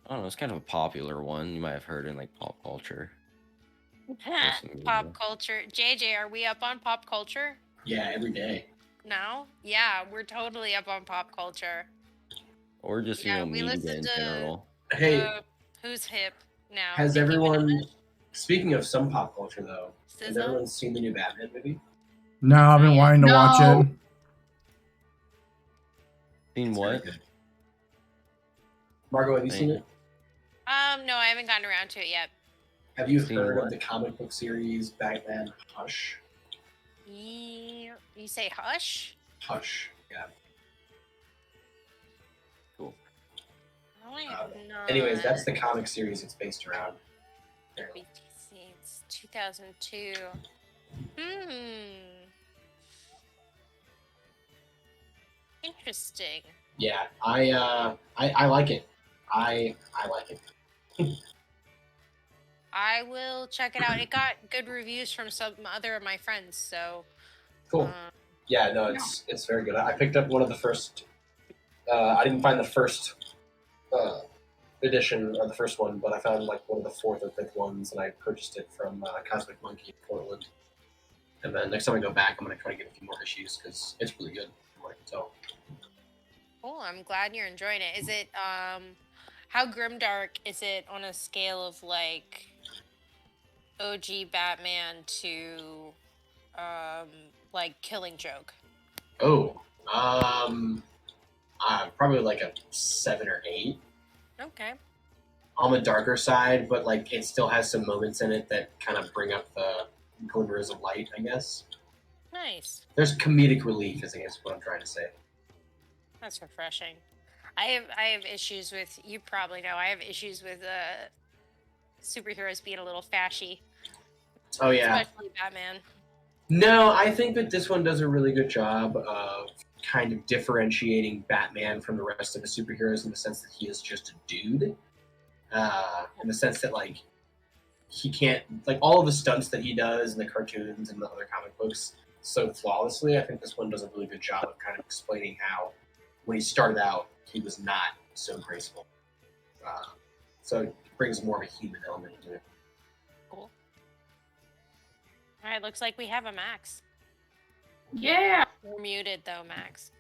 I don't know. It's kind of a popular one. You might have heard in like pop culture. Pop culture. JJ, are we up on pop culture? Yeah, every day. No? Yeah, we're totally up on pop culture. Or just, Yeah, you know, we media listened in to- general. Hey, Who's hip now? has Nicki everyone, Minaj? speaking of some pop culture though, has SZA? everyone seen the new Batman movie? No, I've been wanting to watch it. Seen It's what? very good. Margot, have you seen it? No, I haven't gotten around to it yet. Have you Seen heard what? of the comic book series Batman Hush? You say Hush? Hush, yeah. Cool. No, I have not. Anyways, that's the comic series it's based around. It's 2002. Interesting. Yeah, I like it. I like it. I will check it out. It got good reviews from some other of my friends, so Cool. Yeah, no, it's very good. I picked up one of the first. I didn't find the first edition or the first one, but I found like one of the fourth or fifth ones, and I purchased it from Cosmic Monkey in Portland. And then next time I go back, I'm gonna try to get a few more issues because it's really good. From what I can tell. cool. I'm glad you're enjoying it. Is it how grimdark is it on a scale of like OG Batman to like Killing Joke? Oh, probably like a 7 or 8. Okay. On the darker side, but like it still has some moments in it that kind of bring up the glimmers of light, I guess. Nice. There's comedic relief, I guess what I'm trying to say. That's refreshing. I have issues with, you probably know, I have issues with superheroes being a little fashy. Oh yeah. Especially Batman. No, I think that this one does a really good job of kind of differentiating Batman from the rest of the superheroes in the sense that he is just a dude. In the sense that like he can't, like all of the stunts that he does in the cartoons and the other comic books so flawlessly. I think this one does a really good job of kind of explaining how when he started out he was not so graceful. So it brings more of a human element into it. Cool. All right, looks like we have a Max. Yeah. We're muted though, Max.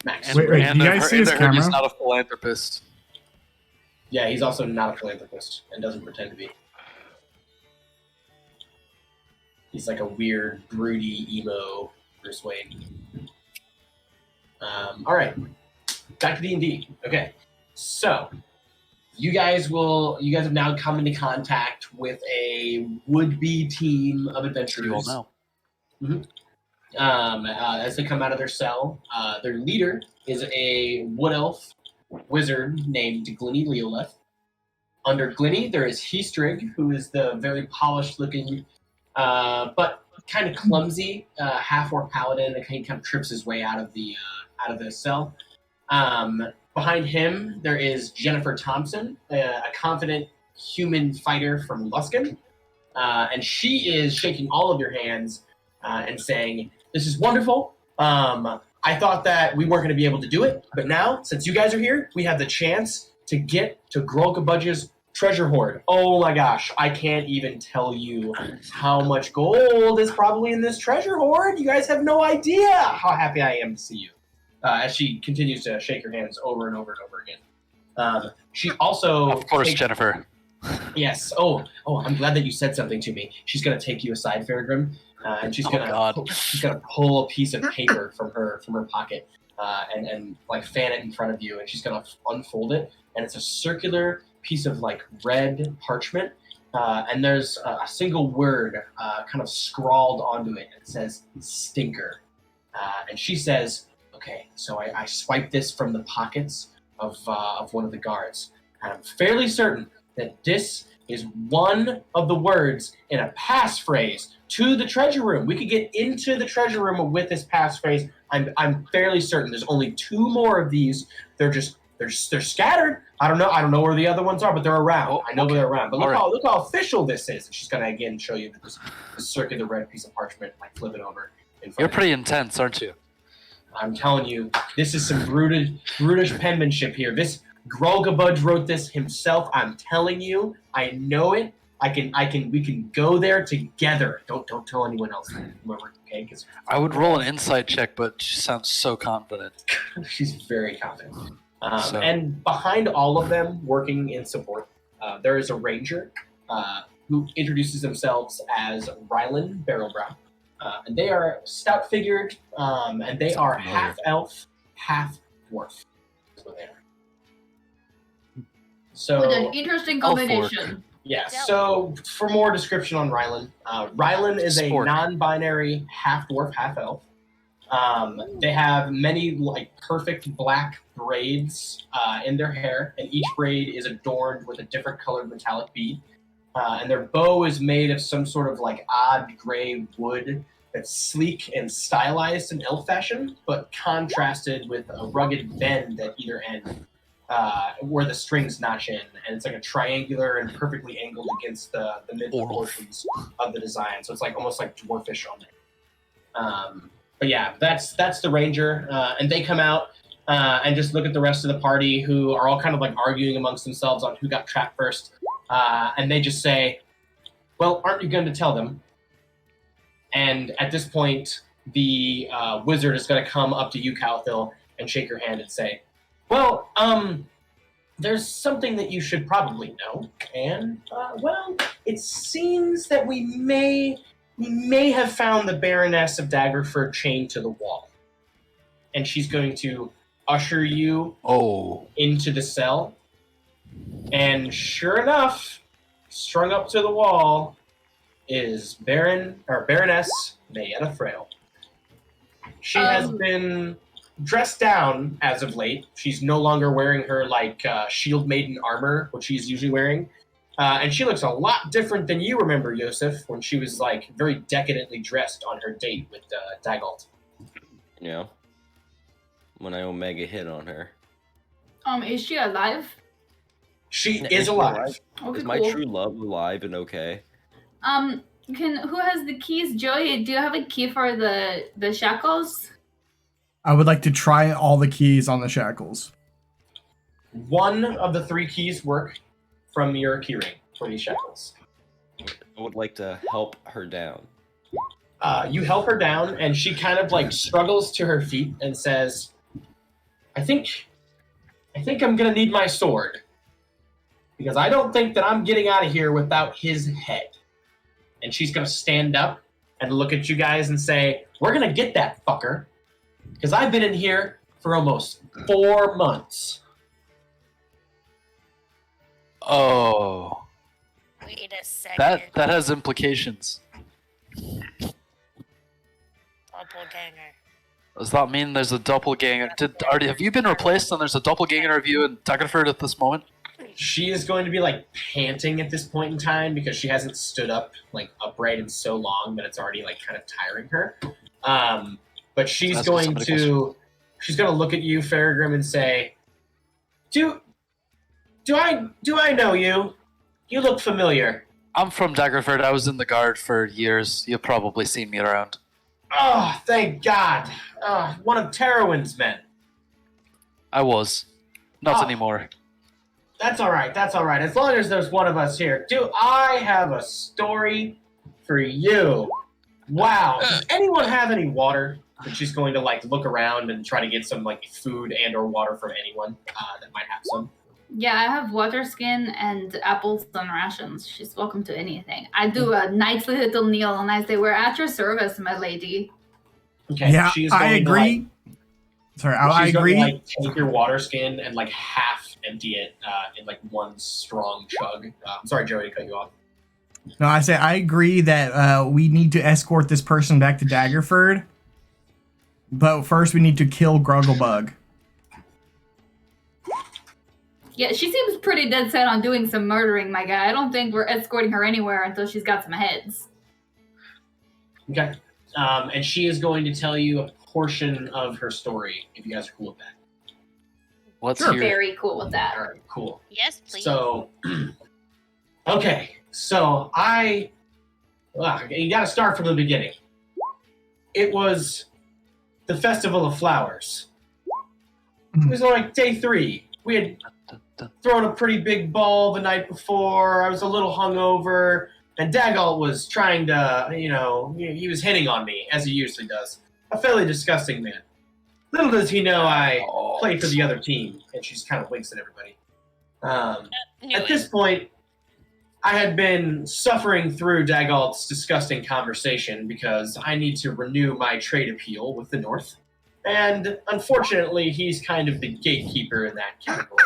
Max. Wait, And you I've guys heard- see his and I heard he's camera? not a philanthropist. Yeah, he's also not a philanthropist and doesn't pretend to be. He's like a weird, broody, emo Bruce Wayne. All right, back to D&D. Okay, so you guys have now come into contact with a would-be team of adventurers. You all know. As they come out of their cell, their leader is a wood elf wizard named Glinny Leolith. Under Glinny, there is Heastrig, who is the very polished-looking, but kind of clumsy half-orc paladin that kind of trips his way out of the cell. Behind him, there is Jennifer Thompson, a confident human fighter from Luskin, and she is shaking all of your hands and saying, "This is wonderful. I thought that we weren't going to be able to do it, but now, since you guys are here, we have the chance to get to Grolkabudge's treasure hoard. Oh my gosh, I can't even tell you how much gold is probably in this treasure hoard. You guys have no idea how happy I am to see you." As she continues to shake her hands over and over and over again. She also... Of course, Jennifer. Yes. Oh, I'm glad that you said something to me. She's going to take you aside, Fairgrim, and she's going to pull a piece of paper from her pocket and like fan it in front of you, and she's going to unfold it, and it's a circular piece of like red parchment, and there's a single word kind of scrawled onto it. It says "stinker," and she says, "Okay, so I swiped this from the pockets of one of the guards, and I'm fairly certain that this is one of the words in a passphrase to the treasure room. We could get into the treasure room with this passphrase. I'm fairly certain. There's only 2 more of these. They're scattered. I don't know where the other ones are, but they're around. I know they're around. But look how official this is." And she's gonna again show you this circular red piece of parchment, like flip it over. You're pretty intense, aren't you? I'm telling you, this is some brutish penmanship here. This Grogabudge wrote this himself. I'm telling you, I know it. We can go there together. Don't tell anyone else. Remember, okay? Because I would roll an insight check, but she sounds so confident. she's very confident. And behind all of them, working in support, there is a ranger who introduces themselves as Rylan Barrelbrow. And they are stout-figured, and they are half elf, half dwarf. That's what they are. So, What an interesting combination. yeah, so for more description on Rylan, Rylan is a non-binary half dwarf, half elf. They have many perfect black braids in their hair, and each braid is adorned with a different colored metallic bead. And their bow is made of some sort of odd gray wood that's sleek and stylized in elf fashion, but contrasted with a rugged bend at either end. Where the strings notch in, and it's like a triangular and perfectly angled against the mid portions of the design. So it's almost like dwarfish on it. But yeah, that's the ranger, and they come out and just look at the rest of the party, who are all kind of arguing amongst themselves on who got trapped first, and they just say, "Well, aren't you going to tell them?" And at this point, the wizard is going to come up to you, Calthil, and shake your hand and say, "Well, there's something that you should probably know, and, it seems that we may have found the Baroness of Daggerford chained to the wall." And she's going to usher you into the cell, and sure enough, strung up to the wall is Baroness Mayetta Frail. She has been dressed down as of late. She's no longer wearing her shield maiden armor, which she's usually wearing, and she looks a lot different than you remember, Yosef, when she was very decadently dressed on her date with Dagalt. Yeah, when I Omega hit on her. Is she alive? She is alive. Okay, is my cool. true love alive and okay? Who has the keys? Joey, do you have a key for the shackles? I would like to try all the keys on the shackles. One of the 3 keys work from your keyring for these shackles. I would like to help her down. You help her down, and she kind of struggles to her feet and says, I think I'm gonna need my sword, because I don't think that I'm getting out of here without his head. And she's gonna stand up and look at you guys and say, "We're gonna get that fucker, because I've been in here for almost 4 months." Oh. Wait a second. That has implications. Doppelganger. Does that mean there's a doppelganger? Have you been replaced and there's a doppelganger of you in Daggerford at this moment? She is going to be panting at this point in time because she hasn't stood up upright in so long that it's already kind of tiring her. But she's going to look at you, Farragrim, and say, Do I know you? You look familiar. I'm from Daggerford. I was in the guard for years. You've probably seen me around. Oh, thank God. One of Terwin's men. I was. Not anymore. That's all right. As long as there's one of us here. Do I have a story for you? Wow. Does anyone have any water? And she's going to look around and try to get some food and or water from anyone that might have some. Yeah, I have water skin and apples and rations. She's welcome to anything. I do a knightly little kneel and I say, "We're at your service, my lady." Okay. Yeah, I agree. I agree. Going to, take your water skin and half empty it in one strong chug. I'm sorry, Joey, to cut you off. No, I say I agree that we need to escort this person back to Daggerford, but first we need to kill Grugglebug. Yeah, she seems pretty dead set on doing some murdering, my guy. I don't think we're escorting her anywhere until she's got some heads. Okay. And she is going to tell you a portion of her story, if you guys are cool with that. What's Sure. Very cool with that. All right, cool. Yes, please. So, okay. So you got to start from the beginning. It was the Festival of Flowers. It was like day 3. We had thrown a pretty big ball the night before. I was a little hungover, and Daggerford was trying to, he was hitting on me, as he usually does. A fairly disgusting man. Little does he know I play for the other team, and she just kind of winks at everybody. At this point, I had been suffering through Daggerford's disgusting conversation because I need to renew my trade appeal with the North. And unfortunately, he's kind of the gatekeeper in that category.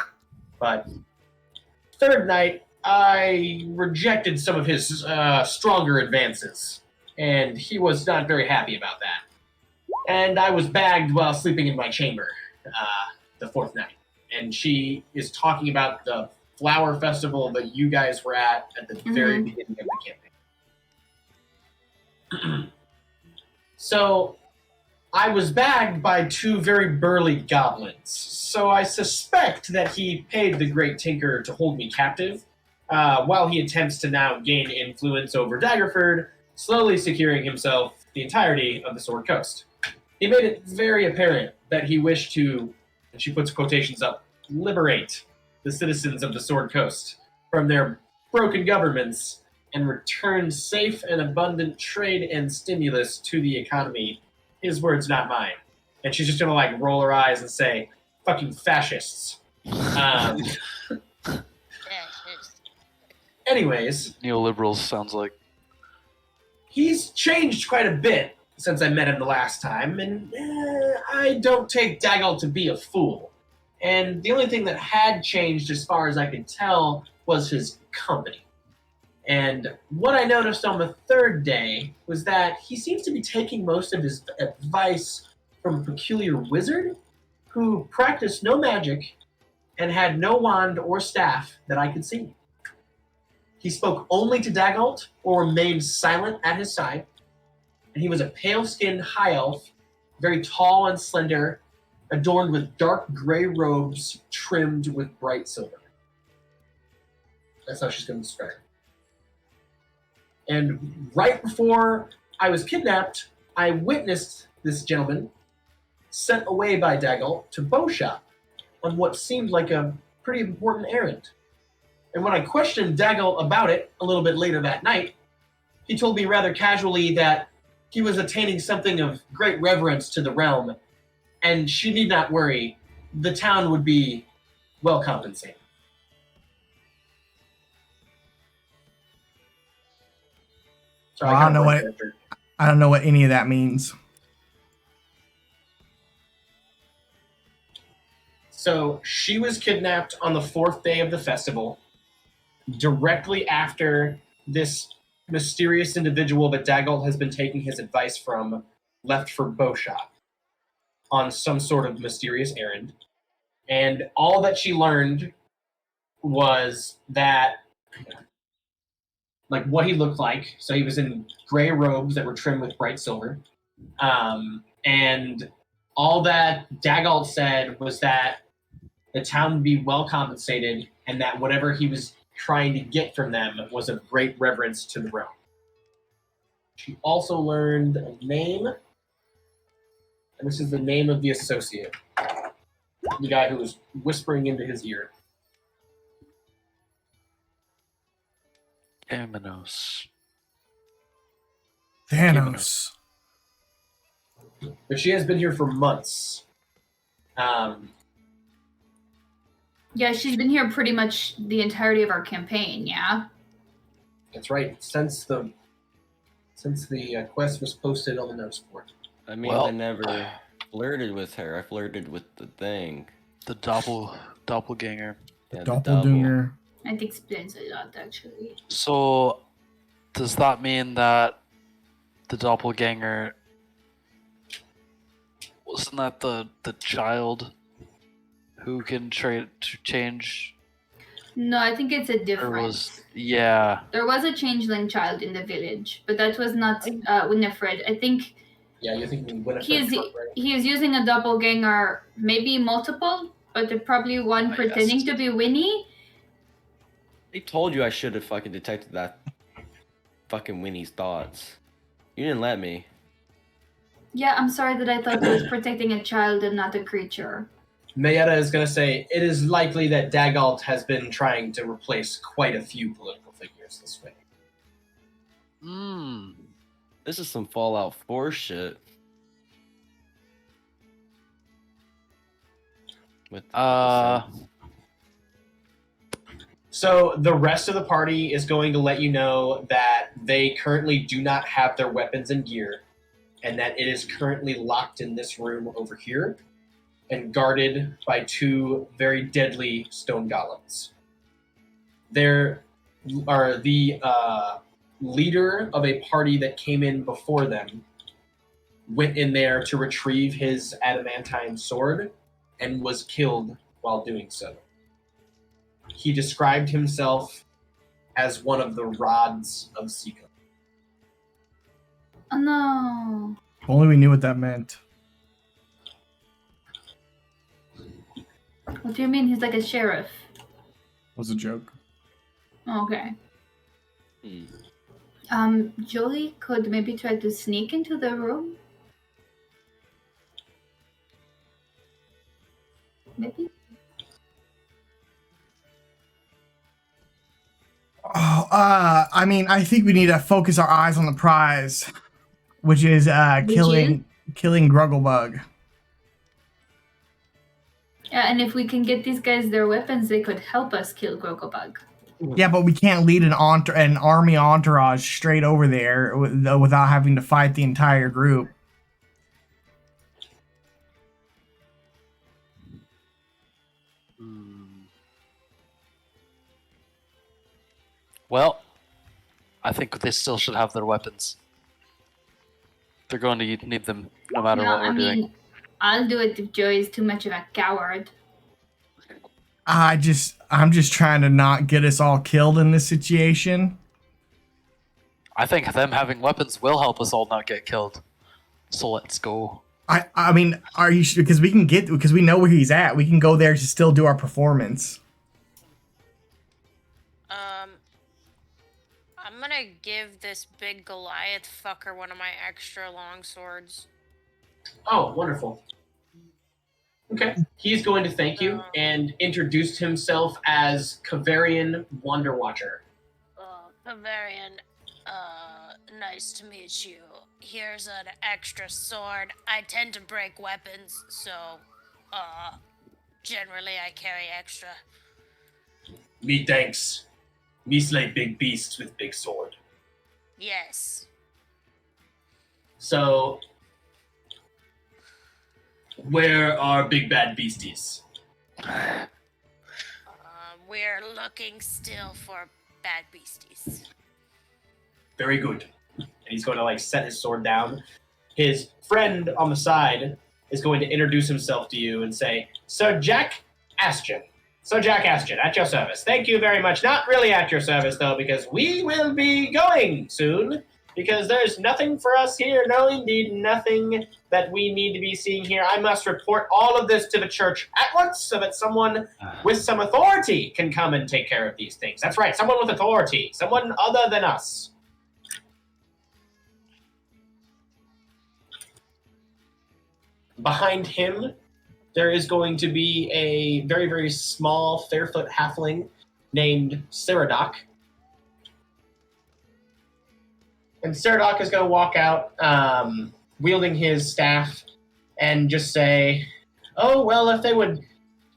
But third night, I rejected some of his stronger advances, and he was not very happy about that. And I was bagged while sleeping in my chamber the 4th night. And she is talking about the flower festival that you guys were at the very beginning of the campaign. So I was bagged by 2 very burly goblins. So I suspect that he paid the Great Tinker to hold me captive, while he attempts to now gain influence over Daggerford, slowly securing himself the entirety of the Sword Coast. He made it very apparent that he wished to, and she puts quotations up, liberate the citizens of the Sword Coast from their broken governments and return safe and abundant trade and stimulus to the economy. His words, not mine. And she's just gonna roll her eyes and say, "Fucking fascists." Anyways, Neoliberals sounds like. He's changed quite a bit since I met him the last time, and I don't take Daggerford to be a fool. And the only thing that had changed, as far as I could tell, was his company. And what I noticed on the 3rd day was that he seems to be taking most of his advice from a peculiar wizard who practiced no magic and had no wand or staff that I could see. He spoke only to Daggerford or remained silent at his side, and he was a pale-skinned high elf, very tall and slender, adorned with dark gray robes trimmed with bright silver. That's how she's going to describe it. And right before I was kidnapped, I witnessed this gentleman sent away by Daggerford to Beaushop on what seemed like a pretty important errand. And when I questioned Daggerford about it a little bit later that night, he told me rather casually that he was attaining something of great reverence to the realm, and she need not worry, the town would be well compensated. So Well, I don't know what any of that means. So she was kidnapped on the 4th day of the festival, directly after this mysterious individual that Daggerford has been taking his advice from left for Beaushop on some sort of mysterious errand. And all that she learned was that, what he looked like. So he was in gray robes that were trimmed with bright silver. And all that Daggerford said was that the town would be well compensated and that whatever he was trying to get from them was of great reverence to the realm. She also learned a name, and this is the name of the associate, the guy who was whispering into his ear. Thanos. But she has been here for months. Yeah, she's been here pretty much the entirety of our campaign, yeah? That's right. Since the quest was posted on the notes board. I mean, I never flirted with her. I flirted with the thing. The doppelganger. Yeah, Doppelganger. It explains a lot, actually. So, does that mean that the doppelganger wasn't that the child who can change? No, I think it's a difference. Yeah. There was a changeling child in the village, but that was not Winifred. I think. Yeah, you're thinking Winifred. He is using a doppelganger, maybe multiple, but probably one pretending to be Winnie. They told you I should have fucking detected that fucking Winnie's thoughts. You didn't let me. Yeah, I'm sorry that I thought he was protecting a child and not a creature. Mayetta is going to say, it is likely that Dagalt has been trying to replace quite a few political figures this way. This is some Fallout 4 shit. With So the rest of the party is going to let you know that they currently do not have their weapons and gear, and that it is currently locked in this room over here and guarded by two very deadly stone golems. There are the leader of a party that came in before them went in there to retrieve his adamantine sword and was killed while doing so. He described himself as one of the rods of Sika. Oh no. If only we knew what that meant. What do you mean he's like a sheriff? Was a joke. Okay. Jolie could maybe try to sneak into the room? Maybe? Oh, I mean, I think we need to focus our eyes on the prize, which is killing Grugglebug. Yeah, and if we can get these guys their weapons, they could help us kill Grogglebug. Yeah, but we can't lead an army entourage straight over there without having to fight the entire group. Well, I think they still should have their weapons. They're going to need them no matter what we're doing. I'll do it if Joey's too much of a coward. I'm just trying to not get us all killed in this situation. I think them having weapons will help us all not get killed. So let's go. I mean, are you sure? Because we know where he's at. We can go there to still do our performance. I'm gonna give this big Goliath fucker one of my extra long swords. Oh, wonderful. Okay. He's going to thank you and introduced himself as Kavarian Wonder Watcher. Kavarian, nice to meet you. Here's an extra sword. I tend to break weapons, so, generally I carry extra. Me thanks. Me slay big beasts with big sword. Yes. So, where are big bad beasties? We're looking still for bad beasties. Very good. And he's going to set his sword down. His friend on the side is going to introduce himself to you and say, Sir Jack Astion. Sir Jack Astion, at your service. Thank you very much. Not really at your service, though, because we will be going soon. Because there's nothing for us here. No, indeed, nothing that we need to be seeing here. I must report all of this to the church at once so that someone with some authority can come and take care of these things. That's right, someone with authority. Someone other than us. Behind him, there is going to be a very, very small, fairfoot halfling named Saradoc. And Saradoc is going to walk out, wielding his staff, and just say, oh, well, if they would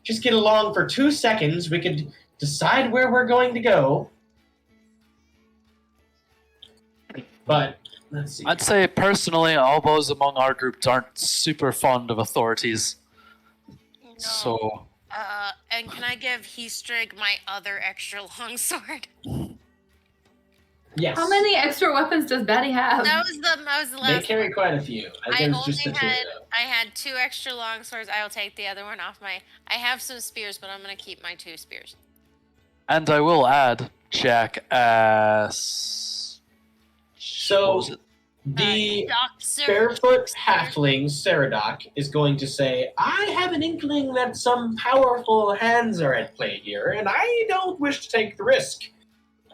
just get along for 2 seconds, we could decide where we're going to go. But, let's see. I'd say, personally, all those among our group aren't super fond of authorities. No. So... and can I give Heastrig my other extra long sword? Yes. How many extra weapons does Batty have? That was the last They carry one. quite a few. I There's only just the two, though. I had 2 extra long swords. I will take the other one off my... I have some spears, but I'm going to keep my 2 spears. And I will add, Jackass... So, the barefoot halfling, Saradoc, is going to say, I have an inkling that some powerful hands are at play here, and I don't wish to take the risk.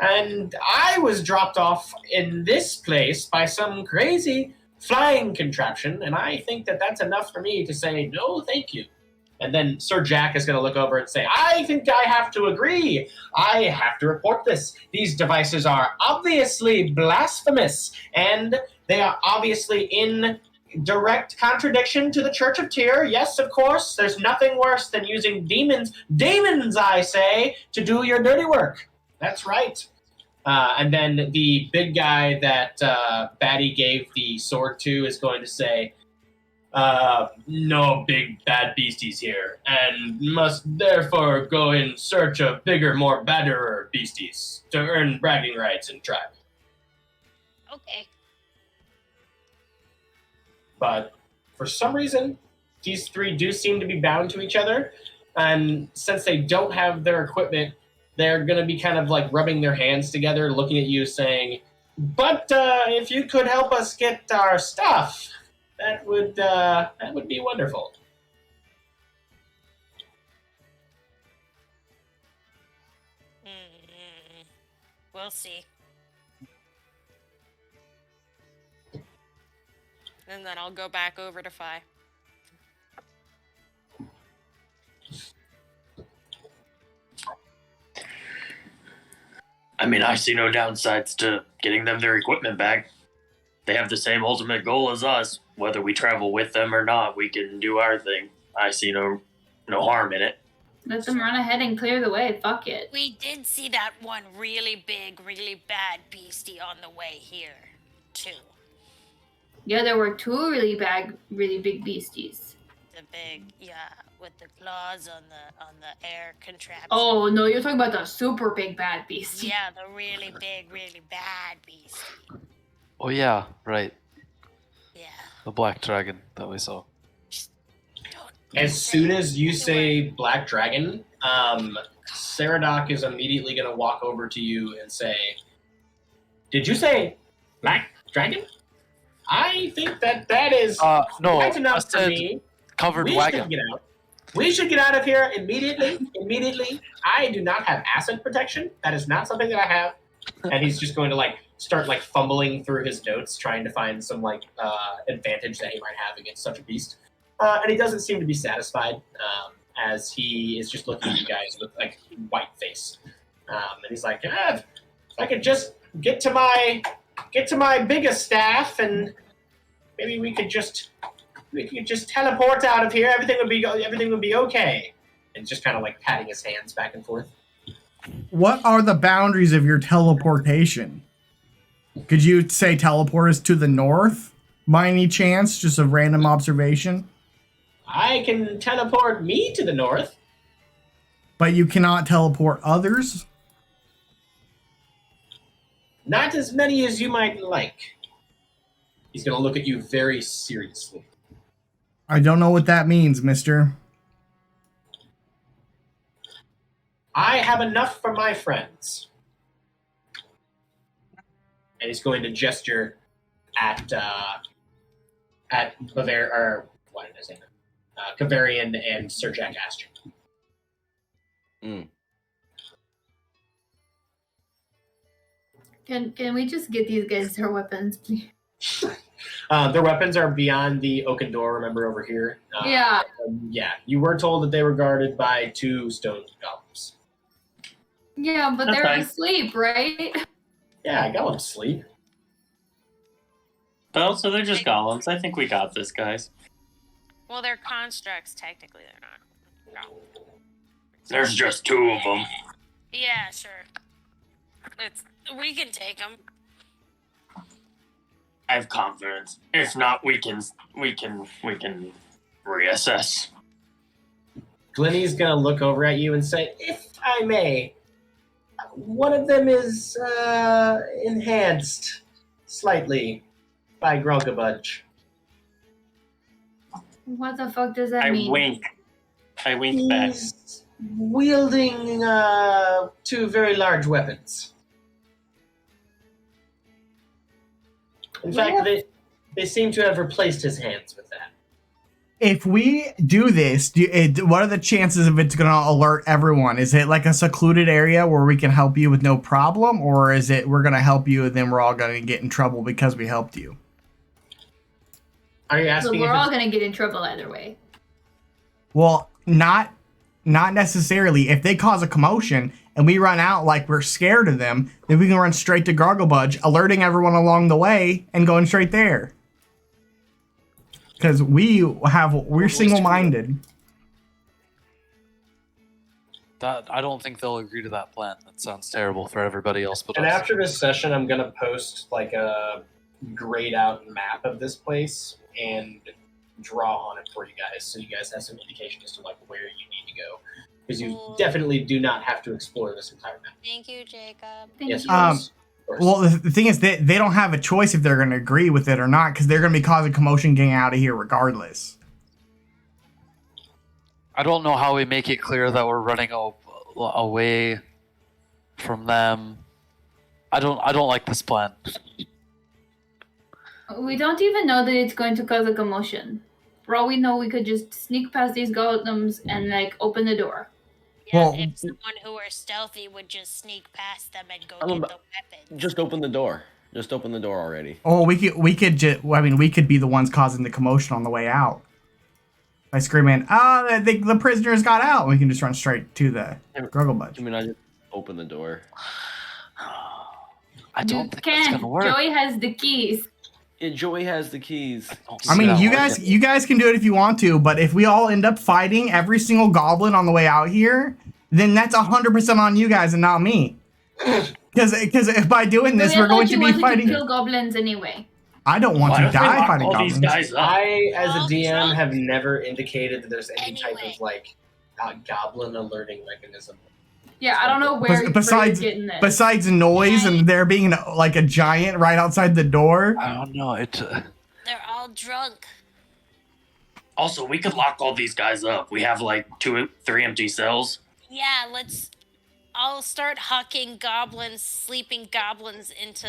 And I was dropped off in this place by some crazy flying contraption, and I think that that's enough for me to say, no, thank you. And then Sir Jack is going to look over and say, I think I have to agree. I have to report this. These devices are obviously blasphemous, and they are obviously in direct contradiction to the Church of Tyr. Yes, of course, there's nothing worse than using demons, I say, to do your dirty work. That's right. And then the big guy that Batty gave the sword to is going to say, no big bad beasties here, and must therefore go in search of bigger, more badderer beasties to earn bragging rights in tribe. Okay. But for some reason, these three do seem to be bound to each other, and since they don't have their equipment, they're going to be kind of like rubbing their hands together, looking at you saying, but if you could help us get our stuff, that would be wonderful. We'll see. And then I'll go back over to Fi. I mean, I see no downsides to getting them their equipment back. They have the same ultimate goal as us. Whether we travel with them or not, we can do our thing. I see no harm in it. Let them run ahead and clear the way. Fuck it. We did see that one really big, really bad beastie on the way here, too. Yeah, there were two really big beasties. The big, with the claws on the air contraption. Oh no, you're talking about the super big bad beastie. Yeah, the really big, really bad beastie. Oh yeah, right. Yeah. The black dragon that we saw. As soon as you say Black Dragon, Saradoc is immediately going to walk over to you and say, did you say Black Dragon? I think that is no, quite enough I said for me. Covered wagon. We should get out of here immediately. I do not have asset protection. That is not something that I have. And he's just going to start fumbling through his notes, trying to find some advantage that he might have against such a beast. And he doesn't seem to be satisfied, as he is just looking at you guys with white face. And he's like, if I could just get to my biggest staff, and maybe we could just teleport out of here. Everything would be okay. And just kind of patting his hands back and forth. What are the boundaries of your teleportation? Could you say teleport us to the north by any chance? Just a random observation. I can teleport me to the north. But you cannot teleport others? Not as many as you might like. He's going to look at you very seriously. I don't know what that means, mister. I have enough for my friends. And he's going to gesture at Bavaria, or why did I say that? Kavarian and Sir Jack Astor. Can we just get these guys their weapons, please? Their weapons are beyond the oaken door, remember, over here? Yeah. Yeah, you were told that they were guarded by 2 stone golems. Yeah, but they're asleep, right? Yeah, golems sleep. Oh, so they're just golems. I think we got this, guys. Well, they're constructs. Technically, they're not. No. There's just 2 of them. Yeah, sure. We can take them. I have confidence. If not, we can reassess. Glennie's gonna look over at you and say, if I may, one of them is enhanced slightly by Gronkabudge. What the fuck does that mean? I wink back. He's wielding 2 very large weapons. In fact, they seem to have replaced his hands with that. If we do this, what are the chances of it's going to alert everyone? Is it like a secluded area where we can help you with no problem? Or is it we're going to help you and then we're all going to get in trouble because we helped you? Are you But asking we're if all it's, gonna get in trouble either way. Well, not necessarily. If they cause a commotion and we run out like we're scared of them, then we can run straight to Garglebudge, alerting everyone along the way and going straight there. Because we're single-minded. That I don't think they'll agree to that plan. That sounds terrible for everybody else but and us. after this session, I'm gonna post like a grayed out map of this place and draw on it for you guys, so you guys have some indication as to like where you need to go, because you definitely do not have to explore this entire map. Thank you, Jacob. Yes, you. of course. Well, the thing is, they don't have a choice if they're going to agree with it or not, because they're going to be causing commotion getting out of here regardless. I don't know how we make it clear that we're running away from them. I don't like this plan. We don't even know that it's going to cause a commotion. For all we know, we could just sneak past these golems and like open the door. Yeah, Well, if someone who were stealthy would just sneak past them and go I'm get about- the weapons. Just open the door. Just open the door already. Oh, we could be the ones causing the commotion on the way out by screaming, the prisoners got out. We can just run straight to the Garglebudge. I mean, I just open the door. I don't You think that's can't. gonna work. Joey has the keys. Yeah, Joey has the keys. I mean, you guys can do it if you want to, but if we all end up fighting every single goblin on the way out here, then that's 100% on you guys and not me. Because if by doing this, Joey, I we're going thought to you be wanted fighting. to kill goblins anyway. I don't want Why to don't they die lock fighting all goblins. these guys up? I, as a Well, DM, drunk. have never indicated that there's any type Anyway. of like goblin alerting mechanism. Yeah, I don't know where Besides- you're getting this. Besides noise and there being like a giant right outside the door. I don't know. They're all drunk. Also, we could lock all these guys up. We have like 3 empty cells. Yeah, I'll start hucking goblins, sleeping goblins into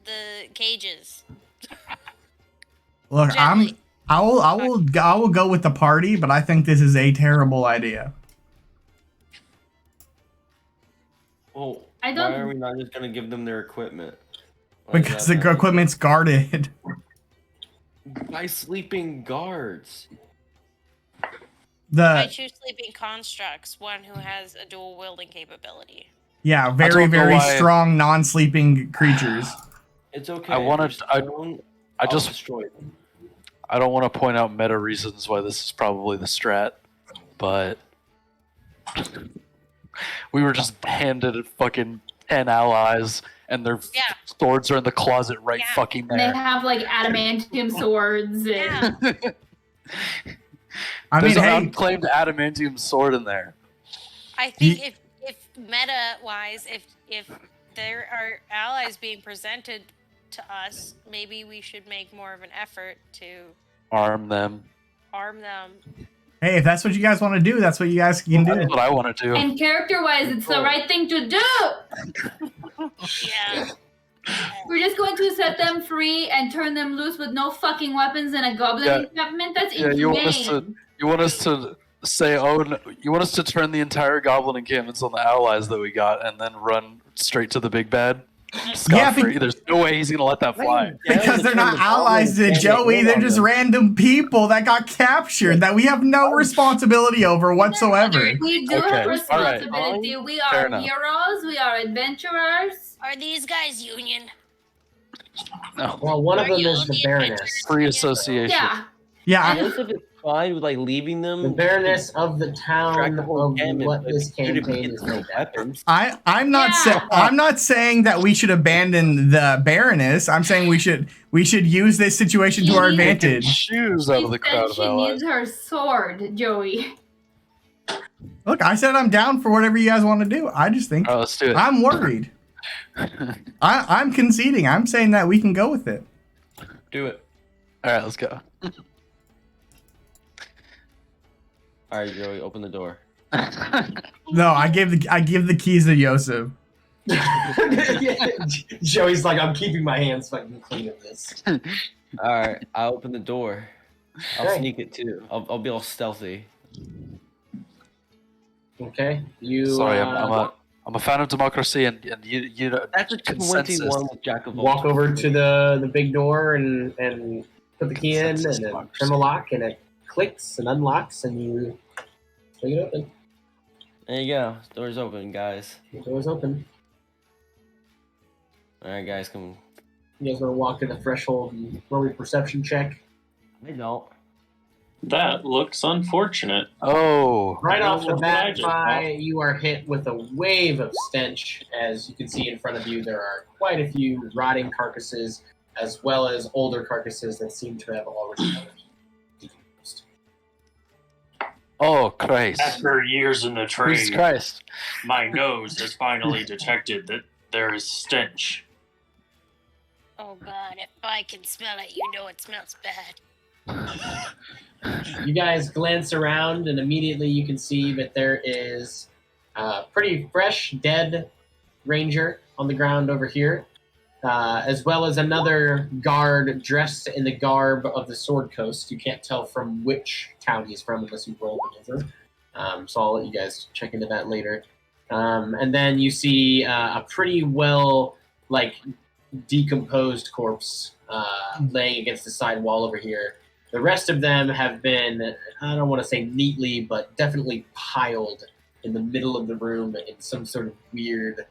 the cages. Look, Gently. I will go with the party, but I think this is a terrible idea. Well, I why don't- are we not just gonna give them their equipment? Why does Because that the matter? equipment's guarded. By sleeping guards. I The choose sleeping constructs, one who has a dual wielding capability. yeah, very don't know very why- strong non-sleeping creatures. It's okay. I wanna- If you're stone, I I'll just destroy them. I don't want to point out meta reasons why this is probably the strat, but we were just handed fucking 10 allies, and their Yeah. swords are in the closet right Yeah. fucking And they there. have like adamantium swords. And Yeah. I There's mean, an hey, unclaimed adamantium sword in there. I think if meta wise, if there are allies being presented to us, maybe we should make more of an effort to Arm them. arm them. hey, if that's what you guys want to do, that's what you guys can do. That's what I want to do. And character-wise, it's the right thing to do. Yeah. We're just going to set them free and turn them loose with no fucking weapons and a goblin Yeah. encampment. That's Yeah, you want us inhumane. You want us to say, oh, no, you want us to turn the entire goblin encampments on the allies that we got, and then run straight to the big bad? Yeah, Scot-free? There's no way he's gonna let that fly. Because they're not allies to Joey, they're just random people that got captured that we have no responsibility over whatsoever. We do Okay, have all right. responsibility. We Fair are enough. heroes. We are adventurers. Are these guys union? No. Well, one of Are them you is the the Baroness. adventurers? Free association. Yeah. Yeah, Joseph is fine with like leaving them. The Baroness of the Track town the whole of gamut, what but this if you campaign get is no made of. weapons. I'm not Yeah. I'm not saying that we should abandon the Baroness. I'm saying we should use this situation to our She needs- advantage. Shoes out She of the said crowd of she allies. needs her sword, Joey. Look, I said I'm down for whatever you guys want to do. I just think All right, let's do it. I'm worried. I'm conceding. I'm saying that we can go with it. Do it. All right, let's go. All right, Joey, open the door. No, I give the keys to Yosef. Joey's like, I'm keeping my hands fucking clean of this. All right, I'll open the door. I'll Okay. sneak it too. I'll be all stealthy. Okay, you. Sorry, I'm a fan of democracy, and you know, That's a consensus. 21 with Jack of all walk over to the big door and put the key in and then turn the lock, and it clicks and unlocks, and you swing it open. There you go. Door's open, guys. The door's open. All right, guys, come. You guys want to walk to the threshold and roll a perception check? I don't. That looks unfortunate. Oh. Right off the What I bat, just thought. you are hit with a wave of stench. As you can see in front of you, there are quite a few rotting carcasses, as well as older carcasses that seem to have already decomposed. Oh, Christ. After years in the Jesus trade, Christ. my nose has finally detected that there is stench. Oh God, if I can smell it, you know it smells bad. You guys glance around, and immediately you can see that there is a pretty fresh, dead ranger on the ground over here, as well as another guard dressed in the garb of the Sword Coast. You can't tell from which town he's from unless you roll it over. So I'll let you guys check into that later. And then you see a pretty well, decomposed corpse laying against the side wall over here. The rest of them have been, I don't want to say neatly, but definitely piled in the middle of the room in some sort of weird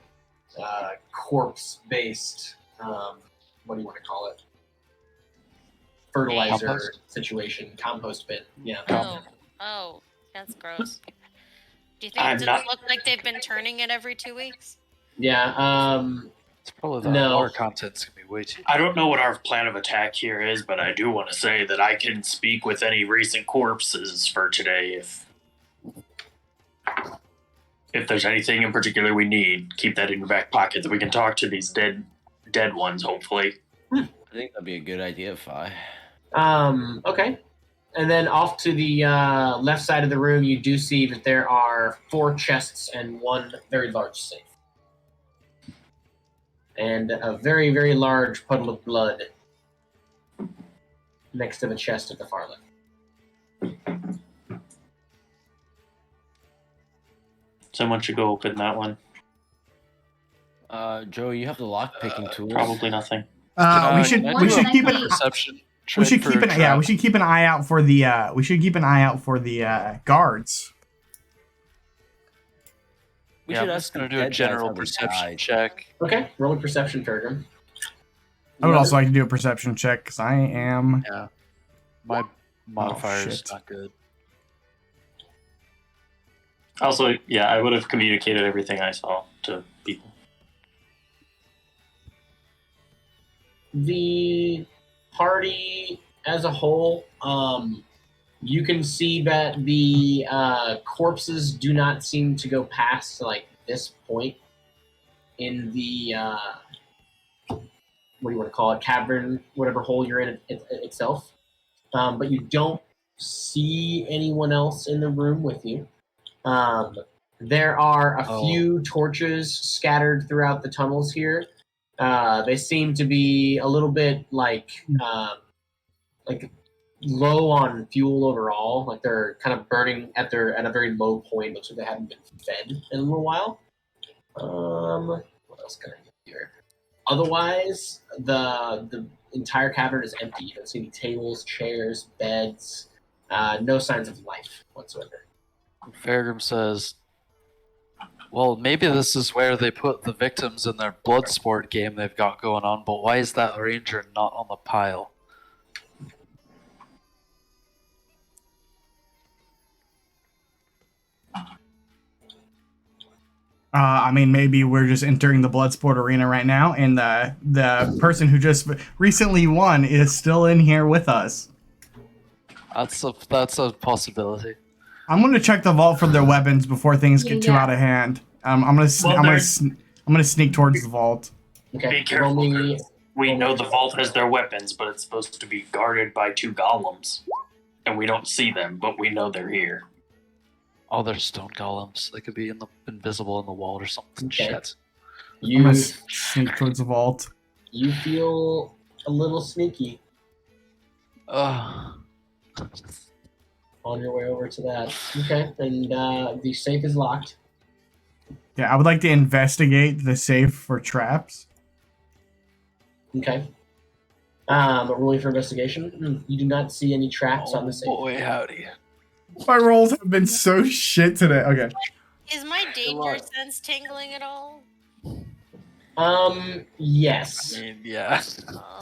corpse-based, what do you want to call it? Fertilizer Compost? situation, compost bin. Yeah. Oh, that's gross. Do you think it doesn't look like they've been turning it every 2 weeks? Yeah. It's probably the No. water content's going to be way too. I don't know what our plan of attack here is, but I do want to say that I can speak with any recent corpses for today if there's anything in particular we need. Keep that in your back pocket that we can talk to these dead ones, hopefully. I think that'd be a good idea, Fi. Okay. And then off to the left side of the room, you do see that there are 4 chests and 1 very large safe. And a very, very large puddle of blood next to the chest at the far left. Someone should go open that one. Joey, you have the lock picking tools. Probably nothing. We should keep an perception. we should keep an eye out for the guards. We Yeah, should I'm ask just going the to do a dead guys general how they perception died. check. Okay, roll a perception, Fergus. I would also like to do a perception check because I am. Yeah. My modifier is shit. not good. Also, yeah, I would have communicated everything I saw to people. The party as a whole, you can see that the corpses do not seem to go past this point in the what do you want to call it, cavern, whatever hole you're in itself. But you don't see anyone else in the room with you. There are a few torches scattered throughout the tunnels here. They seem to be a little bit low on fuel overall. Like they're kind of burning at a very low point. Looks like they haven't been fed in a little while. What else can I do here? Otherwise, the entire cavern is empty. You don't see any tables, chairs, beds. No signs of life whatsoever. Fairgrim says, well, maybe this is where they put the victims in their blood sport game they've got going on, but why is that ranger not on the pile? I mean, maybe we're just entering the Bloodsport arena right now, and the person who just recently won is still in here with us. That's a possibility. I'm gonna check the vault for their weapons before things get too out of hand. I'm gonna sneak towards the vault. Okay. Be careful. We know the vault has their weapons, but it's supposed to be guarded by 2 golems, and we don't see them, but we know they're here. Oh, they're stone golems. They could be invisible in the wall or something. Okay. Shit. I'm gonna sneak towards the vault. You feel a little sneaky Ugh. on your way over to that. Okay, and the safe is locked. Yeah, I would like to investigate the safe for traps. Okay. Rolling for investigation. You do not see any traps on the safe. Boy, howdy. My rolls have been so shit today. Okay. Is my danger sense tingling at all? Yes. I mean, yeah.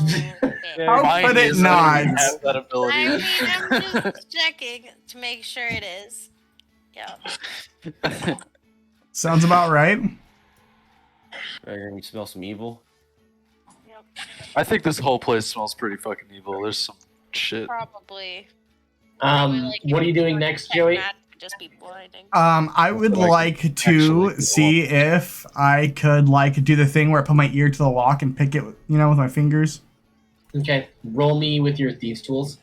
Okay. How Mine could it is, I don't even not? have that ability. I mean, I'm just checking to make sure it is. Yeah. Sounds about right. You smell some evil? I think this whole place smells pretty fucking evil. There's some shit. Probably. What are you doing next, Joey? Just be blinding. I would like to see if I could like do the thing where I put my ear to the lock and pick it, with my fingers. Okay, roll me with your thieves' tools.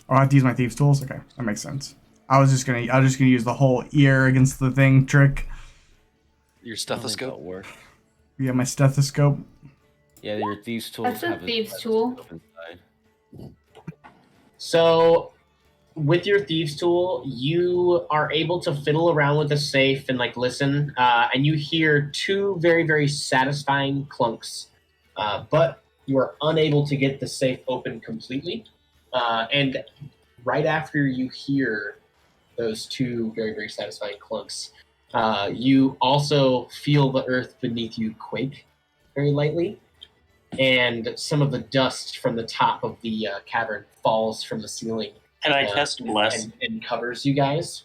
Oh, I have to use my thieves' tools. Okay, that makes sense. I was just gonna use the whole ear against the thing trick. Your stethoscope. Work. Yeah, my stethoscope. Yeah, your thieves' tools. That's a thieves' tool. So, with your thieves' tool, you are able to fiddle around with the safe and listen, and you hear two very, very satisfying clunks, but you are unable to get the safe open completely. And right after you hear those two very, very satisfying clunks, you also feel the earth beneath you quake very lightly, and some of the dust from the top of the cavern falls from the ceiling. Can I cast Bless? And covers you guys.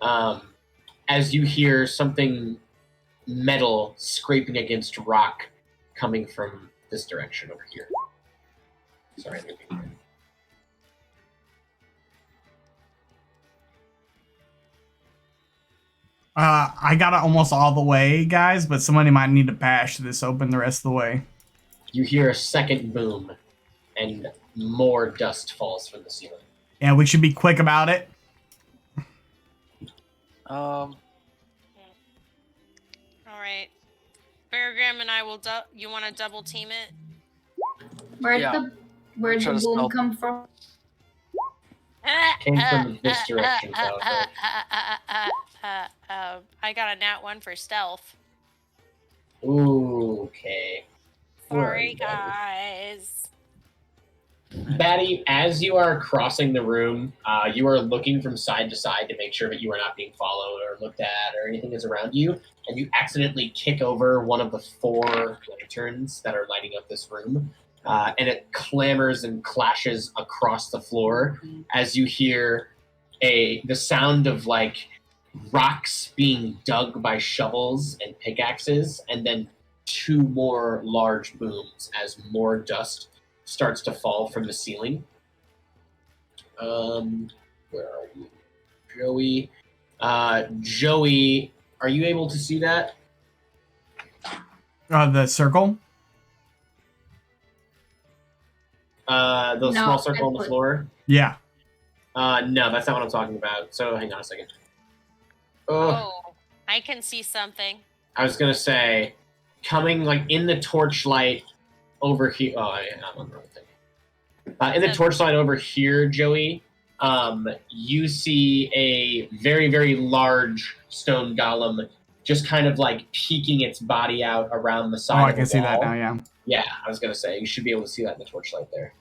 As you hear something metal scraping against rock coming from this direction over here. Sorry. I got it almost all the way, guys, but somebody might need to bash this open the rest of the way. You hear a second boom, and more dust falls from the ceiling. Yeah, we should be quick about it. All right. Beargram and I will. You want to double team it? Where'd the boom come from? Came from this direction. I got a nat 1 for stealth. Ooh, okay. Sorry, guys. Batty, as you are crossing the room, you are looking from side to side to make sure that you are not being followed or looked at or anything is around you, and you accidentally kick over one of the 4 lanterns that are lighting up this room, and it clamors and clashes across the floor as you hear the sound of rocks being dug by shovels and pickaxes, and then 2 more large booms as more dust starts to fall from the ceiling. Where are you? Joey? Joey, are you able to see that? The circle? The small circle on the floor? Yeah. No, that's not what I'm talking about. So hang on a second. Oh, I can see something. I was going to say, coming in the torchlight over here. Oh, I'm on the wrong thing. In the torchlight over here, Joey, you see a very, very large stone golem just kind of peeking its body out around the side. Oh, I can see that now, yeah. Yeah, I was going to say, you should be able to see that in the torchlight there.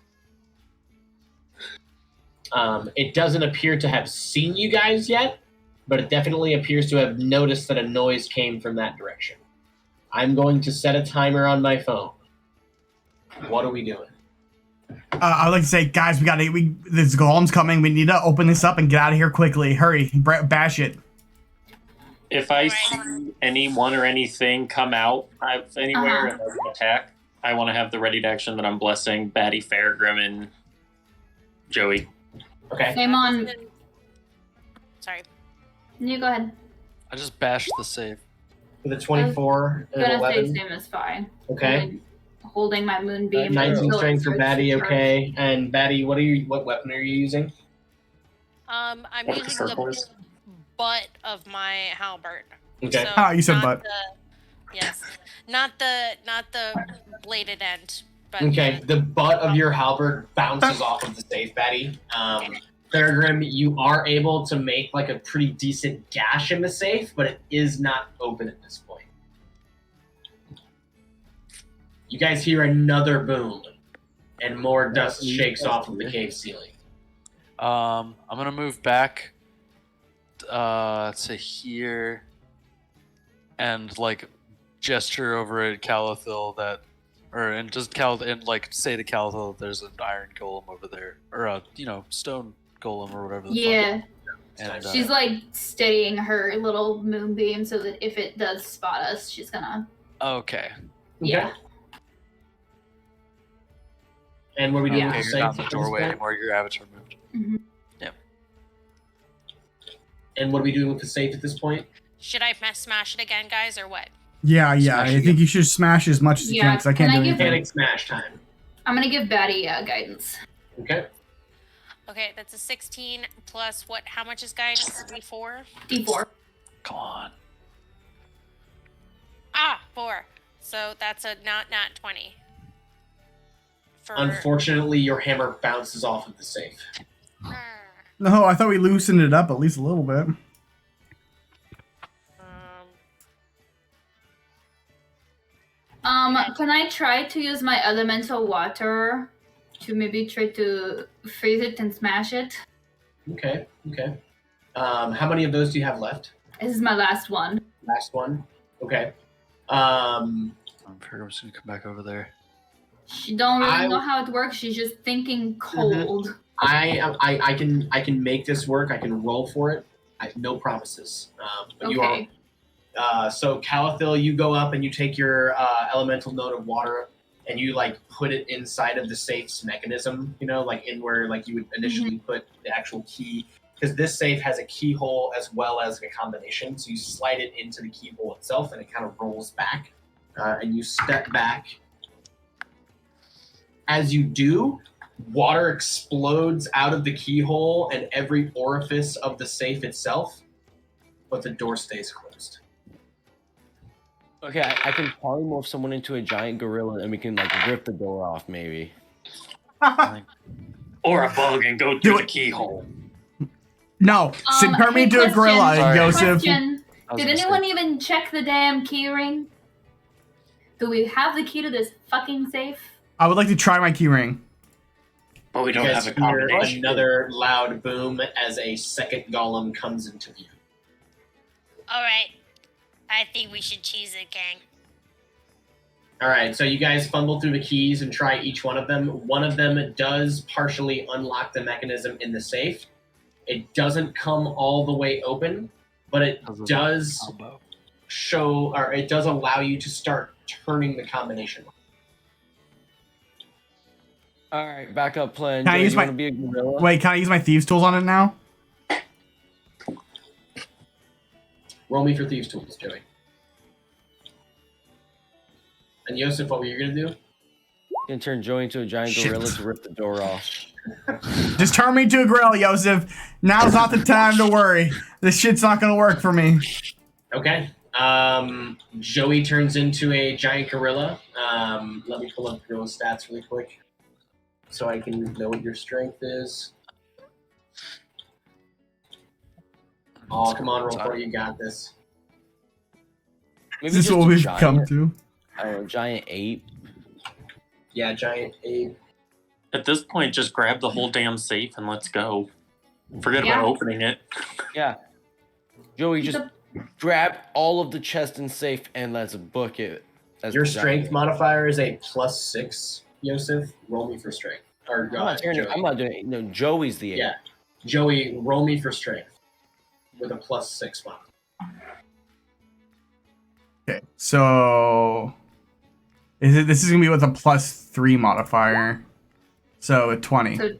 It doesn't appear to have seen you guys yet, but it definitely appears to have noticed that a noise came from that direction. I'm going to set a timer on my phone. What are we doing? I would like to say, guys, this golem's coming. We need to open this up and get out of here quickly. Hurry, bash it. If I see anyone or anything come out anywhere and attack, I want to have the ready to action that I'm blessing Batty, Fairgrim, and Joey. Okay. Same on. Sorry. You go ahead. I just bashed the safe. With a 24 and an 11. Say same is fine. Okay. Holding my moonbeam. 19 strength for Batty, okay. And Batty, what weapon are you using? I'm using the butt of my halberd. Okay. So you said butt. Yes. Not the bladed end. But okay, the butt of your halberd bounces off of the safe, Batty. Thurgrim, you are able to make a pretty decent gash in the safe, but it is not open at this point. You guys hear another boom, and more dust shakes off of the cave ceiling. I'm gonna move back to here and like gesture over at Calathil and say to Calathil that there's an iron golem over there, or a stone golem or whatever. And she's like steadying her little moonbeam so that if it does spot us, she's gonna. Okay. Yeah. And what are we doing? Okay, with the you're not in safe the at this doorway point? anymore. Your avatar moved. Mm-hmm. Yep. And what are we doing with the safe at this point? Should I smash it again, guys, or what? Yeah. I think you should smash as much as you can because I can't do anything. Panic smash time. I'm gonna give Batty guidance. Okay. Okay, that's a 16 plus what? How much is guidance? D4? D4. Come on. 4. So that's a not 20. Unfortunately, your hammer bounces off of the safe. No, I thought we loosened it up at least a little bit. Can I try to use my elemental water to maybe try to freeze it and smash it? Okay. How many of those do you have left? This is my last one. Last one? Okay. I'm just gonna come back over there. She don't really know how it works. She's just thinking cold. I can make this work. I can roll for it. No promises. But okay. You are. So Calathil, you go up and you take your elemental node of water and you like put it inside of the safe's mechanism. Like in where like you would initially put the actual key, because this safe has a keyhole as well as a combination. So you slide it into the keyhole itself and it kind of rolls back, and you step back. As you do, water explodes out of the keyhole and every orifice of the safe itself, but the door stays closed. Okay, I can polymorph someone into a giant gorilla and we can like rip the door off maybe. Or a bug and go through the keyhole. No, turn me into a gorilla, Joseph. Question. Did anyone even check the damn key ring? Do we have the key to this fucking safe? I would like to try my key ring. But we don't have a hear combination. another loud boom as a second golem comes into view. All right. I think we should choose it, gang. All right, so you guys fumble through the keys and try each one of them. One of them does partially unlock the mechanism in the safe. It doesn't come all the way open, but it does show, or it does allow you to start turning the combination. All right, backup plan. Can I use wanna be a gorilla? Wait, can I use my thieves tools on it now? Roll me for thieves tools, Joey. And Yosef, what were you gonna do? You can turn Joey into a giant gorilla to rip the door off. Just turn me into a gorilla, Joseph. Now's not the time to worry. This shit's not gonna work for me. Okay. Joey turns into a giant gorilla. Let me pull up gorilla stats really quick so I can know what your strength is. Oh, come on, roll for it. You got this. Maybe Is this just what a we've giant, come to? I don't know, giant ape. Yeah, giant ape. At this point, just grab the whole damn safe and let's go. Forget about opening it. Yeah. Joey, just grab all of the chest and safe and let's book it. Your strength modifier is a +6, Yosef. Roll me for strength. Or I'm not doing it. No, Joey's the ape. Yeah. Joey, roll me for strength with a +6 modifier. Okay, so this is gonna be with a +3 modifier. So 20.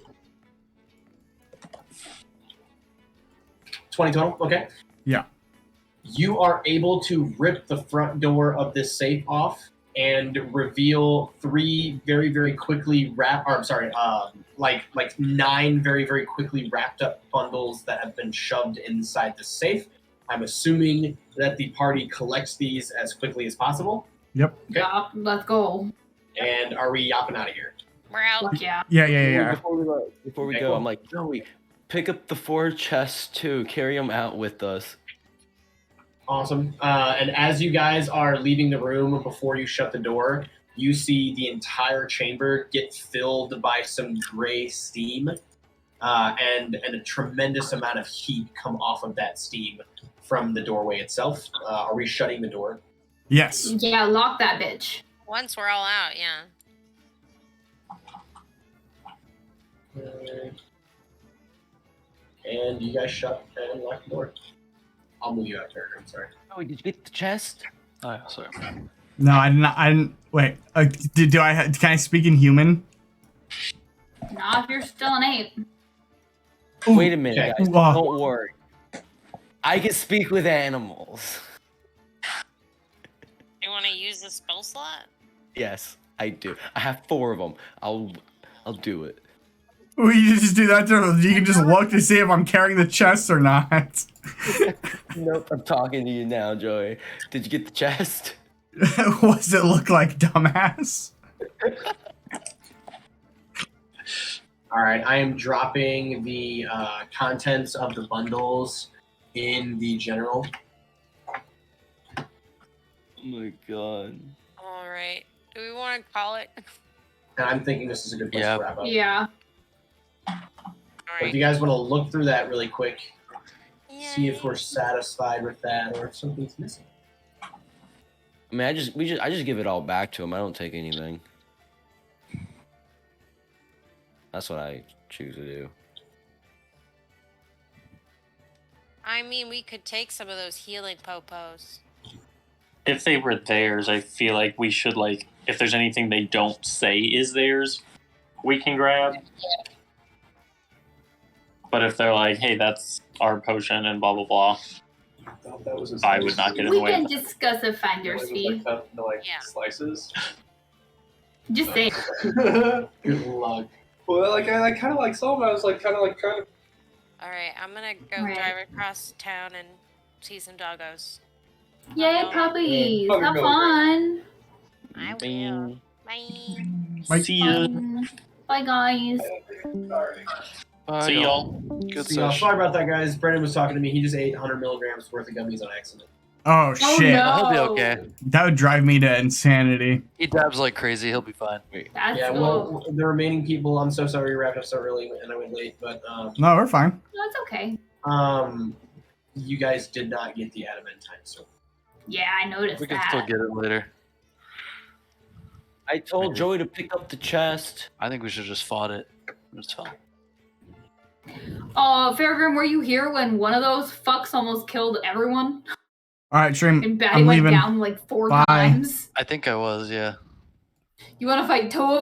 20 total? Okay. Yeah. You are able to rip the front door of this safe off and reveal 3 very, very quickly like 9 very, very quickly wrapped up bundles that have been shoved inside the safe. I'm assuming that the party collects these as quickly as possible. Yep. Okay. Yeah, let's go. And are we yapping out of here? We're out. Fuck yeah. Yeah. Before we go, I'm like, Joey, pick up the 4 chests too. Carry them out with us. Awesome. And as you guys are leaving the room before you shut the door, you see the entire chamber get filled by some gray steam, and a tremendous amount of heat come off of that steam from the doorway itself. Are we shutting the door? Yes. Yeah, lock that bitch. Once we're all out, yeah. And you guys shut and lock the door. I'll move you out there. I'm sorry. Oh, did you get the chest? Oh, yeah, sorry. No, I didn't. I didn't. Wait. Can I speak in human? Not if you're still an ape. Wait a minute, okay. guys. Don't worry. I can speak with animals. You want to use the spell slot? Yes, I do. I have 4 of them. I'll do it. We just do that. You can just look to see if I'm carrying the chest or not. Nope, I'm talking to you now, Joey. Did you get the chest? What does it look like, dumbass? All right, I am dropping the contents of the bundles in the general. Oh my god. All right. Do we want to call it? And I'm thinking this is a good place to wrap up. Yeah. All But if right. you guys want to look through that really quick, see if we're satisfied with that or if something's missing. I mean, I just give it all back to him. I don't take anything. That's what I choose to do. I mean, we could take some of those healing popos. If they were theirs, I feel like we should, like, if there's anything they don't say is theirs, we can grab. But if they're like, hey, that's our potion and blah, blah, blah, I would not get in the We way can of that. discuss a finder's fee. Yeah. Slices. Just say. Good luck. Well, like I kind of like saw them. I was like kind of like trying to. All right, I'm gonna go Right. drive across town and see some doggos. Yay, puppies! Puppy Have milligram. fun. I Bing. will. Bye. Bye. See ya. Bye, guys. See y'all. Good So, session. sorry about that, guys. Brendan was talking to me. He just ate 100 milligrams worth of gummies on accident. Oh, Oh, shit. no. He'll be okay. That would drive me to insanity. He dabs like crazy. He'll be fine. That's Yeah, cool. well, the remaining people, I'm so sorry we wrapped up so early and I went late, but No, we're fine. No, it's okay. you guys did not get the adamantine sword. Yeah, I noticed We can that. still get it later. I told Joey to pick up the chest. I think we should just fought it. It's fine. Fairgrim, were you here when one of those fucks almost killed everyone? All right, Stream. And Batty I'm went leaving. down like 4 Bye. times? I think I was, yeah. You want to fight 2 of